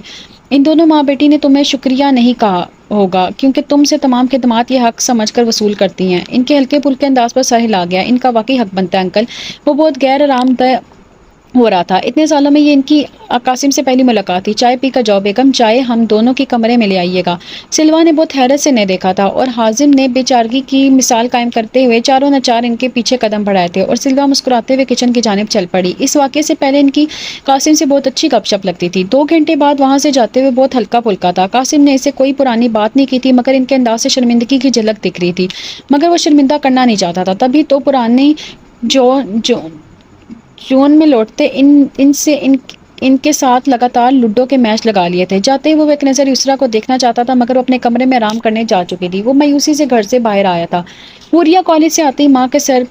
S1: ان دونوں ماں بیٹی نے تمہیں شکریہ نہیں کہا ہوگا کیونکہ تم سے تمام خدمات یہ حق سمجھ کر وصول کرتی ہیں۔ ان کے ہلکے پھلکے انداز پر سر ہلا گیا، ان کا واقعی حق بنتا ہے انکل۔ وہ بہت غیر آرام دہ ہو رہا تھا، اتنے سالوں میں یہ ان کی قاسم سے پہلی ملاقات تھی۔ چائے پی کر جاؤ بیگم، چائے ہم دونوں کی کمرے میں لے آئیے گا۔ سلویٰ نے بہت حیرت سے انہیں دیکھا تھا اور حازم نے بے چارگی کی مثال قائم کرتے ہوئے چاروں نچار ان کے پیچھے قدم بڑھائے تھے اور سلویٰ مسکراتے ہوئے کچن کی جانب چل پڑی۔ اس واقعے سے پہلے ان کی قاسم سے بہت اچھی گپ شپ لگتی تھی۔ 2 گھنٹے بعد وہاں سے جاتے ہوئے بہت ہلکا پھلکا تھا۔ قاسم نے اسے کوئی پرانی بات نہیں کی تھی مگر ان کے انداز سے شرمندگی کی جھلک دکھ رہی تھی، مگر وہ شرمندہ کرنا نہیں چاہتا تھا۔ تبھی تو پرانی جون میں لوٹتے ان کے ساتھ لگاتار لوڈو کے میچ لگا لیے تھے۔ جاتے ہی وہ ایک نظر یسریٰ کو دیکھنا چاہتا تھا مگر وہ اپنے کمرے میں آرام کرنے جا چکی تھی۔ وہ مایوسی سے گھر سے باہر آیا تھا۔ حوریہ کالج سے آتے ہی ماں کے سر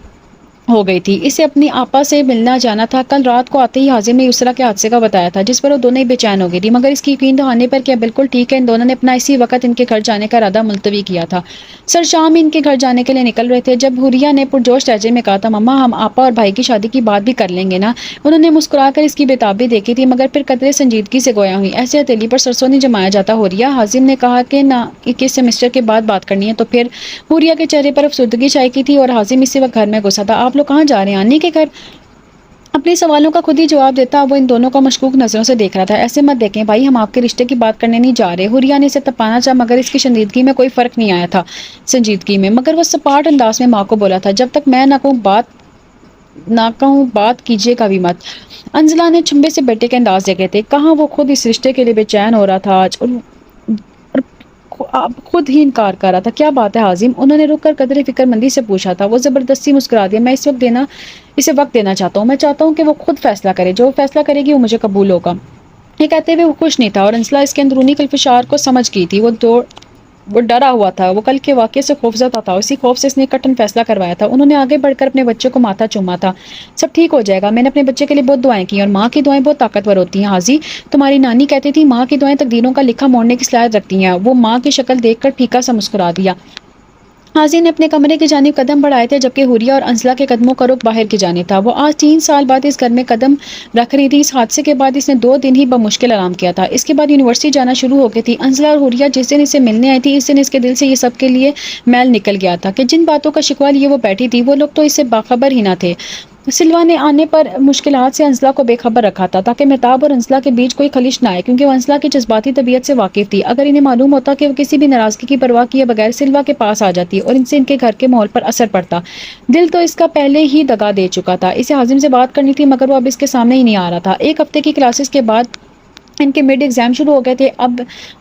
S1: ہو گئی تھی، اسے اپنی آپا سے ملنا جانا تھا۔ کل رات کو آتے ہی حازم نے یسریٰ کے حادثے کا بتایا تھا جس پر وہ دونوں ہی بے چین ہو گئی تھی مگر اس کی یقین دہانی پر کیا بالکل ٹھیک ہے، ان دونوں نے اپنا اسی وقت ان کے گھر جانے کا ارادہ ملتوی کیا تھا۔ سر شام ان کے گھر جانے کے لیے نکل رہے تھے جب حوریہ نے پرجوش لہجے میں کہا تھا، مما ہم آپا اور بھائی کی شادی کی بات بھی کر لیں گے نا؟ انہوں نے مسکرا کر اس کی بےتابی دیکھی تھی مگر پھر قدرے سنجیدگی سے گویا ہوئی، ایسے ہتھیلی پر سرسوں نہیں جمایا جاتا حوریہ۔ حازم نے کہا کہ نہ کہ سیمسٹر کے بعد بات کرنی ہے تو پھر؟ حوریہ کے چہرے پر افسردگی چھائی کی تھی اور حازم اسی وقت گھر میں گھسا تھا۔ آپ لوگ کہاں جا رہے ہیں؟ آنی کے گھر؟ اپنے سوالوں کا خود ہی جواب دیتا وہ ان دونوں کو مشکوک نظروں سے دیکھ رہا تھا۔ ایسے مت دیکھیں بھائی، ہم آپ کے رشتے کی بات کرنے نہیں جا رہے۔ حوریہ نے اسے تپانا چاہا مگر اس کی سنجیدگی میں کوئی فرق نہیں آیا تھا سنجیدگی میں مگر وہ سپاٹ انداز میں ماں کو بولا تھا، جب تک میں نہ کہوں بات کیجیے گا بھی مت۔ انزلہ نے چھمبے سے بیٹے کے انداز دیکھے تھے، کہاں وہ خود اس رشتے کے لیے بے چین ہو رہا تھا آج، اب خود ہی انکار کر رہا تھا. کیا بات ہے حازم؟ انہوں نے رک کر قدرے فکر مندی سے پوچھا تھا. وہ زبردستی مسکرا دیا. میں اسے وقت دینا چاہتا ہوں. میں چاہتا ہوں کہ وہ خود فیصلہ کرے. جو فیصلہ کرے گی وہ مجھے قبول ہوگا. یہ کہتے ہوئے وہ خوش نہیں تھا اور انسلا اس کے اندرونی کلفشار کو سمجھ گئی تھی. وہ ڈرا ہوا تھا. وہ کل کے واقعے سے خوفزدہ تھا. اسی خوف سے اس نے کٹن فیصلہ کروایا تھا. انہوں نے آگے بڑھ کر اپنے بچے کو ماتھا چوما تھا. سب ٹھیک ہو جائے گا. میں نے اپنے بچے کے لیے بہت دعائیں کی اور ماں کی دعائیں بہت طاقتور ہوتی ہیں حاجی. تمہاری نانی کہتی تھی ماں کی دعائیں تقدیروں کا لکھا موڑنے کی صلاحیت رکھتی ہیں. وہ ماں کی شکل دیکھ کر پھیکا سا مسکرا دیا. حاضی نے اپنے کمرے کی جانب قدم بڑھائے تھے جبکہ حوریہ اور انزلہ کے قدموں کا رخ باہر کی جانب تھا. وہ آج 3 سال بعد اس گھر میں قدم رکھ رہی تھی. اس حادثے کے بعد اس نے 2 دن ہی بمشکل آرام کیا تھا. اس کے بعد یونیورسٹی جانا شروع ہو گئی تھی. انزلہ اور حوریہ جس دن اسے ملنے آئی تھی اس دن اس کے دل سے یہ سب کے لیے میل نکل گیا تھا کہ جن باتوں کا شکوہ لیے وہ بیٹھی تھی وہ لوگ تو اس سے باخبر ہی نہ تھے. سلوا نے آنے پر مشکلات سے انزلہ کو بے خبر رکھا تھا تاکہ مہتاب اور انزلہ کے بیچ کوئی خلش نہ آئے کیونکہ وہ انزلہ کی جذباتی طبیعت سے واقف تھی. اگر انہیں معلوم ہوتا کہ وہ کسی بھی ناراضگی کی پرواہ کیے بغیر سلوا کے پاس آ جاتی اور ان سے ان کے گھر کے ماحول پر اثر پڑتا. دل تو اس کا پہلے ہی دغا دے چکا تھا. اسے حازم سے بات کرنی تھی مگر وہ اب اس کے سامنے ہی نہیں آ رہا تھا. 1 ہفتے کی کلاسز کے بعد ان کے مڈ ایگزام شروع ہو گئے تھے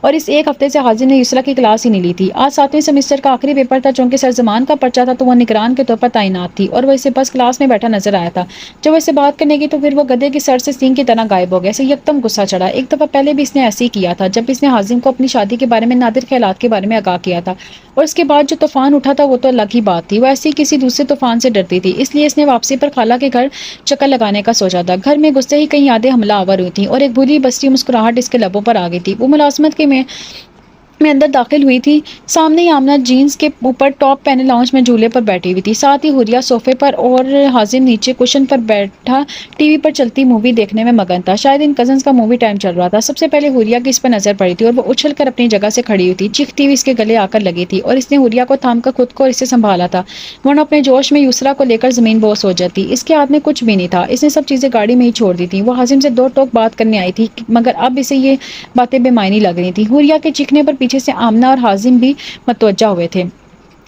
S1: اور اس 1 ہفتے سے حازم نے یسریٰ کی کلاس ہی نہیں لی تھی. آج 7ویں سیمسٹر کا آخری پیپر تھا. چونکہ سرزمان کا پرچہ تھا تو وہ نگران کے طور پر تعینات تھی اور وہ اسے بس کلاس میں بیٹھا نظر آیا تھا. جب وہ اسے بات کرنے کی تو پھر وہ گدھے کی سر سے سینگ کی طرح غائب ہو گیا. اسے یکدم غصہ چڑھا. ایک دفعہ پہلے بھی اس نے ایسے ہی کیا تھا جب اس نے حازم کو اپنی شادی کے بارے میں نادر خیالات کے بارے میں آگاہ کیا تھا اور اس کے بعد جو طوفان اٹھا تھا وہ تو الگ ہی بات تھی. وہ ایسی کسی دوسرے طوفان سے ڈرتی تھی. اس لیے اس نے واپسی پر خالہ کے گھر چکر لگانے کا سوچا تھا. گھر میں گھستے ہی کئی یادیں حملہ آور ہوئی تھیں اور ایک بھولی بسری مسکراہٹ اس کے لبوں پر آ گئی تھی. وہ ملازمت کے میں اندر داخل ہوئی تھی. سامنے ہی آمنہ جینز کے اوپر ٹاپ پہنے لاؤنج میں جھولے پر بیٹھی ہوئی تھی. ساتھ ہی حوریہ صوفے پر اور حازم نیچے کشن پر بیٹھا ٹی وی پر چلتی مووی دیکھنے میں مگن تھا. شاید ان کزنز کا مووی ٹائم چل رہا تھا. سب سے پہلے حوریہ کی اس پر نظر پڑی تھی اور وہ اچھل کر اپنی جگہ سے کھڑی ہوئی تھی. چیختی ہوئی اس کے گلے آ کر لگی تھی اور اس نے حوریہ کو تھام کر خود کو اور اسے سنبھالا تھا ورنہ اپنے جوش میں یسریٰ کو لے کر زمین بوس ہو جاتی. اس کے ہاتھ میں کچھ بھی نہیں تھا. اس نے سب چیزیں گاڑی میں ہی چھوڑ دی تھیں. وہ حازم سے 2 ٹوک بات کرنے آئی تھی مگر اب اسے یہ باتیں بے معنی لگ رہی تھیں. حوریہ کے چیخنے پر پیچھے سے آمنہ اور حازم بھی متوجہ ہوئے تھے.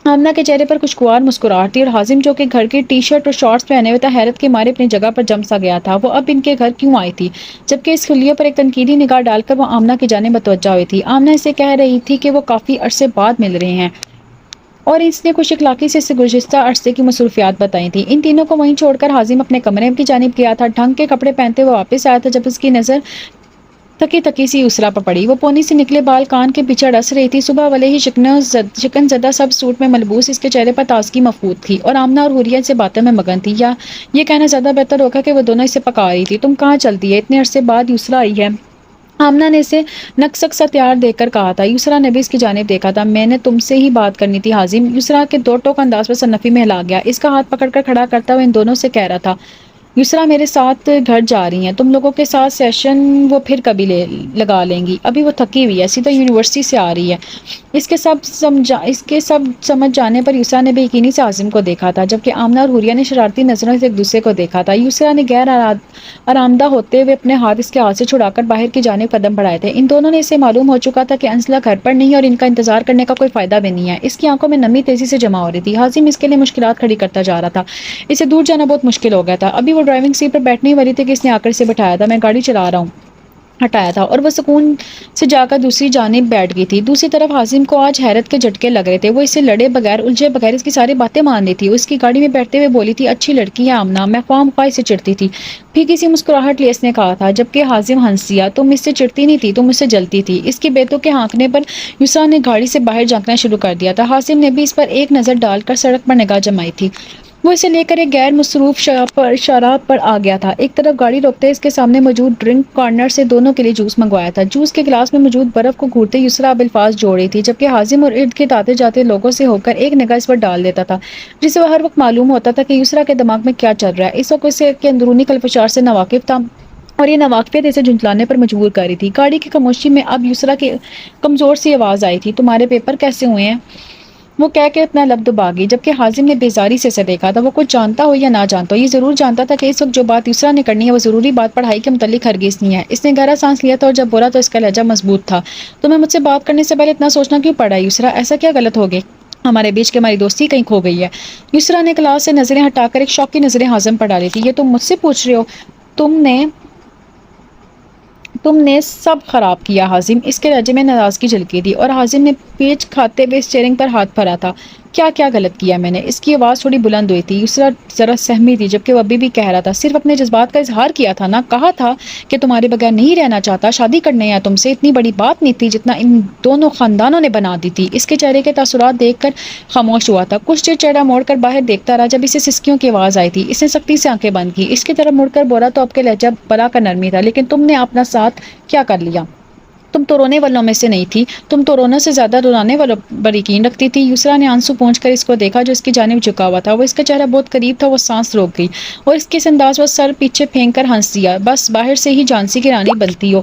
S1: آمنہ کے چہرے پر خوشگوار مسکراہٹ تھی اور حازم جو کہ گھر کی ٹی شرٹ اور شارٹس پہنے ہوئے تھا حیرت کے مارے اپنی جگہ پر جم سا گیا تھا. وہ اب ان کے گھر کیوں آئی تھی؟ جبکہ اس خلیے پر ایک تنقیدی نگاہ ڈال کر وہ آمنہ کی جانب متوجہ ہوئی تھی. آمنہ اسے کہہ رہی تھی کہ وہ کافی عرصے بعد مل رہے ہیں اور اس نے خوش اخلاقی سے اسے گزشتہ عرصے کی مصروفیات بتائی تھیں. ان تینوں کو وہیں چھوڑ کر حازم اپنے کمرے کی جانب گیا تھا. ڈھنگ کے کپڑے پہنتے ہوئے واپس آیا تھا جب اس کی نظر تھکی سی یسریٰ پر پڑی. وہ پونی سے نکلے بال کان کے پیچھے ڈس رہی تھی. صبح والے ہی شکن زدہ سب سوٹ میں ملبوس اس کے چہرے پر تازگی مفقود تھی اور آمنہ اور حوریہ سے باتوں میں مگن تھی. یا یہ کہنا زیادہ بہتر ہوگا کہ وہ دونوں اسے پکا رہی تھی. تم کہاں چلتی ہے؟ اتنے عرصے بعد یسریٰ آئی ہے. آمنہ نے اسے نقصق سا تیار دیکھ کر کہا تھا. یسریٰ نے بھی اس کی جانب دیکھا تھا. میں نے تم سے ہی بات کرنی تھی حازم. یسریٰ کے 2 ٹوک انداز پر صنفی میں ہلا گیا. اس کا ہاتھ پکڑ کر کھڑا کرتا ہوا ان دونوں سے کہہ رہا تھا یسریٰ میرے ساتھ گھر جا رہی ہیں. تم لوگوں کے ساتھ سیشن وہ پھر کبھی لگا لیں گی. ابھی وہ تھکی ہوئی ہے. سیدھا یونیورسٹی سے آ رہی ہے. اس کے سب سمجھ جانے پر یسریٰ نے بے یقینی سے حازم کو دیکھا تھا جبکہ آمنہ اور حوریہ نے شرارتی نظروں سے ایک دوسرے کو دیکھا تھا. یسریٰ نے غیر آرامدہ ہوتے ہوئے اپنے ہاتھ اس کے ہاتھ سے چھڑا کر باہر کی جانب قدم بڑھائے تھے. ان دونوں نے اسے معلوم ہو چکا تھا کہ انزلہ گھر پر نہیں اور ان کا انتظار کرنے کا کوئی فائدہ بھی نہیں ہے. اس کی آنکھوں میں نمی تیزی سے جمع ہو رہی تھی. حازم اس کے لیے مشکلات کھڑی کرتا جا رہا تھا. اسے دور جانا بہت مشکل ہو گیا تھا. ابھی وہ ڈرائیونگ سیٹ پر بیٹھنے والی تھی کہ اس نے آ کر اسے بٹھایا تھا. میں گاڑی چلا رہا ہوں ہٹایا تھا اور وہ سکون سے جا کر دوسری جانب بیٹھ گئی تھی. دوسری طرف حازم کو آج حیرت کے جھٹکے لگ رہے تھے. وہ اسے لڑے بغیر الجھے بغیر اس کی ساری باتیں مان رہی تھی. اس کی گاڑی میں بیٹھتے ہوئے بولی تھی اچھی لڑکی ہے آمنہ. میں خواہ مخواہ اسے چڑھتی تھی. پھیکی سی مسکراہٹ لیے اس نے کہا تھا جبکہ حازم ہنس دیا. تم اس سے چڑھتی نہیں تھی تم اس سے جلتی تھی. اس کی بیتوں کے ہانکنے پر یسریٰ نے گاڑی سے باہر جھانکنا شروع کر دیا تھا. حازم نے بھی اس پر ایک نظر ڈال کر سڑک پر نگاہ جمائی تھی. وہ اسے لے کر ایک غیر مصروف شراب پر آ گیا تھا. ایک طرف گاڑی روکتے اس کے سامنے موجود ڈرنک کارنر سے دونوں کے لیے جوس منگوایا تھا. جوس کے گلاس میں موجود برف کو گھورتے یسریٰ اب الفاظ جوڑ رہی تھی جبکہ حازم اور ارد گرد آتے جاتے لوگوں سے ہو کر ایک نگاہ اس پر ڈال دیتا تھا جسے وہ ہر وقت معلوم ہوتا تھا کہ یسریٰ کے دماغ میں کیا چل رہا ہے. اس وقت اسے کے اندرونی کلفشار سے ناواقف تھا اور یہ ناواقفیت اسے جھنجھلانے پر مجبور کر رہی تھی. گاڑی کی خاموشی میں اب یسریٰ کی کمزور سی آواز آئی تھی تمہارے پیپر کیسے ہوئے ہیں؟ وہ کہہ کے اپنا لب دبا گئی جبکہ حازم نے بیزاری سے اسے دیکھا تھا. وہ کچھ جانتا ہو یا نہ جانتا ہو یہ ضرور جانتا تھا کہ اس وقت جو بات یسریٰ نے کرنی ہے وہ ضروری بات پڑھائی کے متعلق ہرگز نہیں ہے. اس نے گہرا سانس لیا تھا اور جب بولا تو اس کا لہجہ مضبوط تھا. تمہیں مجھ سے بات کرنے سے پہلے اتنا سوچنا کیوں پڑا یسریٰ؟ ایسا کیا غلط ہو گئی ہمارے بیچ کے ہماری دوستی کہیں کھو گئی ہے؟ یسریٰ نے کلاس سے نظریں ہٹا کر ایک شوق کی نظریں حازم پر ڈالی تھی. یہ تم مجھ سے پوچھ رہے ہو؟ تم نے سب خراب کیا حازم، اس کے لہجے میں ناراضگی جھلکی تھی اور حازم نے پیچ کھاتے ہوئے اسٹیئرنگ پر ہاتھ پھیرا تھا۔ کیا غلط کیا میں نے؟ اس کی آواز تھوڑی بلند ہوئی تھی۔ یسریٰ ذرا سہمی تھی جبکہ وہ ابھی بھی کہہ رہا تھا، صرف اپنے جذبات کا اظہار کیا تھا نا، کہا تھا کہ تمہارے بغیر نہیں رہنا چاہتا، شادی کرنے یا تم سے اتنی بڑی بات نہیں تھی جتنا ان دونوں خاندانوں نے بنا دی تھی۔ اس کے چہرے کے تاثرات دیکھ کر خاموش ہوا تھا، کچھ دیر چہرہ موڑ کر باہر دیکھتا رہا۔ جب اسے سسکیوں کی آواز آئی تھی اس نے سختی سے آنکھیں بند کی، اس کی طرف مڑ کر بولا، تو اب کے لہجہ بلا کر نرمی تھا، لیکن تم نے اپنا ساتھ کیا کر لیا؟ تم تو رونے والوں میں سے نہیں تھی، تم تو رونے سے زیادہ رلانے والوں پر یقین رکھتی تھی۔ یسریٰ نے آنسو پونچھ کر اس کو دیکھا جو اس کی جانب جھکا ہوا تھا، وہ اس کا چہرہ بہت قریب تھا، وہ سانس روک گئی اور اس کے انداز وہ سر پیچھے پھینک کر ہنس دیا، بس باہر سے ہی جھانسی کی رانی بنتی ہو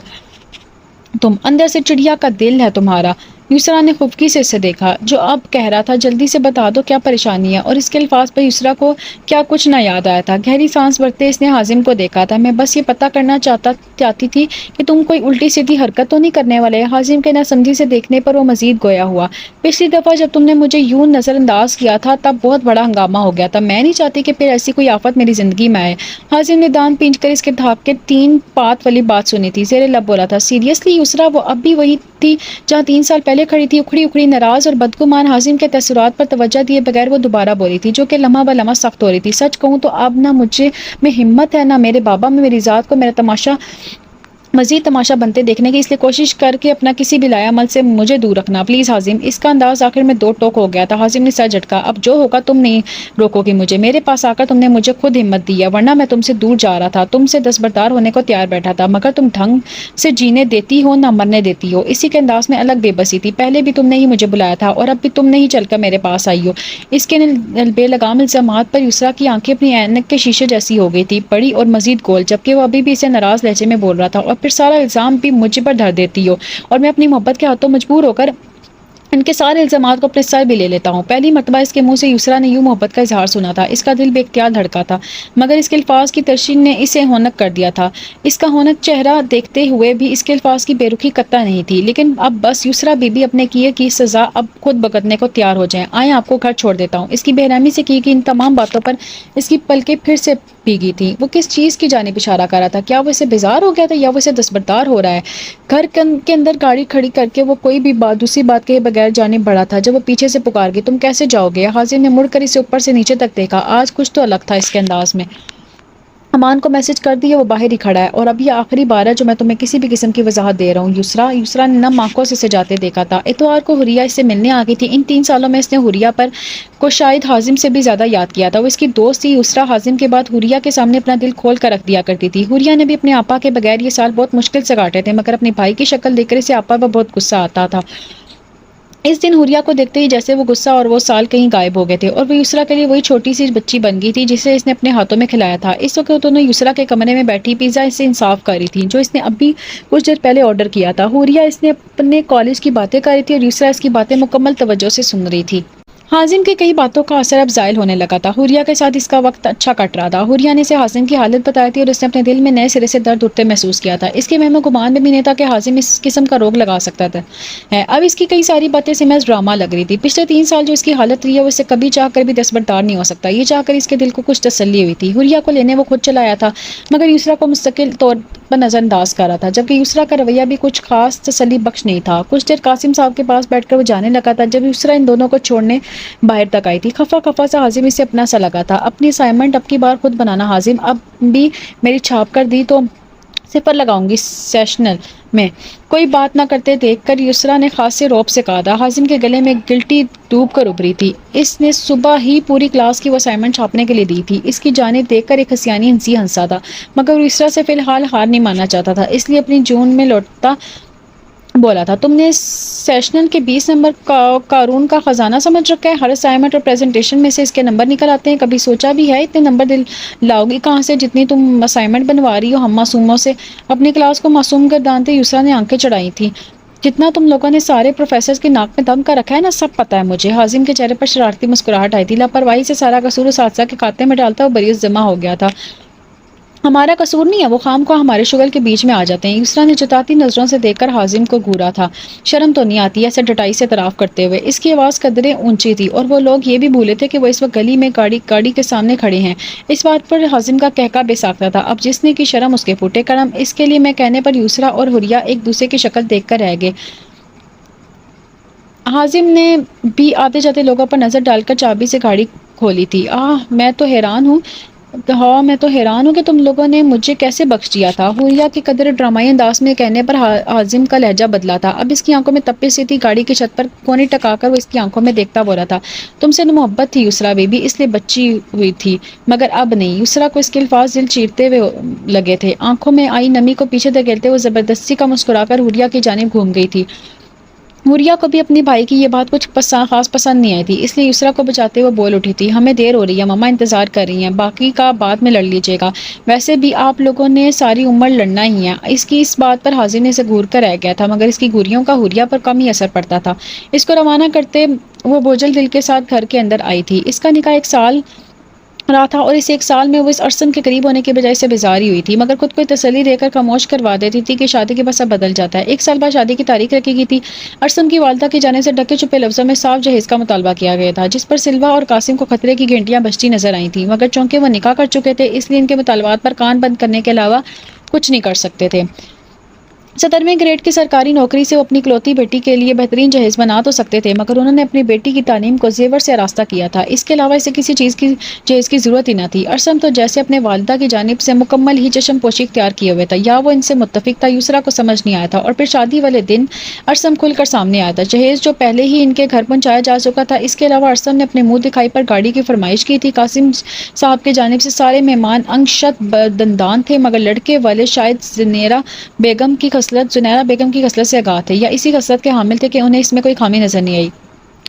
S1: تم، اندر سے چڑیا کا دل ہے تمہارا۔ یسریٰ نے خفگی سے اسے دیکھا جو اب کہہ رہا تھا، جلدی سے بتا دو کیا پریشانی ہے، اور اس کے الفاظ پر یسریٰ کو کیا کچھ نہ یاد آیا تھا۔ گہری سانس بھرتے اس نے حازم کو دیکھا تھا، میں بس یہ پتہ کرنا چاہتی تھی کہ تم کوئی الٹی سیدھی حرکت تو نہیں کرنے والے؟ حازم کے ناسمجھی سے دیکھنے پر وہ مزید گویا ہوا، پچھلی دفعہ جب تم نے مجھے یوں نظر انداز کیا تھا تب بہت بڑا ہنگامہ ہو گیا تھا، میں نہیں چاہتی کہ پھر ایسی کوئی آفت میری زندگی میں آئے۔ حازم نے دان پینچ کر اس کے دھاک کے تین پات والی بات سنی تھی، زیر لب بولا تھا، سیریسلی یسریٰ؟ وہ اب بھی وہی تھی جہاں 3 سال پہلے کھڑی تھی، اکھڑی ناراض اور بدگمان۔ حازم کے تاثرات پر توجہ دیے بغیر وہ دوبارہ بولی تھی جو کہ لمحہ بہ لمحہ سخت ہو رہی تھی، سچ کہوں تو اب نہ مجھے میں ہمت ہے، نہ میرے بابا میں، میری ذات کو میرا مزید تماشا بنتے دیکھنے کی، اس لیے کوشش کر کے اپنا کسی بھی لایا عمل سے مجھے دور رکھنا پلیز حازم۔ اس کا انداز آخر میں 2 ٹوک ہو گیا تھا۔ حازم نے سر جھٹکا، اب جو ہوگا تم نہیں روکو گی مجھے، میرے پاس آ کر تم نے مجھے خود ہمت دی ہے، ورنہ میں تم سے دور جا رہا تھا، تم سے دستبردار ہونے کو تیار بیٹھا تھا، مگر تم ڈھنگ سے جینے دیتی ہو نہ مرنے دیتی ہو۔ اسی کے انداز میں الگ بے بسی تھی، پہلے بھی تم نے ہی مجھے بلایا تھا اور اب بھی تم نے ہی چل کر میرے پاس آئی ہو۔ اس کے بے لگام الزامات پر یسریٰ کی آنکھیں اپنی اینک کے شیشے جیسی ہو گئی تھی، بڑی اور مزید گول، جبکہ وہ ابھی بھی اسے ناراض لہجے میں بول رہا تھا، اور پھر سارا الزام بھی مجھے پر دھر دیتی ہو، اور میں اپنی محبت کے ہاتھوں مجبور ہو کر ان کے سارے الزامات کو اپنے سر بھی لے لیتا ہوں۔ پہلی مرتبہ اس کے منہ سے یسریٰ نے یوں محبت کا اظہار سنا تھا، اس کا دل بے اختیار دھڑکا تھا، مگر اس کے الفاظ کی ترشین نے اسے ہونک کر دیا تھا۔ اس کا ہونک چہرہ دیکھتے ہوئے بھی اس کے الفاظ کی بے رخی قطع نہیں تھی، لیکن اب بس یسریٰ بی بی اپنے کیے کی سزا اب خود بھگتنے کو تیار ہو جائیں، آئیں آپ کو گھر چھوڑ دیتا ہوں۔ اس کی بے رحمی سے کی ان تمام باتوں پر اس کی پلکیں پھر سے بھیگی تھی۔ وہ کس چیز کی جانب اشارہ کر رہا تھا؟ کیا وہ اسے بیزار ہو گیا تھا یا وہ اسے دستبردار ہو رہا ہے؟ گھر کے اندر گاڑی کھڑی کر کے وہ کوئی بھی دوسری بات کے بغیر جانب بڑھا تھا جب وہ پیچھے سے پکار گئی، تم کیسے جاؤ گے؟ حازم نے مڑ کر اسے اوپر سے نیچے تک دیکھا، آج کچھ تو الگ تھا اس کے انداز میں۔ امان کو میسج کر دیا، وہ باہر ہی کھڑا ہے، اور اب یہ آخری بار ہے جو میں تمہیں کسی بھی قسم کی وضاحت دے رہا ہوں یسریٰ نے نم آنکھوں سے اسے جاتے دیکھا تھا۔ اتوار کو حوریہ اس سے ملنے آ گئی تھی، ان 3 سالوں میں اس نے حوریہ پر کو شاید حازم سے بھی زیادہ یاد کیا تھا، وہ اس کی دوست تھی۔ یسریٰ حازم کے بعد حوریہ کے سامنے اپنا دل کھول کر رکھ دیا کرتی تھی۔ حوریہ نے بھی اپنے آپا کے بغیر یہ سال بہت مشکل سے کاٹے تھے، مگر اپنے بھائی کی شکل دیکھ کر اسے آپا پر بہت غصہ آتا تھا۔ اس دن حوریہ کو دیکھتے ہی جیسے وہ غصہ اور وہ سال کہیں غائب ہو گئے تھے، اور وہ یسریٰ کے لیے وہی چھوٹی سی بچی بن گئی تھی جسے اس نے اپنے ہاتھوں میں کھلایا تھا۔ اس وقت دونوں یسریٰ کے کمرے میں بیٹھی پیزا اس سے انصاف کر رہی تھی جو اس نے ابھی کچھ دیر پہلے آرڈر کیا تھا۔ حوریہ اس نے اپنے کالج کی باتیں کر رہی تھی اور یسریٰ اس کی باتیں مکمل توجہ سے سن رہی تھی۔ حازم کی کئی باتوں کا اثر اب زائل ہونے لگا تھا، حوریہ کے ساتھ اس کا وقت اچھا کٹ رہا تھا۔ حوریہ نے اسے حازم کی حالت بتائی تھی اور اس نے اپنے دل میں نئے سرے سے درد اٹھتے محسوس کیا تھا۔ اس کے وہم و گمان میں بھی نہیں تھا کہ حازم اس قسم کا روگ لگا سکتا تھا اب اس کی کئی ساری باتیں اسے محض ڈرامہ لگ رہی تھی۔ پچھلے 3 سال جو اس کی حالت رہی ہے وہ اسے کبھی چاہ کر بھی دستبردار نہیں ہو سکتا، یہ چاہ کر اس کے دل کو کچھ تسلی ہوئی تھی۔ حوریہ کو لینے وہ خود چلایا تھا، مگر یسریٰ کو مستقل طور پر نظر انداز کر رہا تھا، جبکہ یسریٰ کا رویہ بھی کچھ خاص تسلی بخش نہیں تھا۔ کچھ دیر قاسم صاحب کے پاس بیٹھ کر وہ جانے لگا تھا جب یسریٰ ان دونوں کو چھوڑنے باہر تک آئی تھی۔ خفا سا حازم اسے اپنا سا لگا تھا۔ اپنی اسائنمنٹ اب کی بار خود بنانا حازم، اب بھی میری چھاپ کر دی تو 0 لگاؤں گی سیشنل میں۔ کوئی بات نہ کرتے دیکھ کر یسریٰ نے خاصے رعب سے کہا تھا۔ حازم کے گلے میں گلٹی ڈوب کر ابھری تھی، اس نے صبح ہی پوری کلاس کی وہ اسائنمنٹ چھاپنے کے لیے دی تھی۔ اس کی جانب دیکھ کر ایک ہنسیانی ہنسی ہنسا تھا، مگر وہ یسریٰ سے فی الحال ہار نہیں ماننا چاہتا تھا، اس لیے اپنی جون میں لوٹتا بولا تھا، تم نے سیشنل کے 20 نمبر قارون کا خزانہ سمجھ رکھا ہے، ہر اسائنمنٹ اور پریزنٹیشن میں سے اس کے نمبر نکل آتے ہیں، کبھی سوچا بھی ہے اتنے نمبر لاؤ گی کہاں سے جتنی تم اسائنمنٹ بنوا رہی ہو ہم معصوموں سے؟ اپنی کلاس کو معصوم گردانتے یسریٰ نے آنکھیں چڑھائی تھیں، جتنا تم لوگوں نے سارے پروفیسرز کی ناک میں دم کر رکھا ہے نا، سب پتہ ہے مجھے۔ حازم کے چہرے پر شرارتی مسکراہٹ آئی تھی، لاپرواہی سے سارا قصور اساتذہ کے کھاتے میں ڈالتا وہ بریز جمع ہو گیا تھا۔ ہمارا قصور نہیں ہے، وہ خام خواہ ہمارے شغل کے بیچ میں آ جاتے ہیں۔ یسریٰ نے جتاتی نظروں سے دیکھ کر حازم کو گھورا تھا۔ شرم تو نہیں آتی ایسے ڈٹائی سے اعتراف کرتے ہوئے؟ اس کی آواز قدرے اونچی تھی اور وہ لوگ یہ بھی بھولے تھے کہ وہ اس وقت گلی میں گاڑی کے سامنے کھڑے ہیں۔ اس بات پر حازم کا قہقہ بے ساختہ تھا۔ اب جس نے کی شرم اس کے پھوٹے کرم، اس کے لیے میں کہنے پر یسریٰ اور حریہ ایک دوسرے کی شکل دیکھ کر رہ گئے۔ حازم نے بھی آتے جاتے لوگوں پر نظر ڈال کر چابی سے گاڑی کھولی تھی۔ میں تو حیران ہوں کہ تم لوگوں نے مجھے کیسے بخش دیا تھا۔ حریہ کے قدر ڈرامائی انداز میں کہنے پر حازم کا لہجہ بدلا تھا۔ اب اس کی آنکھوں میں تپش سی تھی۔ گاڑی کی چھت پر کونی ٹکا کر وہ اس کی آنکھوں میں دیکھتا بولا تھا، تم سے محبت تھی یسریٰ بی بی، اس لیے بچی ہوئی تھی، مگر اب نہیں۔ یسریٰ کو اس کے الفاظ دل چیرتے ہوئے لگے تھے۔ آنکھوں میں آئی نمی کو پیچھے دھکیلتے ہوئے زبردستی کا مسکرا کر حریہ کی جانب گھوم گئی تھی۔ حریہ کو بھی اپنی بھائی کی یہ بات کچھ خاص پسند نہیں آئی تھی، اس لیے یسریٰ کو بچاتے ہوئے بول اٹھی تھی، ہمیں دیر ہو رہی ہے، ماما انتظار کر رہی ہیں، باقی کا بعد میں لڑ لیجیے گا، ویسے بھی آپ لوگوں نے ساری عمر لڑنا ہی ہے۔ اس بات پر حازم نے سے گھور کر رہ گیا تھا، مگر اس کی گھوریوں کا حریہ پر کم ہی اثر پڑتا تھا۔ اس کو روانہ کرتے وہ بوجھل دل کے ساتھ گھر کے اندر آئی تھی۔ اس کا نکاح 1 سال رہا تھا اور اس 1 سال میں وہ اس ارسم کے قریب ہونے کے بجائے سے بیزار ہی ہوئی تھی، مگر خود کو تسلی دے کر خاموش کروا دیتی تھی کہ شادی کے بعد سب بدل جاتا ہے۔ 1 سال بعد شادی کی تاریخ رکھی گئی تھی۔ ارسم کی والدہ کی جانب سے ڈھکے چھپے لفظوں میں صاف جہیز کا مطالبہ کیا گیا تھا، جس پر سلویٰ اور قاسم کو خطرے کی گھنٹیاں بجتی نظر آئی تھیں، مگر چونکہ وہ نکاح کر چکے تھے اس لیے ان کے مطالبات پر کان بند کرنے کے علاوہ کچھ نہیں کر سکتے تھے۔ 17ویں گریڈ کی سرکاری نوکری سے وہ اپنی اکلوتی بیٹی کے لیے بہترین جہیز بنا تو سکتے تھے، مگر انہوں نے اپنی بیٹی کی تعلیم کو زیور سے آراستہ کیا تھا، اس کے علاوہ اسے کسی چیز کی جہیز کی ضرورت ہی نہ تھی۔ ارسم تو جیسے اپنے والدہ کی جانب سے مکمل ہی چشم پوشی اختیار کیے ہوئے تھا، یا وہ ان سے متفق تھا، یسریٰ کو سمجھ نہیں آیا تھا۔ اور پھر شادی والے دن ارسم کھل کر سامنے آیا تھا، جہیز جو پہلے ہی ان کے گھر پہنچایا جا چکا تھا۔ اس کے علاوہ ارسم نے اپنے منہ دکھائی پر گاڑی کی فرمائش کی تھی۔ قاسم صاحب کی جانب سے سارے مہمان انگشت دندان تھے، مگر لڑکے والے شاید زنیرہ بیگم کی خصلت سے آگاہ تھے، یا اسی خصلت کے حامل تھے کہ انہیں اس میں کوئی خامی نظر نہیں آئی،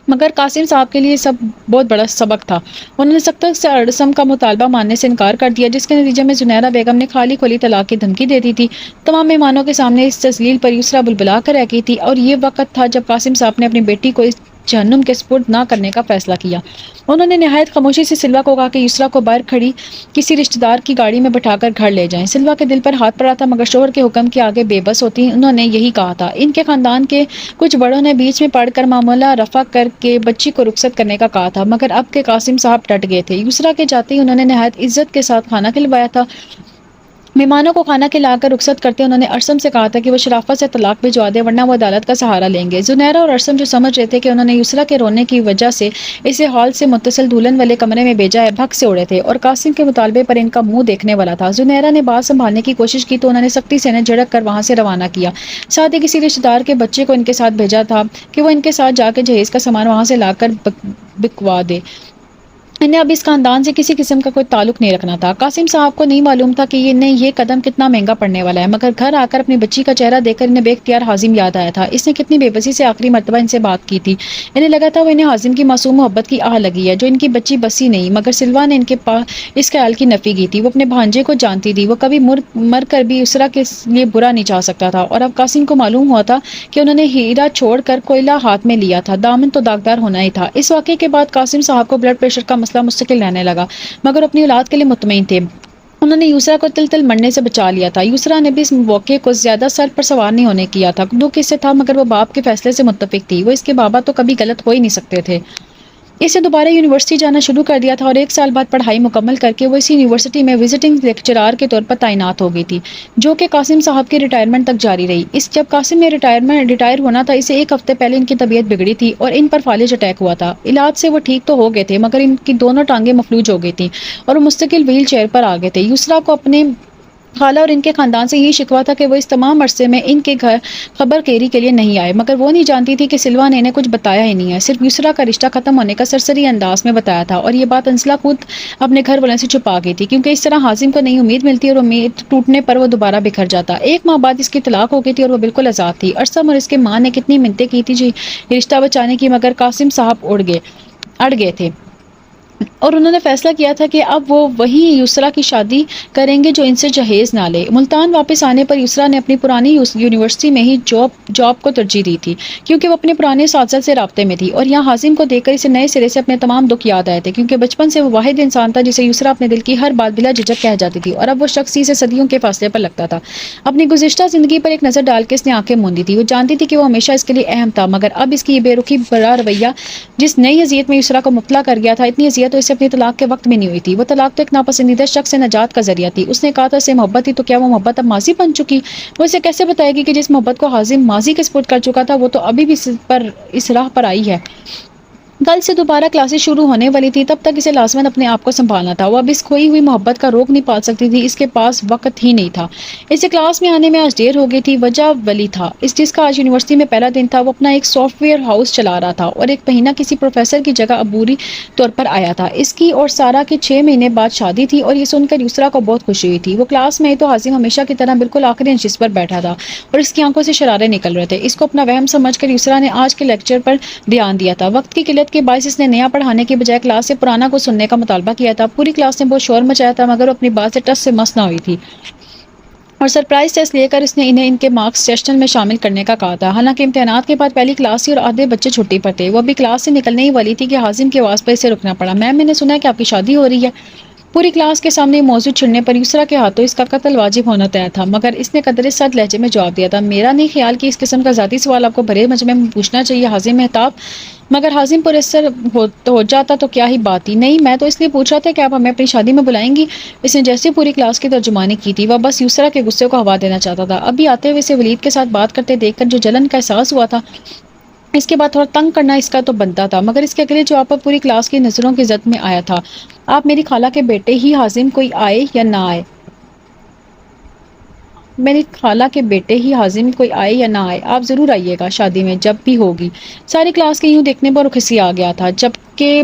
S1: مگر قاسم صاحب کے لیے سب بہت بڑا سبق تھا۔ انہوں نے سخت سے ارسم کا مطالبہ ماننے سے انکار کر دیا، جس کے نتیجے میں زنیرہ بیگم نے خالی کھلی طلاق کی دھمکی دے دی تھی۔ تمام مہمانوں کے سامنے اس تذلیل پر یسریٰ بلبلا کر رہ گئی تھی، اور یہ وقت تھا جب قاسم صاحب نے اپنی بیٹی کو اس جہنم کے سپرد نہ کرنے کا فیصلہ کیا۔ انہوں نے نہایت خاموشی سے سلویٰ کو کہا کہ یسریٰ کو باہر کھڑی کسی رشتہ دار کی گاڑی میں بٹھا کر گھر لے جائیں۔ سلویٰ کے دل پر ہاتھ پڑا تھا، مگر شوہر کے حکم کے آگے بے بس ہوتی انہوں نے یہی کہا تھا۔ ان کے خاندان کے کچھ بڑوں نے بیچ میں پڑھ کر معاملہ رفع کر کے بچی کو رخصت کرنے کا کہا تھا، مگر اب کے قاسم صاحب ڈٹ گئے تھے۔ یسریٰ کے جاتے ہی انہوں نے نہایت عزت کے ساتھ کھانا کھلوایا تھا۔ مہمانوں کو کھانا کھلا کر رخصت کرتے انہوں نے ارسم سے کہا تھا کہ وہ شرافت سے طلاق بھجوا دے، ورنہ وہ عدالت کا سہارا لیں گے۔ زنیرہ اور ارسم جو سمجھ رہے تھے کہ انہوں نے یسریٰ کے رونے کی وجہ سے اسے ہال سے متصل دلہن والے کمرے میں بھیجا ہے، بھگ سے اڑے تھے، اور قاسم کے مطالبے پر ان کا منہ دیکھنے والا تھا۔ زنیرہ نے بات سنبھالنے کی کوشش کی تو انہوں نے سختی سے انہیں جھڑک کر وہاں سے روانہ کیا۔ ساتھ ہی کسی رشتہ دار کے بچے کو ان کے ساتھ بھیجا تھا کہ وہ ان کے ساتھ جا کے جہیز کا سامان وہاں سے لا کر بکوا دے۔ انہیں اب اس خاندان سے کسی قسم کا کوئی تعلق نہیں رکھنا تھا۔ قاسم صاحب کو نہیں معلوم تھا کہ انہیں یہ قدم کتنا مہنگا پڑنے والا ہے، مگر گھر آ کر اپنی بچی کا چہرہ دیکھ کر انہیں بے اختیار حازم یاد آیا تھا۔ اس نے کتنی بے بسی سے آخری مرتبہ ان سے بات کی تھی۔ انہیں لگا تھا وہ انہیں حازم کی معصوم محبت کی آہ لگی ہے، جو ان کی بچی بسی نہیں، مگر سلویٰ نے ان کے اس خیال کی نفی کی تھی۔ وہ اپنے بھانجے کو جانتی تھی، وہ کبھی مر کر بھی یسریٰ کے لیے برا نہیں چاہ سکتا تھا، اور اب قاسم کو معلوم ہوا تھا کہ انہوں نے ہیرا چھوڑ کر کوئلہ ہاتھ میں لیا تھا، دامن تو داغدار ہونا ہی تھا۔ اس واقعے کے بعد قاسم صاحب کو بلڈ پریشر کا مسئلہ مستقل رہنے لگا، مگر اپنی اولاد کے لیے مطمئن تھے۔ انہوں نے یسریٰ کو تل مرنے سے بچا لیا تھا۔ یسریٰ نے بھی اس واقعے کو زیادہ سر پر سوار نہیں ہونے کیا تھا۔ دکھ اس سے تھا، مگر وہ باپ کے فیصلے سے متفق تھی، وہ اس کے بابا تو کبھی غلط ہو ہی نہیں سکتے تھے۔ اسے دوبارہ یونیورسٹی جانا شروع کر دیا تھا، اور 1 سال بعد پڑھائی مکمل کر کے وہ اسی یونیورسٹی میں وزٹنگ لیکچرار کے طور پر تعینات ہو گئی تھی، جو کہ قاسم صاحب کی ریٹائرمنٹ تک جاری رہی۔ جب قاسم نے ریٹائر ہونا تھا، اسے 1 ہفتے پہلے ان کی طبیعت بگڑی تھی اور ان پر فالج اٹیک ہوا تھا۔ علاج سے وہ ٹھیک تو ہو گئے تھے، مگر ان کی دونوں ٹانگیں مفلوج ہو گئی تھیں اور وہ مستقل وہیل چیئر پر آ گئے تھے۔ یسریٰ کو اپنے خالہ اور ان کے خاندان سے یہی شکوہ تھا کہ وہ اس تمام عرصے میں ان کے گھر خبر کیری کے لیے نہیں آئے، مگر وہ نہیں جانتی تھی کہ سلویٰ نے انہیں کچھ بتایا ہی نہیں ہے، صرف یسریٰ کا رشتہ ختم ہونے کا سرسری انداز میں بتایا تھا، اور یہ بات انزلہ خود اپنے گھر والوں سے چھپا گئی تھی، کیونکہ اس طرح حازم کو نئی امید ملتی اور امید ٹوٹنے پر وہ دوبارہ بکھر جاتا۔ 1 ماہ بعد اس کی طلاق ہو گئی تھی اور وہ بالکل آزاد تھی۔ ارسم اور اس کے ماں نے کتنی منتیں کی تھی یہ رشتہ بچانے کی، مگر قاسم صاحب اڑ گئے تھے۔ اور انہوں نے فیصلہ کیا تھا کہ اب وہ وہی یسریٰ کی شادی کریں گے جو ان سے جہیز نہ لے۔ ملتان واپس آنے پر یسریٰ نے اپنی پرانی یونیورسٹی میں ہی جاب کو ترجیح دی تھی، کیونکہ وہ اپنے پرانے اساتذہ سے رابطے میں تھی، اور یہاں حازم کو دیکھ کر اسے نئے سرے سے اپنے تمام دکھ یاد آئے تھے، کیونکہ بچپن سے وہ واحد انسان تھا جسے یسریٰ اپنے دل کی ہر بات بلا جھجک کہہ جاتی تھی، اور اب وہ شخص اسے صدیوں کے فاصلے پر لگتا تھا۔ اپنی گزشتہ زندگی پر ایک نظر ڈال کے اس نے آنکھیں موندی تھی۔ وہ جانتی تھی کہ وہ ہمیشہ اس کے لیے اہم تھا، مگر اب اس کی یہ بے رخی بھرا رویہ جس نئی اذیت میں یسریٰ کو مبتلا کر گیا تھا، اتنی اذیت تو اسے اپنی طلاق کے وقت میں نہیں ہوئی تھی۔ وہ طلاق تو ایک ناپسندیدہ شخص سے نجات کا ذریعہ تھی۔ اس نے کہا تھا اسے محبت تھی، تو کیا وہ محبت اب ماضی بن چکی؟ وہ اسے کیسے بتائے گی کہ جس محبت کو حازم ماضی کے سپرد کر چکا تھا، وہ تو ابھی بھی اس راہ پر آئی ہے۔ کل سے دوبارہ کلاسز شروع ہونے والی تھی، تب تک اسے لازماً اپنے آپ کو سنبھالنا تھا۔ وہ اب اس کھوئی ہوئی محبت کا روک نہیں پال سکتی تھی، اس کے پاس وقت ہی نہیں تھا۔ اسے کلاس میں آنے میں آج دیر ہو گئی تھی۔ وجہ ولی تھا، جس کا آج یونیورسٹی میں پہلا دن تھا۔ وہ اپنا ایک سافٹ ویئر ہاؤس چلا رہا تھا اور ایک مہینہ کسی پروفیسر کی جگہ عبوری طور پر آیا تھا۔ اس کی اور سارا کی 6 مہینے بعد شادی تھی، اور یہ سن کر یسریٰ کو بہت خوشی ہوئی تھی۔ وہ کلاس میں تو حازم ہمیشہ کی طرح بالکل آخری نشست پر بیٹھا تھا اور اس کی آنکھوں سے شرارے نکل رہے تھے۔ اس کو اپنا وہم سمجھ کر یسریٰ نے آج کے لیکچر پر دھیان دیا تھا۔ وقت کی قلت کے باعث اس نے نیا پڑھانے کی بجائے کلاس سے پرانا کو سننے کا مطالبہ کیا تھا۔ پوری کلاس نے بہت شور مچایا تھا، مگر وہ اپنی بات سے ٹس سے مس نہ ہوئی تھی، اور سرپرائز ٹیسٹ لے کر اس نے انہیں ان کے مارکس سیشن میں شامل کرنے کا کہا تھا۔ حالانکہ امتحانات کے بعد پہلی کلاس تھی اور آدھے بچے چھٹی پر تھے۔ وہ ابھی کلاس سے نکلنے ہی والی تھی کہ حازم کی آواز پر اسے رکنا پڑا۔ میم، میں نے سنا ہے کہ آپ کی شادی ہو رہی ہے۔ پوری کلاس کے سامنے موضوع چھڑنے پر یسریٰ کے ہاتھوں اس کا قتل واجب ہونا طے تھا، مگر اس نے قدرے سرد لہجے میں جواب دیا تھا، میرا نہیں خیال کہ اس قسم کا ذاتی سوال آپ کو بھرے مجمع میں پوچھنا چاہیے حازم مہتاب۔ مگر حازم پرسر ہو جاتا تو کیا ہی بات تھی۔ نہیں، میں تو اس لیے پوچھ رہا تھا کہ آپ ہمیں اپنی شادی میں بلائیں گی۔ اس نے جیسے پوری کلاس کی ترجمانی کی تھی، وہ بس یسریٰ کے غصے کو ہوا دینا چاہتا تھا۔ ابھی آتے ہوئے اسے ولید کے ساتھ بات کرتے دیکھ کر جو جلن کا احساس ہوا تھا، اس کے بعد تھوڑا تنگ کرنا اس کا تو بنتا تھا، مگر اس کے اگلے جواب پر پوری کلاس کی نظروں کی زد میں آیا تھا، آپ میری خالہ کے بیٹے ہی حازم کوئی آئے یا نہ آئے، میری خالہ کے بیٹے ہی حازم کوئی آئے یا نہ آئے، آپ ضرور آئیے گا شادی میں جب بھی ہوگی۔ ساری کلاس کے یوں دیکھنے پر کھسی آ گیا تھا، جبکہ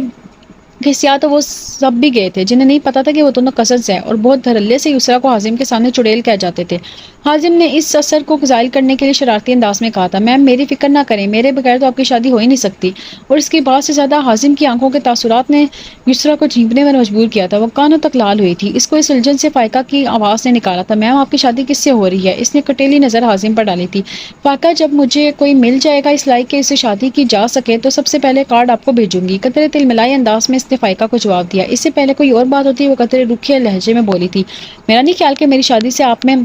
S1: کھسیا تو وہ سب بھی گئے تھے جنہیں نہیں پتا تھا کہ وہ دونوں کزنز ہیں، اور بہت دھڑلے سے یسریٰ کو حازم کے سامنے چڑیل کہہ جاتے تھے۔ حازم نے اس اثر کو زائل کرنے کے لیے شرارتی انداز میں کہا تھا، میم میری فکر نہ کریں، میرے بغیر تو آپ کی شادی ہو ہی نہیں سکتی۔ اور اس کی بات سے زیادہ حازم کی آنکھوں کے تاثرات نے یسریٰ کو جھینکنے میں مجبور کیا تھا۔ وہ کانوں تک لال ہوئی تھی۔ اس کو اس الجھن سے فائقہ کی آواز نے نکالا تھا، میم آپ کی شادی کس سے ہو رہی ہے؟ اس نے کٹیلی نظر حازم پر ڈالی تھی۔ فائقہ، جب مجھے کوئی مل جائے گا اس لائق کہ اسے شادی کی جا سکے تو سب سے پہلے کارڈ آپ کو بھیجوں گی، قطرے تل ملائے انداز میں اس نے فائقہ کو جواب دیا۔ اس سے پہلے کوئی اور بات ہوتی وہ قطرے روکھے لہجے میں بولی تھی، میرا نہیں خیال کہ میری شادی سے آپ میں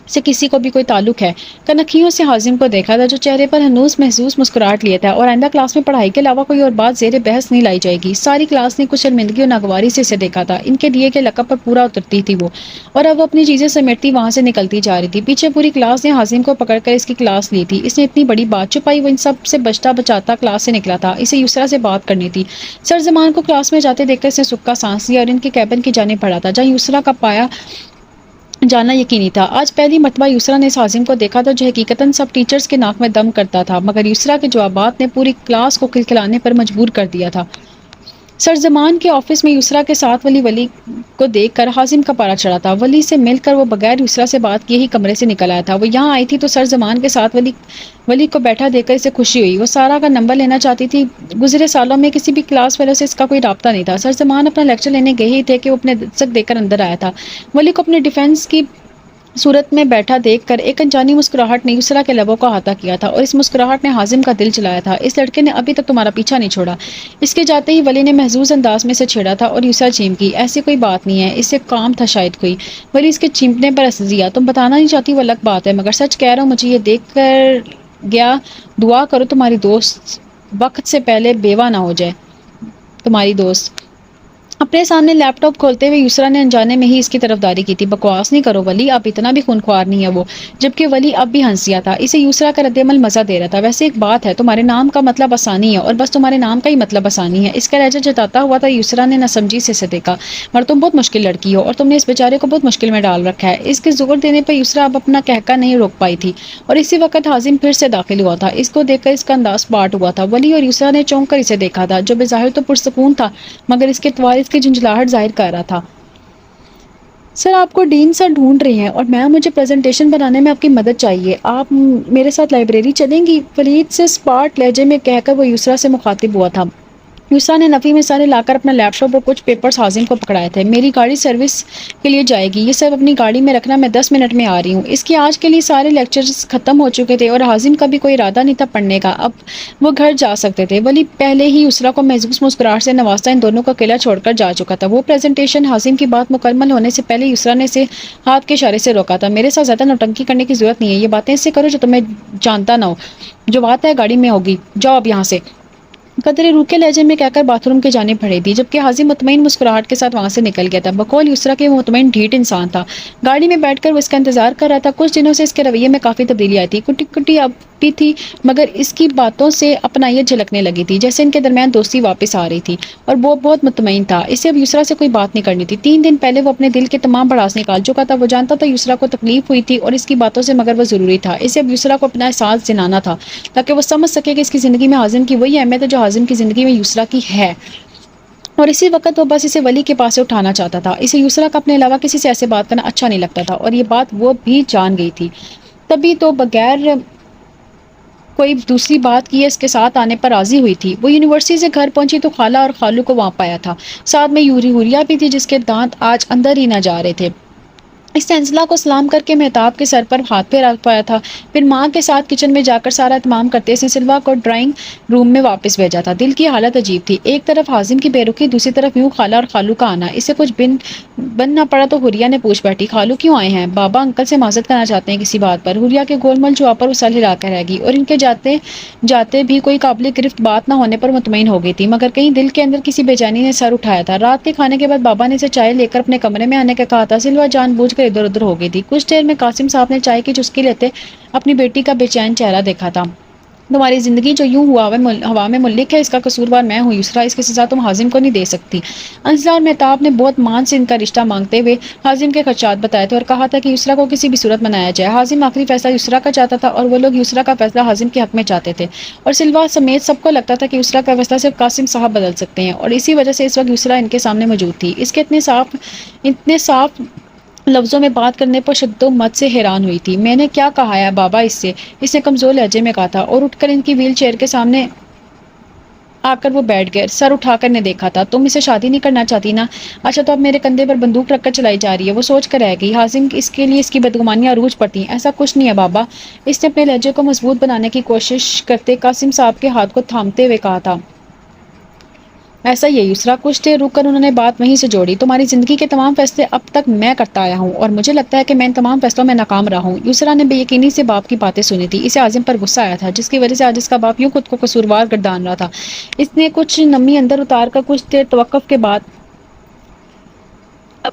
S1: سے کسی کو بھی کوئی تعلق ہے۔ کنکھیوں سے حازم کو دیکھا تھا جو چہرے پر ہنوز محسوس مسکراہٹ لیے تھا، اور آئندہ کلاس میں پڑھائی کے علاوہ کوئی اور بات زیر بحث نہیں لائی جائے گی۔ ساری کلاس نے کچھ شرمندگی اور ناگواری سے اسے دیکھا تھا۔ ان کے دیے کے لقب پر پورا اترتی تھی وہ، اور اب وہ اپنی چیزیں سمیٹتی وہاں سے نکلتی جا رہی تھی۔ پیچھے پوری کلاس نے حازم کو پکڑ کر اس کی کلاس لی تھی۔ اس نے اتنی بڑی بات چھپائی، وہ ان سب سے بچتا بچاتا کلاس سے نکلا تھا۔ اسے یسریٰ سے بات کرنی تھی۔ سر زمان کو کلاس میں جاتے دیکھ کر اس نے سکا سانس لیا اور ان کے کیبن کی جانب بڑھا تھا، جہاں یسریٰ کا پایا جانا یقینی تھا۔ آج پہلی مرتبہ یسریٰ نے اس حازم کو دیکھا تھا جو حقیقتاً سب ٹیچرز کے ناک میں دم کرتا تھا، مگر یسریٰ کے جوابات نے پوری کلاس کو کھلکھلانے پر مجبور کر دیا تھا۔ سر زمان کے آفس میں یسریٰ کے ساتھ ولی کو دیکھ کر حازم کا پارا چڑھا تھا۔ ولی سے مل کر وہ بغیر یسریٰ سے بات کیے ہی کمرے سے نکل آیا تھا۔ وہ یہاں آئی تھی تو سر زمان کے ساتھ ولی کو بیٹھا دیکھ کر اسے خوشی ہوئی۔ وہ سارا کا نمبر لینا چاہتی تھی۔ گزرے سالوں میں کسی بھی کلاس فیلو سے اس کا کوئی رابطہ نہیں تھا۔ سر زمان اپنا لیکچر لینے گئے ہی تھے کہ وہ اپنے دستک دے کر اندر آیا تھا۔ ولی کو اپنے ڈیفینس کی صورت میں بیٹھا دیکھ کر ایک انجانی مسکراہٹ نے یسریٰ کے لبوں کو احاطہ کیا تھا، اور اس مسکراہٹ نے حازم کا دل جلایا تھا۔ اس لڑکے نے ابھی تک تمہارا پیچھا نہیں چھوڑا۔ اس کے جاتے ہی ولی نے محظوظ انداز میں سے چھیڑا تھا، اور یسریٰ چیمکی، ایسی کوئی بات نہیں ہے، اس سے کام تھا شاید کوئی۔ ولی اس کے چیمکنے پر ہنس دیا، تم بتانا نہیں چاہتی وہ الگ بات ہے، مگر سچ کہہ رہا ہوں، مجھے یہ دیکھ کر گیا، دعا کرو تمہاری دوست وقت سے پہلے بیوہ نہ ہو جائے۔ تمہاری دوست اپنے سامنے لیپ ٹاپ کھولتے ہوئے یسریٰ نے انجانے میں ہی اس کی طرفداری کی تھی۔ بکواس نہیں کرو ولی، آپ اتنا بھی خونخوار نہیں ہے وہ، جبکہ ولی اب بھی ہنس دیا تھا۔ اسے یسریٰ کا رد عمل مزہ دے رہا تھا۔ ویسے ایک بات ہے، تمہارے نام کا مطلب آسانی ہے، اور بس تمہارے نام کا ہی مطلب آسانی ہے۔ اس کا لہجہ جتاتا ہوا تھا۔ یسریٰ نے ناسمجھی سے اسے دیکھا، مگر تم بہت مشکل لڑکی ہو، اور تم نے اس بیچارے کو بہت مشکل میں ڈال رکھا ہے۔ اس کے زور دینے پر یسریٰ اب اپنا کہکہ نہیں روک پائی تھی، اور اسی وقت حازم پھر سے داخل ہوا تھا۔ اس کو دیکھ کر اس کا انداز پاٹ ہوا تھا۔ ولی اور یسریٰ نے چونک کر اسے دیکھا تھا، جو بظاہر تو پرسکون تھا، مگر اس کے طوال اس کی جھنجھلاہٹ ظاہر کر رہا تھا۔ سر، آپ کو ڈین سر ڈھونڈ رہے ہیں، اور میم مجھے پریزنٹیشن بنانے میں آپ کی مدد چاہیے، آپ میرے ساتھ لائبریری چلیں گی؟ ولید سے اسپاٹ لہجے میں کہہ کر وہ یسریٰ سے مخاطب ہوا تھا۔ یسرا نے نفی میں سارے لا کر اپنا لیپ ٹاپ اور کچھ پیپرز حازم کو پکڑائے تھے۔ میری گاڑی سروس کے لیے جائے گی، یہ سب اپنی گاڑی میں رکھنا، میں 10 منٹ میں آ رہی ہوں۔ اس کے آج کے لیے سارے لیکچرز ختم ہو چکے تھے اور حازم کا بھی کوئی ارادہ نہیں تھا پڑھنے کا، اب وہ گھر جا سکتے تھے۔ ولی پہلے ہی یسرا کو محظوظ مسکراہٹ سے نوازتا ان دونوں کا قلعہ چھوڑ کر جا چکا تھا۔ وہ پریزنٹیشن حازم کی بات مکمل ہونے سے پہلے یسرا نے اسے ہاتھ کے اشارے سے روکا تھا۔ میرے ساتھ زیادہ نوٹنکی کرنے کی ضرورت نہیں ہے، یہ باتیں اس سے کرو جو تمہیں جانتا نہ ہو، جو بات ہے گاڑی میں ہوگی، جاؤ اب یہاں سے، قدرے روکے لہجے میں کہہ کر باتھ روم کی جانب بڑھی تھی، جبکہ حازم مطمئن مسکراہٹ کے ساتھ وہاں سے نکل گیا تھا۔ بقول یسرا کے وہ مطمئن ڈھیٹ انسان تھا۔ گاڑی میں بیٹھ کر وہ اس کا انتظار کر رہا تھا۔ کچھ دنوں سے اس کے رویے میں کافی تبدیلی آئی تھی، کٹی کٹی اب بھی تھی، مگر اس کی باتوں سے اپنائیت جھلکنے لگی تھی، جیسے ان کے درمیان دوستی واپس آ رہی تھی، اور وہ بہت مطمئن تھا۔ اسے اب یسرا سے کوئی بات نہیں کرنی تھی۔ 3 دن پہلے وہ اپنے دل کے تمام بڑاس نکال چکا تھا۔ وہ جانتا تھا یسرا کو تکلیف ہوئی تھی اور اس کی باتوں سے، مگر وہ ضروری تھا۔ اسے اب یسرا کو اپنا احساس دلانا تھا تاکہ وہ سمجھ سکے کہ اس کی زندگی میں حازم کی وہی اہمیت ہے جو حازم کی زندگی میں یسرا کی ہے، اور اسی وقت وہ بس اسے ولی کے پاس سے اٹھانا چاہتا تھا۔ اسے یسرا کا اپنے علاوہ کسی سے ایسے بات کرنا اچھا نہیں لگتا تھا، اور یہ بات وہ بھی جان گئی تھی۔ تبھی تو بغیر کوئی دوسری بات کیے اس کے ساتھ آنے پر راضی ہوئی تھی۔ وہ یونیورسٹی سے گھر پہنچی تو خالہ اور خالو کو وہاں پایا تھا، ساتھ میں یوریا بھی تھی جس کے دانت آج اندر ہی نہ جا رہے تھے۔ اس نے انزلہ کو سلام کر کے مہتاب کے سر پر ہاتھ پھیرا پایا تھا، پھر ماں کے ساتھ کچن میں جا کر سارا اہتمام کرتے اس نے سلوا کو ڈرائنگ روم میں واپس بھیجا تھا۔ دل کی حالت عجیب تھی، ایک طرف حازم کی بے رخی، دوسری طرف یوں خالہ اور خالو کا آنا۔ اسے کچھ بن نہ پڑا تو حوریہ نے پوچھ بیٹھی، خالو کیوں آئے ہیں؟ بابا انکل سے معذرت کرنا چاہتے ہیں کسی بات پر۔ حوریہ کے گول مول جواب پر وہ سر ہلا کر رہ گئی، اور ان کے جاتے جاتے بھی کوئی قابل گرفت بات نہ ہونے پر مطمئن ہو گئی تھی، مگر کہیں دل کے اندر کسی بے چینی نے سر اٹھایا تھا۔ رات کے کھانے کے بعد بابا نے اسے چائے لے کر اپنے کمرے میں آنے کا کہا تھا۔ سلوا جان بوجھ کر ادھر ادھر ہو گئی تھی۔ کچھ دیر میں قاسم صاحب نے چائے کی چسکی لیتے اپنی بیٹی کا بے چین چہرہ دیکھا تھا۔ تمہاری زندگی جو یوں ہوا میں ملک ہے، اس کا قصوروار میں ہوں یسرا، اس کی سزا تم حازم کو نہیں دے سکتی۔ انزلہ اور مہتاب نے بہت مان سے ان کا رشتہ مانگتے ہوئے حازم کے خدشات بتائے تھے اور کہا تھا کہ یسرا کو کسی بھی صورت منایا جائے۔ حازم آخری فیصلہ یسرا کا چاہتا تھا اور وہ لوگ یسرا کا فیصلہ حازم کے حق میں چاہتے تھے، اور سلوا سمیت سب کو لگتا تھا کہ یسرا کا فیصلہ صرف قاسم صاحب بدل سکتے ہیں، اور اسی وجہ سے اس وقت یسرا ان کے سامنے موجود تھی۔ اس کے اتنے صاف لفظوں میں بات کرنے پر شد و مت سے حیران ہوئی تھی۔ میں نے کیا کہا ہے بابا اس نے کمزور لہجے میں کہا تھا، اور اٹھ کر ان کی ویل چیئر کے سامنے آ کر وہ بیٹھ گئے۔ سر اٹھا کر نے دیکھا تھا، تم اسے شادی نہیں کرنا چاہتی نا؟ اچھا تو اب میرے کندھے پر بندوق رکھ کر چلائی جا رہی ہے۔ وہ سوچ کر رہ گئی، حازم اس کے لیے اس کی بدگمانیاں عروج پڑتی ہیں۔ ایسا کچھ نہیں ہے بابا، اس نے اپنے لہجے کو مضبوط بنانے کی کوشش کرتے قاسم صاحب کے ہاتھ کو تھامتے ہوئے کہا تھا۔ ایسا ہی ہے یسرا۔ کچھ دیر رک کر انہوں نے بات وہیں سے جوڑی، تمہاری زندگی کے تمام فیصلے اب تک میں کرتا آیا ہوں، اور مجھے لگتا ہے کہ میں ان تمام فیصلوں میں ناکام رہا ہوں۔ یسرا نے بے یقینی سے باپ کی باتیں سنی تھی، اسے عازم پر غصہ آیا تھا، جس کی وجہ سے آج اس کا باپ یوں خود کو قصوروار گردان رہا تھا۔ اس نے کچھ نمی اندر اتار کر کچھ دیر توقف کے بعد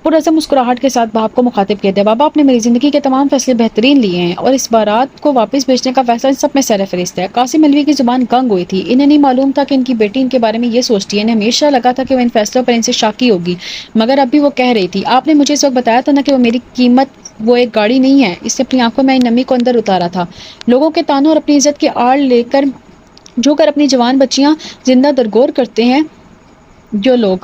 S1: پرعزم مسکراہٹ کے ساتھ باپ کو مخاطب کیا تھا، بابا آپ نے میری زندگی کے تمام فیصلے بہترین لیے ہیں، اور اس بارات کو واپس بھیجنے کا فیصلہ ان سب میں سر فہرست ہے۔ قاسم علوی کی زبان گنگ ہوئی تھی، انہیں نہیں معلوم تھا کہ ان کی بیٹی ان کے بارے میں یہ سوچتی ہے۔ انہیں ہمیشہ لگا تھا کہ وہ ان فیصلوں پر ان سے شاکی ہوگی، مگر اب بھی وہ کہہ رہی تھی، آپ نے مجھے اس وقت بتایا تھا نا کہ وہ میری قیمت وہ ایک گاڑی نہیں ہے۔ اس نے اپنی آنکھوں میں نمی کو اندر اتارا تھا، لوگوں کے تانوں اور اپنی عزت کی آڑ لے کر جو کر اپنی جوان بچیاں زندہ درگور کرتے ہیں، جو لوگ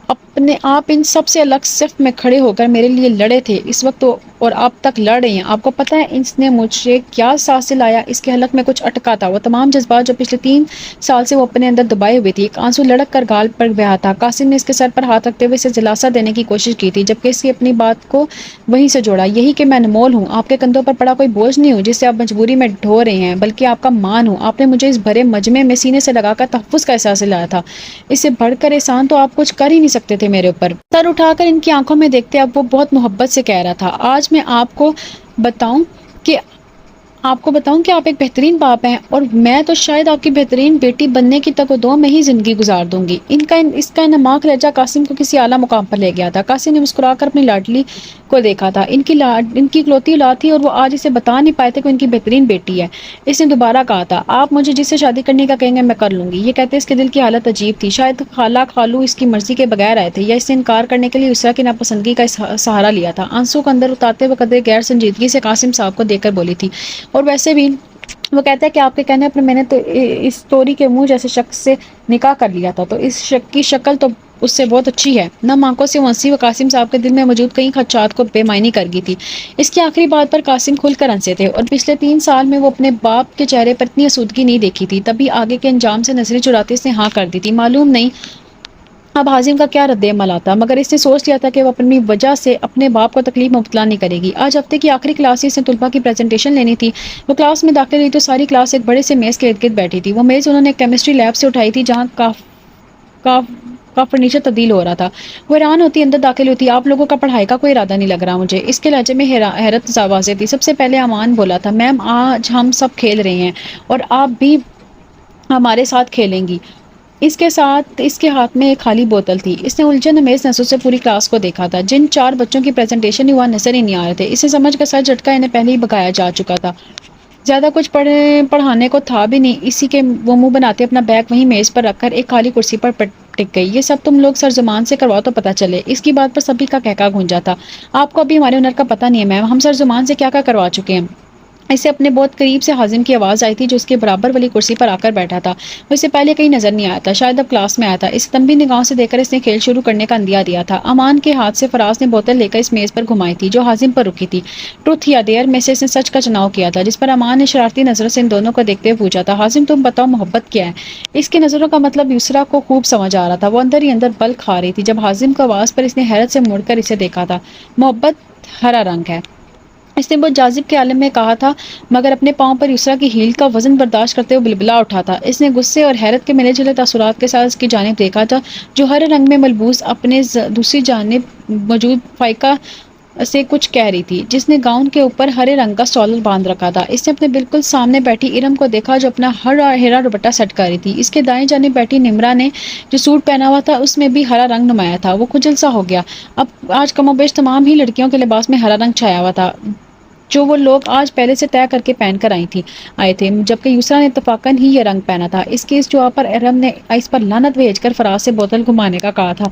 S1: اپنے آپ ان سب سے الگ صف میں کھڑے ہو کر میرے لیے لڑے تھے اس وقت تو اور اب تک لڑ رہے ہیں، آپ کو پتہ ہے اس نے مجھے کیا سانس سے لایا؟ اس کے حلق میں کچھ اٹکا تھا، وہ تمام جذبات جو پچھلے 3 سال سے وہ اپنے اندر دبائے ہوئے تھی۔ ایک آنسو لڑک کر گال پر بہا تھا۔ قاسم نے اس کے سر پر ہاتھ رکھتے ہوئے اسے دلاسا دینے کی کوشش کی تھی، جبکہ اس کی اپنی بات کو وہیں سے جوڑا، یہی کہ میں انمول ہوں، آپ کے کندھوں پر پڑا کوئی بوجھ نہیں ہوں جسے آپ مجبوری میں ڈھو رہے ہیں، بلکہ آپ کا مان ہوں۔ آپ نے مجھے اس بھرے مجمع میں سینے سے لگا کر تحفظ کا احساس دلایا تھا، اس سے بڑھ کر احسان تو آپ کچھ کر ہی نہیں سکتے تھے میرے اوپر۔ سر اٹھا کر ان کی آنکھوں میں دیکھتے اب وہ بہت محبت سے کہہ رہا تھا، آج میں آپ کو بتاؤں کہ آپ ایک بہترین باپ ہیں، اور میں تو شاید آپ کی بہترین بیٹی بننے کی تگ و دو میں ہی زندگی گزار دوں گی۔ اس کا نماک لہجہ قاسم کو کسی اعلیٰ مقام پر لے گیا تھا۔ قاسم نے مسکرا کر اپنی لاڈلی کو دیکھا تھا، ان کی اکلوتی اولاد تھی، اور وہ آج اسے بتا نہیں پائے تھے کہ ان کی بہترین بیٹی ہے۔ اس نے دوبارہ کہا تھا، آپ مجھے جس سے شادی کرنے کا کہیں گے میں کر لوں گی۔ یہ کہتے اس کے دل کی حالت عجیب تھی، شاید خالہ خالو اس کی مرضی کے بغیر آئے تھے، یا اس نے انکار کرنے کے لیے یسرا کی ناپسندگی کا سہارا لیا تھا۔ آنسو کو اندر اتارتے ہوئے قدرے غیر سنجیدگی سے قاسم صاحب کو دیکھ کر بولی تھی، اور ویسے بھی وہ کہتا ہے کہ آپ کے کہنے پر میں نے تو اس توری کے منہ جیسے شخص سے نکاح کر لیا تھا، تو اس شخص کی شکل تو اس سے بہت اچھی ہے۔ نم آنکھوں سے ہنسی وہ قاسم صاحب کے دل میں موجود کئی خدشات کو بے معنی کر گئی تھی۔ اس کی آخری بات پر قاسم کھل کر ہنسے تھے، اور پچھلے 3 سال میں وہ اپنے باپ کے چہرے پر اتنی آسودگی نہیں دیکھی تھی۔ تبھی آگے کے انجام سے نظریں چراتے اس نے ہاں کر دی تھی۔ معلوم نہیں اب حازم کا کیا رد عمل آتا، مگر اس نے سوچ لیا تھا کہ وہ اپنی وجہ سے اپنے باپ کو تکلیف میں مبتلا نہیں کرے گی۔ آج ہفتے کی آخری کلاس سے اس نے طلباء کی پریزنٹیشن لینی تھی۔ وہ کلاس میں داخل ہوئی تو ساری کلاس ایک بڑے سے میز کے ارد گرد بیٹھی تھی۔ وہ میز انہوں نے کیمسٹری لیب سے اٹھائی تھی جہاں کا فرنیچر تبدیل ہو رہا تھا۔ وہ حیران ہوتی اندر داخل ہوتی، آپ لوگوں کا پڑھائی کا کوئی ارادہ نہیں لگ رہا مجھے۔ اس کے لہجے میں حیرت واضح تھی۔ سب سے پہلے امان بولا تھا، میم آج ہم سب کھیل رہے ہیں اور آپ بھی ہمارے ساتھ کھیلیں گی۔ اس کے ساتھ اس کے ہاتھ میں ایک خالی بوتل تھی۔ اس نے الجھن امیز نظروں سے پوری کلاس کو دیکھا تھا۔ جن 4 بچوں کی پریزنٹیشن ہوا نظر ہی نہیں آ رہے تھے۔ اسے سمجھ کا سر جھٹکا انہیں پہلے ہی بگایا جا چکا تھا۔ زیادہ کچھ پڑھانے کو تھا بھی نہیں، اسی کے وہ منہ بناتے اپنا بیگ وہیں میز پر رکھ کر ایک خالی کرسی پر ٹک گئی۔ یہ سب تم لوگ سر زمان سے کرواؤ تو پتہ چلے۔ اس کی بات پر سبھی کا کہکا گونجا تھا۔ آپ کو ابھی ہمارے ہنر کا پتہ نہیں ہے میم، ہم سر زمان سے کیا کروا چکے ہیں۔ اسے اپنے بہت قریب سے حازم کی آواز آئی تھی جو اس کے برابر والی کرسی پر آ کر بیٹھا تھا۔ وہ اسے پہلے کہیں نظر نہیں آیا تھا، شاید اب کلاس میں آیا تھا۔ اس تنبیہ نگاہوں سے دیکھ کر اس نے کھیل شروع کرنے کا اندیہ دیا تھا۔ امان کے ہاتھ سے فراز نے بوتل لے کر اس میز پر گھمائی تھی جو حازم پر رکھی تھی۔ ٹروتھ یا ڈیئر میں سے اس نے سچ کا چناؤ کیا تھا، جس پر امان نے شرارتی نظروں سے ان دونوں کو دیکھتے ہوئے پوچھا تھا، حازم تم بتاؤ محبت کیا ہے؟ اس کی نظروں کا مطلب یسریٰ کو خوب سمجھ آ رہا تھا۔ وہ اندر ہی اندر بل کھا رہی تھی جب حازم کو آواز پر اس نے حیرت سے مڑ کر اسے دیکھا تھا۔ محبت ہرا رنگ ہے، اس نے بہت جاذب کے عالم میں کہا تھا، مگر اپنے پاؤں پر یسریٰ کی ہیل کا وزن برداشت کرتے ہوئے بلبلا اٹھا تھا۔ اس نے غصے اور حیرت کے ملے جلے تاثرات کے ساتھ اس کی جانب دیکھا تھا جو ہر رنگ میں ملبوس اپنے دوسری جانب موجود فائقہ سے کچھ کہہ رہی تھی، جس نے گاؤن کے اوپر ہرے رنگ کا سٹولر باندھ رکھا تھا۔ اس نے اپنے بالکل سامنے بیٹھی ارم کو دیکھا جو اپنا ہرا دوپٹہ سیٹ کر رہی تھی۔ اس کے دائیں جانب بیٹھی نمرا نے جو سوٹ پہنا ہوا تھا اس میں بھی ہرا رنگ نمایاں تھا۔ وہ کھجل سا ہو گیا۔ اب آج کم و بیش تمام ہی لڑکیوں کے لباس میں ہرا رنگ چھایا ہوا تھا جو وہ لوگ آج پہلے سے طے کر کے پہن کر آئے تھے، جبکہ یسریٰ نے اتفاقاً ہی یہ رنگ پہنا تھا۔ اس کے اس جواب پر ارم نے اس پر لعنت بھیج کر فراز سے بوتل گھمانے کا کہا تھا۔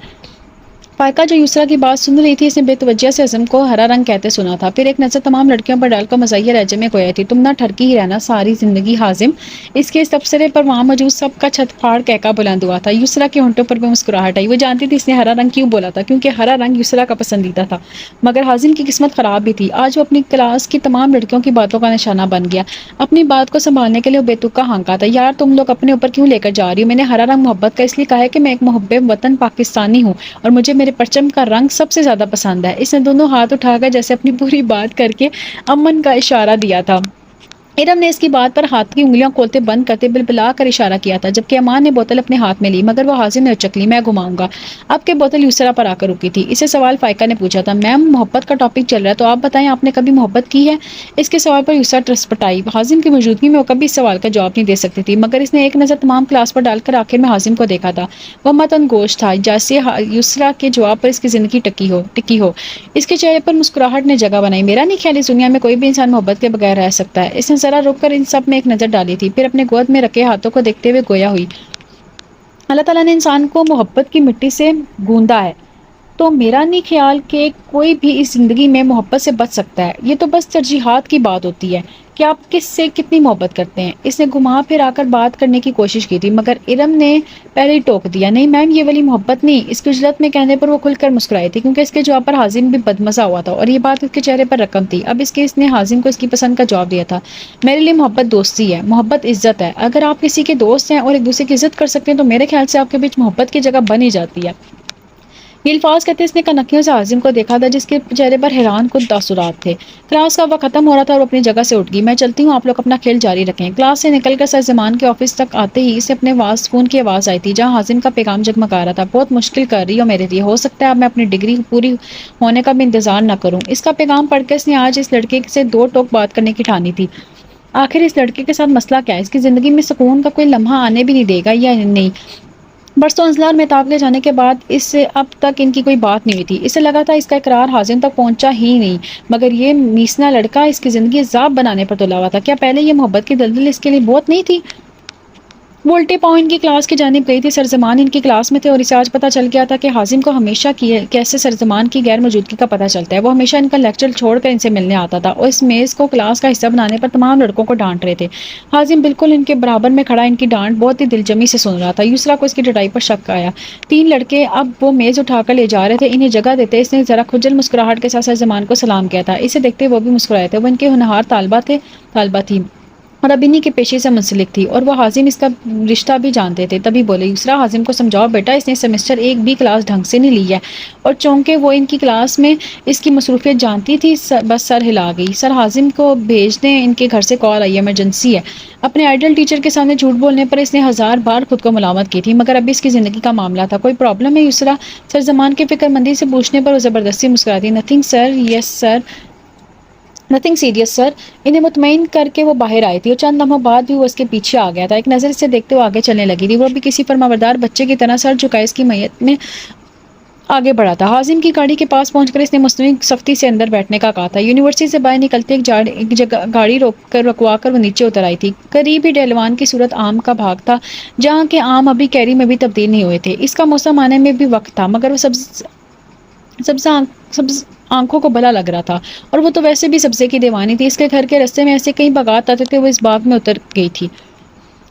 S1: فائقہ جو یسریٰ کی بات سن رہی تھی اس نے بے توجہ سے عزم کو ہرا رنگ کہتے سنا تھا، پھر ایک نظر تمام لڑکیوں پر ڈال کر مزاحیہ لہجے میں گویا تھی، تم نہ ٹھرکی ہی رہنا ساری زندگی حازم۔ اس کے اس تبصرے پر وہاں موجود سب کا چھت پھاڑ کہکا بلند ہوا تھا۔ یسریٰ کے ہونٹوں پر بھی مسکراہٹ آئی۔ وہ جانتی تھی اس نے ہرا رنگ کیوں بولا تھا، کیونکہ ہرا رنگ یسریٰ کا پسندیدہ تھا، مگر حازم کی قسمت خراب بھی تھی۔ آج وہ اپنی کلاس کی تمام لڑکیوں کی باتوں کا نشانہ بن گیا۔ اپنی بات کو سنبھالنے کے لیے وہ بے تکا ہانکا تھا، یار تم لوگ اپنے اوپر کیوں لے کر جا رہی ہو؟ میں نے ہرا رنگ محبت کا اس لیے کہا ہے کہ میں ایک محب وطن پاکستانی ہوں اور مجھے میرے پرچم کا رنگ سب سے زیادہ پسند ہے۔ اس نے دونوں ہاتھ اٹھا کر جیسے اپنی پوری بات کر کے امن کا اشارہ دیا تھا۔ ارم نے اس کی بات پر ہاتھ کی انگلیاں کھولتے بند کرتے بلبلا کر اشارہ کیا تھا، جبکہ امان نے بوتل اپنے ہاتھ میں لی، مگر وہ حازم نے اچک لی۔ میں گھماؤں گا۔ اب کہ بوتل یسریٰ پر آ کر رکی تھی، اسے سوال فائقہ نے پوچھا تھا، میم محبت کا ٹاپک چل رہا ہے تو آپ بتائیں آپ نے کبھی محبت کی ہے؟ اس کے سوال پر یسریٰ ٹرسپٹائی۔ حازم کی موجودگی میں وہ کبھی اس سوال کا جواب نہیں دے سکتی تھی، مگر اس نے ایک نظر تمام کلاس پر ڈال کر آخر میں حازم کو دیکھا تھا۔ وہ متن گوش تھا جیسے یسریٰ کے جواب پر اس کی زندگی ٹکی ہو۔ اس کے چہرے پر مسکراہٹ نے جگہ بنائی۔ میرا نہیں خیال اس دنیا میں کوئی بھی انسان محبت کے بغیر رہ سکتا ہے۔ اس نے ذرا رک کر ان سب میں ایک نظر ڈالی تھی، پھر اپنے گود میں رکھے ہاتھوں کو دیکھتے ہوئے گویا ہوئی، اللہ تعالیٰ نے انسان کو محبت کی مٹی سے گوندا ہے، تو میرا نہیں خیال کہ کوئی بھی اس زندگی میں محبت سے بچ سکتا ہے۔ یہ تو بس ترجیحات کی بات ہوتی ہے کہ آپ کس سے کتنی محبت کرتے ہیں۔ اس نے گھما پھر آ کر بات کرنے کی کوشش کی تھی، مگر ارم نے پہلے ہی ٹوک دیا، نہیں میم یہ والی محبت نہیں۔ اس کی اجلت میں کہنے پر وہ کھل کر مسکرائی تھی، کیونکہ اس کے جواب پر حازم بھی بدمزہ ہوا تھا اور یہ بات اس کے چہرے پر رقم تھی۔ اب اس نے حازم کو اس کی پسند کا جواب دیا تھا، میرے لیے محبت دوستی ہے، محبت عزت ہے۔ اگر آپ کسی کے دوست ہیں اور ایک دوسرے کی عزت کر سکتے ہیں تو میرے خیال سے آپ کے بیچ محبت کی جگہ بن ہی جاتی ہے۔ یہ الفاظ کہتے اس نے کنکھیوں سے حازم کو دیکھا تھا جس کے چہرے پر حیران کن تاثرات تھے۔ کلاس کا وقت ختم ہو رہا تھا اور وہ اپنی جگہ سے اٹھ گئی۔ میں چلتی ہوں، آپ لوگ اپنا کھیل جاری رکھیں۔ کلاس سے نکل کر سر زمان کے آفس تک آتے ہی اسے اپنے فون کی آواز آئی تھی جہاں حازم کا پیغام جگمگا رہا تھا، بہت مشکل کر رہی ہو میرے لیے، ہو سکتا ہے اب میں اپنی ڈگری پوری ہونے کا بھی انتظار نہ کروں۔ اس کا پیغام پڑھ کر اس نے آج اس لڑکے سے 2 ٹوک بات کرنے کی ٹھانی تھی۔ آخر اس لڑکے کے ساتھ مسئلہ کیا ہے؟ اس کی زندگی میں سکون کا کوئی لمحہ آنے بھی نہیں دے گا یا نہیں؟ برسوں انزلا اور مہتاب کے جانے کے بعد اس سے اب تک ان کی کوئی بات نہیں ہوئی تھی۔ اسے لگا تھا اس کا اقرار حازم تک پہنچا ہی نہیں، مگر یہ میسنا لڑکا اس کی زندگی عذاب بنانے پر تلا ہوا تھا۔ کیا پہلے یہ محبت کی دلدل اس کے لیے بہت نہیں تھی؟ وہ الٹے پاؤں ان کی کلاس کی جانب گئی تھی۔ سرزمان ان کی کلاس میں تھے اور اسے آج پتہ چل گیا تھا کہ حازم کو ہمیشہ کیسے سرزمان کی غیر موجودگی کا پتہ چلتا ہے۔ وہ ہمیشہ ان کا لیکچر چھوڑ کر ان سے ملنے آتا تھا اور اس میز کو کلاس کا حصہ بنانے پر تمام لڑکوں کو ڈانٹ رہے تھے۔ حازم بالکل ان کے برابر میں کھڑا ان کی ڈانٹ بہت ہی دلجمی سے سن رہا تھا۔ یسریٰ کو اس کی ڈٹائی پر شک آیا۔ 3 لڑکے اب وہ میز اٹھا کر لے جا رہے تھے۔ انہیں جگہ دیتے اس نے ذرا کھجل مسکراہٹ کے ساتھ سرزمان کو سلام کیا تھا۔ اسے دیکھتے وہ بھی مسکرائے تھے۔ وہ ان کے ہونہار طالبہ تھی اور اب انہی کے پیشے سے منسلک تھی اور وہ حازم اس کا رشتہ بھی جانتے تھے۔ تبھی بولے، یسریٰ حازم کو سمجھاؤ بیٹا، اس نے سیمسٹر 1 بھی کلاس ڈھنگ سے نہیں لی ہے۔ اور چونکہ وہ ان کی کلاس میں اس کی مصروفیت جانتی تھی بس سر ہلا گئی۔ سر حازم کو بھیج دیں، ان کے گھر سے کال آئی ہے، ایمرجنسی ہے۔ اپنے آئیڈل ٹیچر کے سامنے جھوٹ بولنے پر اس نے 1000 بار خود کو ملامت کی تھی، مگر ابھی اس کی زندگی کا معاملہ تھا۔ کوئی پرابلم ہے یسریٰ؟ سرزمان کے فکر مندی سے پوچھنے پر وہ زبردستی مسکرا دی۔ نتھنگ سر، یس سر، نتھنگ سیریس سر۔ انہیں مطمئن کر کے وہ باہر آئی تھی اور چند لمحوں بعد بھی وہ اس کے پیچھے آ گیا تھا۔ ایک نظر اسے دیکھتے وہ آگے چلنے لگی تھی۔ وہ بھی کسی فرمانبردار بچے کی طرح سر جھکائے اس کی میت میں آگے بڑھا تھا۔ حازم کی گاڑی کے پاس پہنچ کر اس نے مصنوعی سختی سے اندر بیٹھنے کا کہا تھا۔ یونیورسٹی سے باہر نکلتے ایک گاڑی رکوا کر وہ نیچے اتر آئی تھی۔ قریب ہی ڈیلوان کی صورت آم کا باغ تھا، جہاں کے آم ابھی کیری میں بھی تبدیل نہیں ہوئے تھے۔ اس کا موسم آنے میں بھی وقت تھا، مگر وہ سبز آنکھوں کو بھلا لگ رہا تھا، اور وہ تو ویسے بھی سبزے کی دیوانی تھی۔ اس کے گھر کے رستے میں ایسے کئی باغات آتے تھے، وہ اس باغ میں اتر گئی تھی۔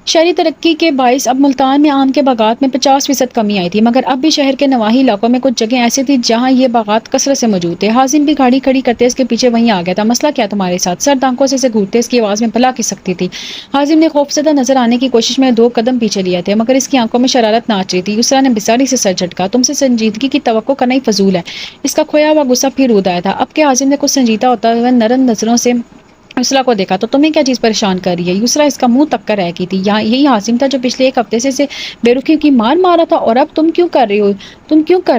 S1: شہری ترقی کے باعث اب ملتان میں آم کے باغات میں 50% کمی آئی تھی، مگر اب بھی شہر کے نواحی علاقوں میں کچھ جگہیں ایسی تھی جہاں یہ باغات کثرت سے موجود تھے۔ حازم بھی گاڑی کھڑی کرتے اس کے پیچھے وہیں آ گیا تھا۔ مسئلہ کیا تمہارے ساتھ؟ سرد آنکھوں سے اسے گھورتے اس کی آواز میں بھلا کی سکتی تھی۔ حازم نے خوفزدہ نظر آنے کی کوشش میں 2 قدم پیچھے لیے تھے، مگر اس کی آنکھوں میں شرارت ناچ رہی تھی۔ یسریٰ نے بساڑی سے سر جھٹکا۔ تم سے سنجیدگی کی توقع کرنا ہی فضول ہے۔ اس کا کھویا ہوا غصہ پھر رود آیا تھا۔ اب کہ حازم نے کچھ سنجیدہ ہوتا ہوا نرم نظروں سے یسریٰ کو دیکھا تو تمہیں کیا چیز پریشان کر رہی ہے؟ یسریٰ اس کا منہ تک کر رہ گئی تھی۔ یہی حازم تھا جو پچھلے 1 ہفتے سے اسے بے رخی کی مار مارا تھا، اور اب تم کیوں کر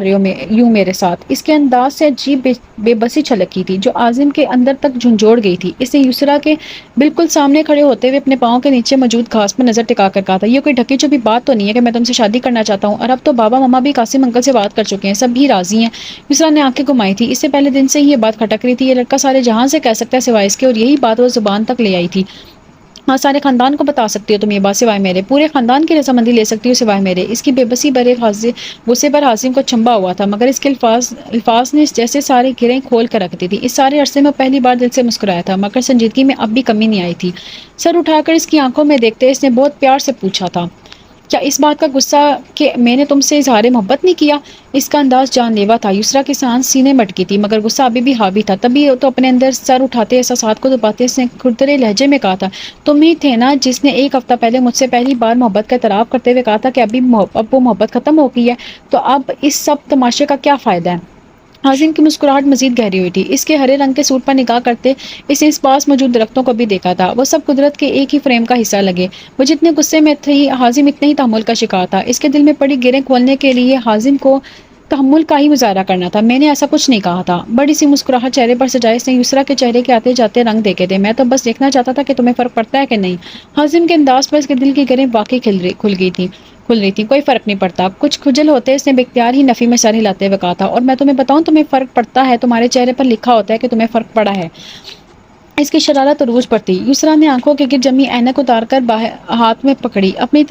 S1: رہے ہو یوں میرے ساتھ؟ اس کے انداز سے عجیب بے بسی چھلکی تھی جو حازم کے اندر تک جھنجھوڑ گئی تھی۔ اس نے یسریٰ کے بالکل سامنے کھڑے ہوتے ہوئے اپنے پاؤں کے نیچے موجود گھاس پر نظر ٹکا کر کہا تھا، یہ کوئی ڈھکی چھپی بات تو نہیں ہے کہ میں تم سے شادی کرنا چاہتا ہوں؟ اور اب تو بابا ماما بھی قاسم انکل سے بات کر چکے ہیں، سب بھی راضی ہیں۔ یسریٰ نے آنکھیں گھمائی تھی۔ اس سے پہلے دن سے ہی یہ بات کھٹک رہی تھی، یہ لڑکا سارے جہاں سے کہہ سکتا ہے سوائے اس کے، اور یہی بات وہ زبان تک لے آئی تھی۔ ہاں، سارے خاندان کو بتا سکتی ہو تم یہ بات سوائے میرے، پورے خاندان کی رضامندی لے سکتی ہو سوائے میرے۔ اس کی بے بسی بھرے غصے پر حازم کو چنبا ہوا تھا، مگر اس کے الفاظ نے جیسے ساری گرہیں کھول کر رکھ دی تھی۔ اس سارے عرصے میں پہلی بار دل سے مسکرایا تھا، مگر سنجیدگی میں اب بھی کمی نہیں آئی تھی۔ سر اٹھا کر اس کی آنکھوں میں دیکھتے اس نے بہت پیار سے پوچھا تھا، کیا اس بات کا غصہ کہ میں نے تم سے اظہار محبت نہیں کیا؟ اس کا انداز جان لیوا تھا۔ یسریٰ کی سانس سینے مٹکی تھی، مگر غصہ ابھی بھی حاوی تھا۔ تبھی تو اپنے اندر سر اٹھاتے احساسات کو دباتے اس نے کھردرے لہجے میں کہا تھا، تم ہی تھے نا جس نے 1 ہفتہ پہلے مجھ سے پہلی بار محبت کا اعتراف کرتے ہوئے کہا تھا کہ اب وہ محبت ختم ہو گئی ہے، تو اب اس سب تماشے کا کیا فائدہ ہے؟ حازم کی مسکراہٹ مزید گہری ہوئی تھی۔ اس کے ہرے رنگ کے سوٹ پر نگاہ کرتے اس نے اس پاس موجود درختوں کو بھی دیکھا تھا، وہ سب قدرت کے ایک ہی فریم کا حصہ لگے۔ وہ جتنے غصے میں تھی، حازم اتنے ہی تحمل کا شکار تھا۔ اس کے دل میں پڑی گرہیں کھولنے کے لیے حازم کو تحمل کا ہی مظاہرہ کرنا تھا۔ میں نے ایسا کچھ نہیں کہا تھا۔ بڑی سی مسکراہٹ چہرے پر سجائے اس نے یسریٰ کے چہرے کے آتے جاتے رنگ دیکھے تھے۔ میں تو بس دیکھنا چاہتا تھا کہ تمہیں فرق پڑتا ہے کہ نہیں۔ حازم کے انداز پر اس کے دل کی گرہیں واقعی کھل رہی تھی۔ کوئی فرق نہیں پڑتا۔ کچھ کھجل ہوتے اس نے بے اختیار ہی نفی میں سر ہلاتے ہوئے کہا تھا، اور میں تمہیں بتاؤں تمہیں فرق پڑتا ہے، تمہارے چہرے پر لکھا ہوتا ہے کہ تمہیں فرق پڑا ہے۔ اس کی شرارت عروج پر تھی۔ یسریٰ نے آنکھوں کے گرد جمی اینک اتار کر ہاتھ میں پکڑی۔ اپنی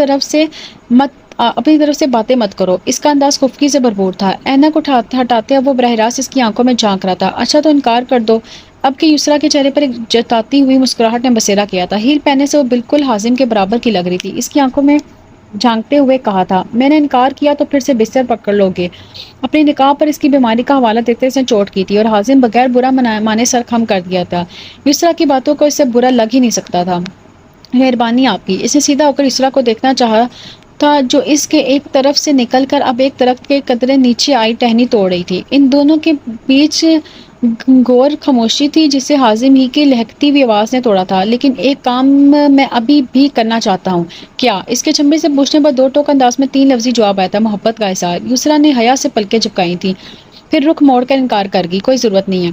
S1: طرف سے باتیں مت کرو۔ اس کا انداز خفگی سے بھرپور تھا۔ اینک ہٹاتے اب وہ براہ راست اس کی آنکھوں میں جھانک رہا تھا۔ اچھا تو انکار کر دو اب کہ یسریٰ کے چہرے پر ایک جتاتی ہوئی مسکراہٹ نے بسیرا کیا تھا۔ ہیل پہننے سے وہ بالکل حازم کے برابر کی لگ رہی تھی۔ اس کی آنکھوں میں جھانکتے ہوئے کہا تھا، میں نے انکار کیا تو پھر سے بستر پکڑ لو گے؟ اپنی نکاح پر اس کی بیماری کا حوالہ دیتے اس نے چوٹ کی تھی، اور حازم بغیر برا مانے سر خم کر دیا تھا۔ یسریٰ کی باتوں کو اس سے برا لگ ہی نہیں سکتا تھا۔ مہربانی آپ کی۔ اس نے سیدھا ہو کر یسریٰ کو دیکھنا چاہا تھا جو اس کے ایک طرف سے نکل کر اب ایک درخت کے قدرے نیچے آئی ٹہنی توڑ رہی تھی۔ ان دونوں کے بیچ گھور خاموشی تھی جسے حازم ہی کی لہکتی ہوئی آواز نے توڑا تھا، لیکن ایک کام میں ابھی بھی کرنا چاہتا ہوں۔ کیا؟ اس کے چمڑے سے پوچھنے پر 2 ٹوک انداز میں 3 لفظی جواب آیا تھا، محبت کا اظہار۔ یسریٰ نے حیا سے پلکیں جھپکائی تھیں، پھر رخ موڑ کر انکار کر گئی، کوئی ضرورت نہیں ہے۔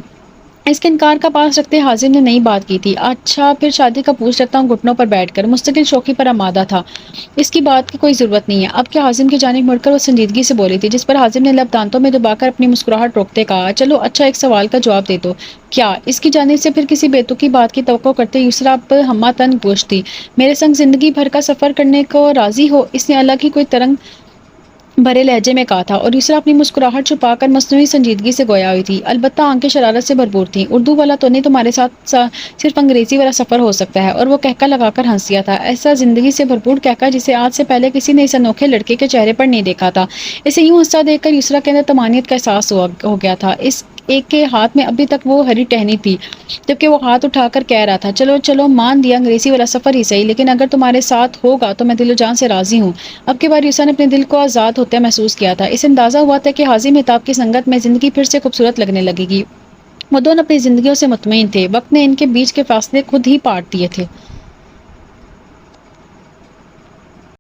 S1: اس کے انکار کا پاس رکھتے حازم نے نئی بات کی تھی۔ اچھا پھر شادی کا پوچھ رکھتا ہوں گھٹنوں پر بیٹھ کر۔ مستقل شوخی پر آمادہ تھا، اس کی بات کی کوئی ضرورت نہیں ہے۔ اب کیا حازم کی جانب مڑ کر وہ سنجیدگی سے بولی تھی، جس پر حازم نے لب دانتوں میں دبا کر اپنی مسکراہٹ روکتے کہا، چلو اچھا ایک سوال کا جواب دے دو۔ کیا؟ اس کی جانب سے پھر کسی بیتوقی بات کی توقع کرتے یسریٰ اب ہمہ تن گوش تھی۔ میرے سنگ زندگی بھر کا سفر کرنے کو راضی ہو؟ اس نے الگ ہی کوئی ترنگ بھرے لہجے میں کہا تھا، اور یسریٰ اپنی مسکراہٹ چھپا کر مصنوعی سنجیدگی سے گویا ہوئی تھی، البتہ آنکھیں شرارت سے بھرپور تھیں۔ اردو والا تو نہیں، تمہارے ساتھ صرف انگریزی والا سفر ہو سکتا ہے۔ اور وہ قہقہ لگا کر ہنس دیا تھا، ایسا زندگی سے بھرپور قہقہ جسے آج سے پہلے کسی نے اس انوکھے لڑکے کے چہرے پر نہیں دیکھا تھا۔ اسے یوں ہنستا دیکھ کر یسریٰ کے اندر طمانینت کا احساس ہو گیا تھا۔ اس ایک کے ہاتھ میں ابھی تک وہ ہری ٹہنی تھی، جبکہ وہ ہاتھ اٹھا کر کہہ رہا تھا، چلو چلو مان دیا انگریزی والا سفر ہی صحیح، لیکن اگر تمہارے ساتھ ہوگا تو میں دل و جان سے راضی ہوں۔ اب کی بار یسریٰ نے اپنے دل کو آزاد ہوتا محسوس کیا تھا۔ اسے اندازہ ہوا تھا کہ حازم مہتاب کی سنگت میں زندگی پھر سے خوبصورت لگنے لگے گی۔ وہ دونوں اپنی زندگیوں سے مطمئن تھے، وقت نے ان کے بیچ کے فاصلے خود ہی پاٹ دیے تھے۔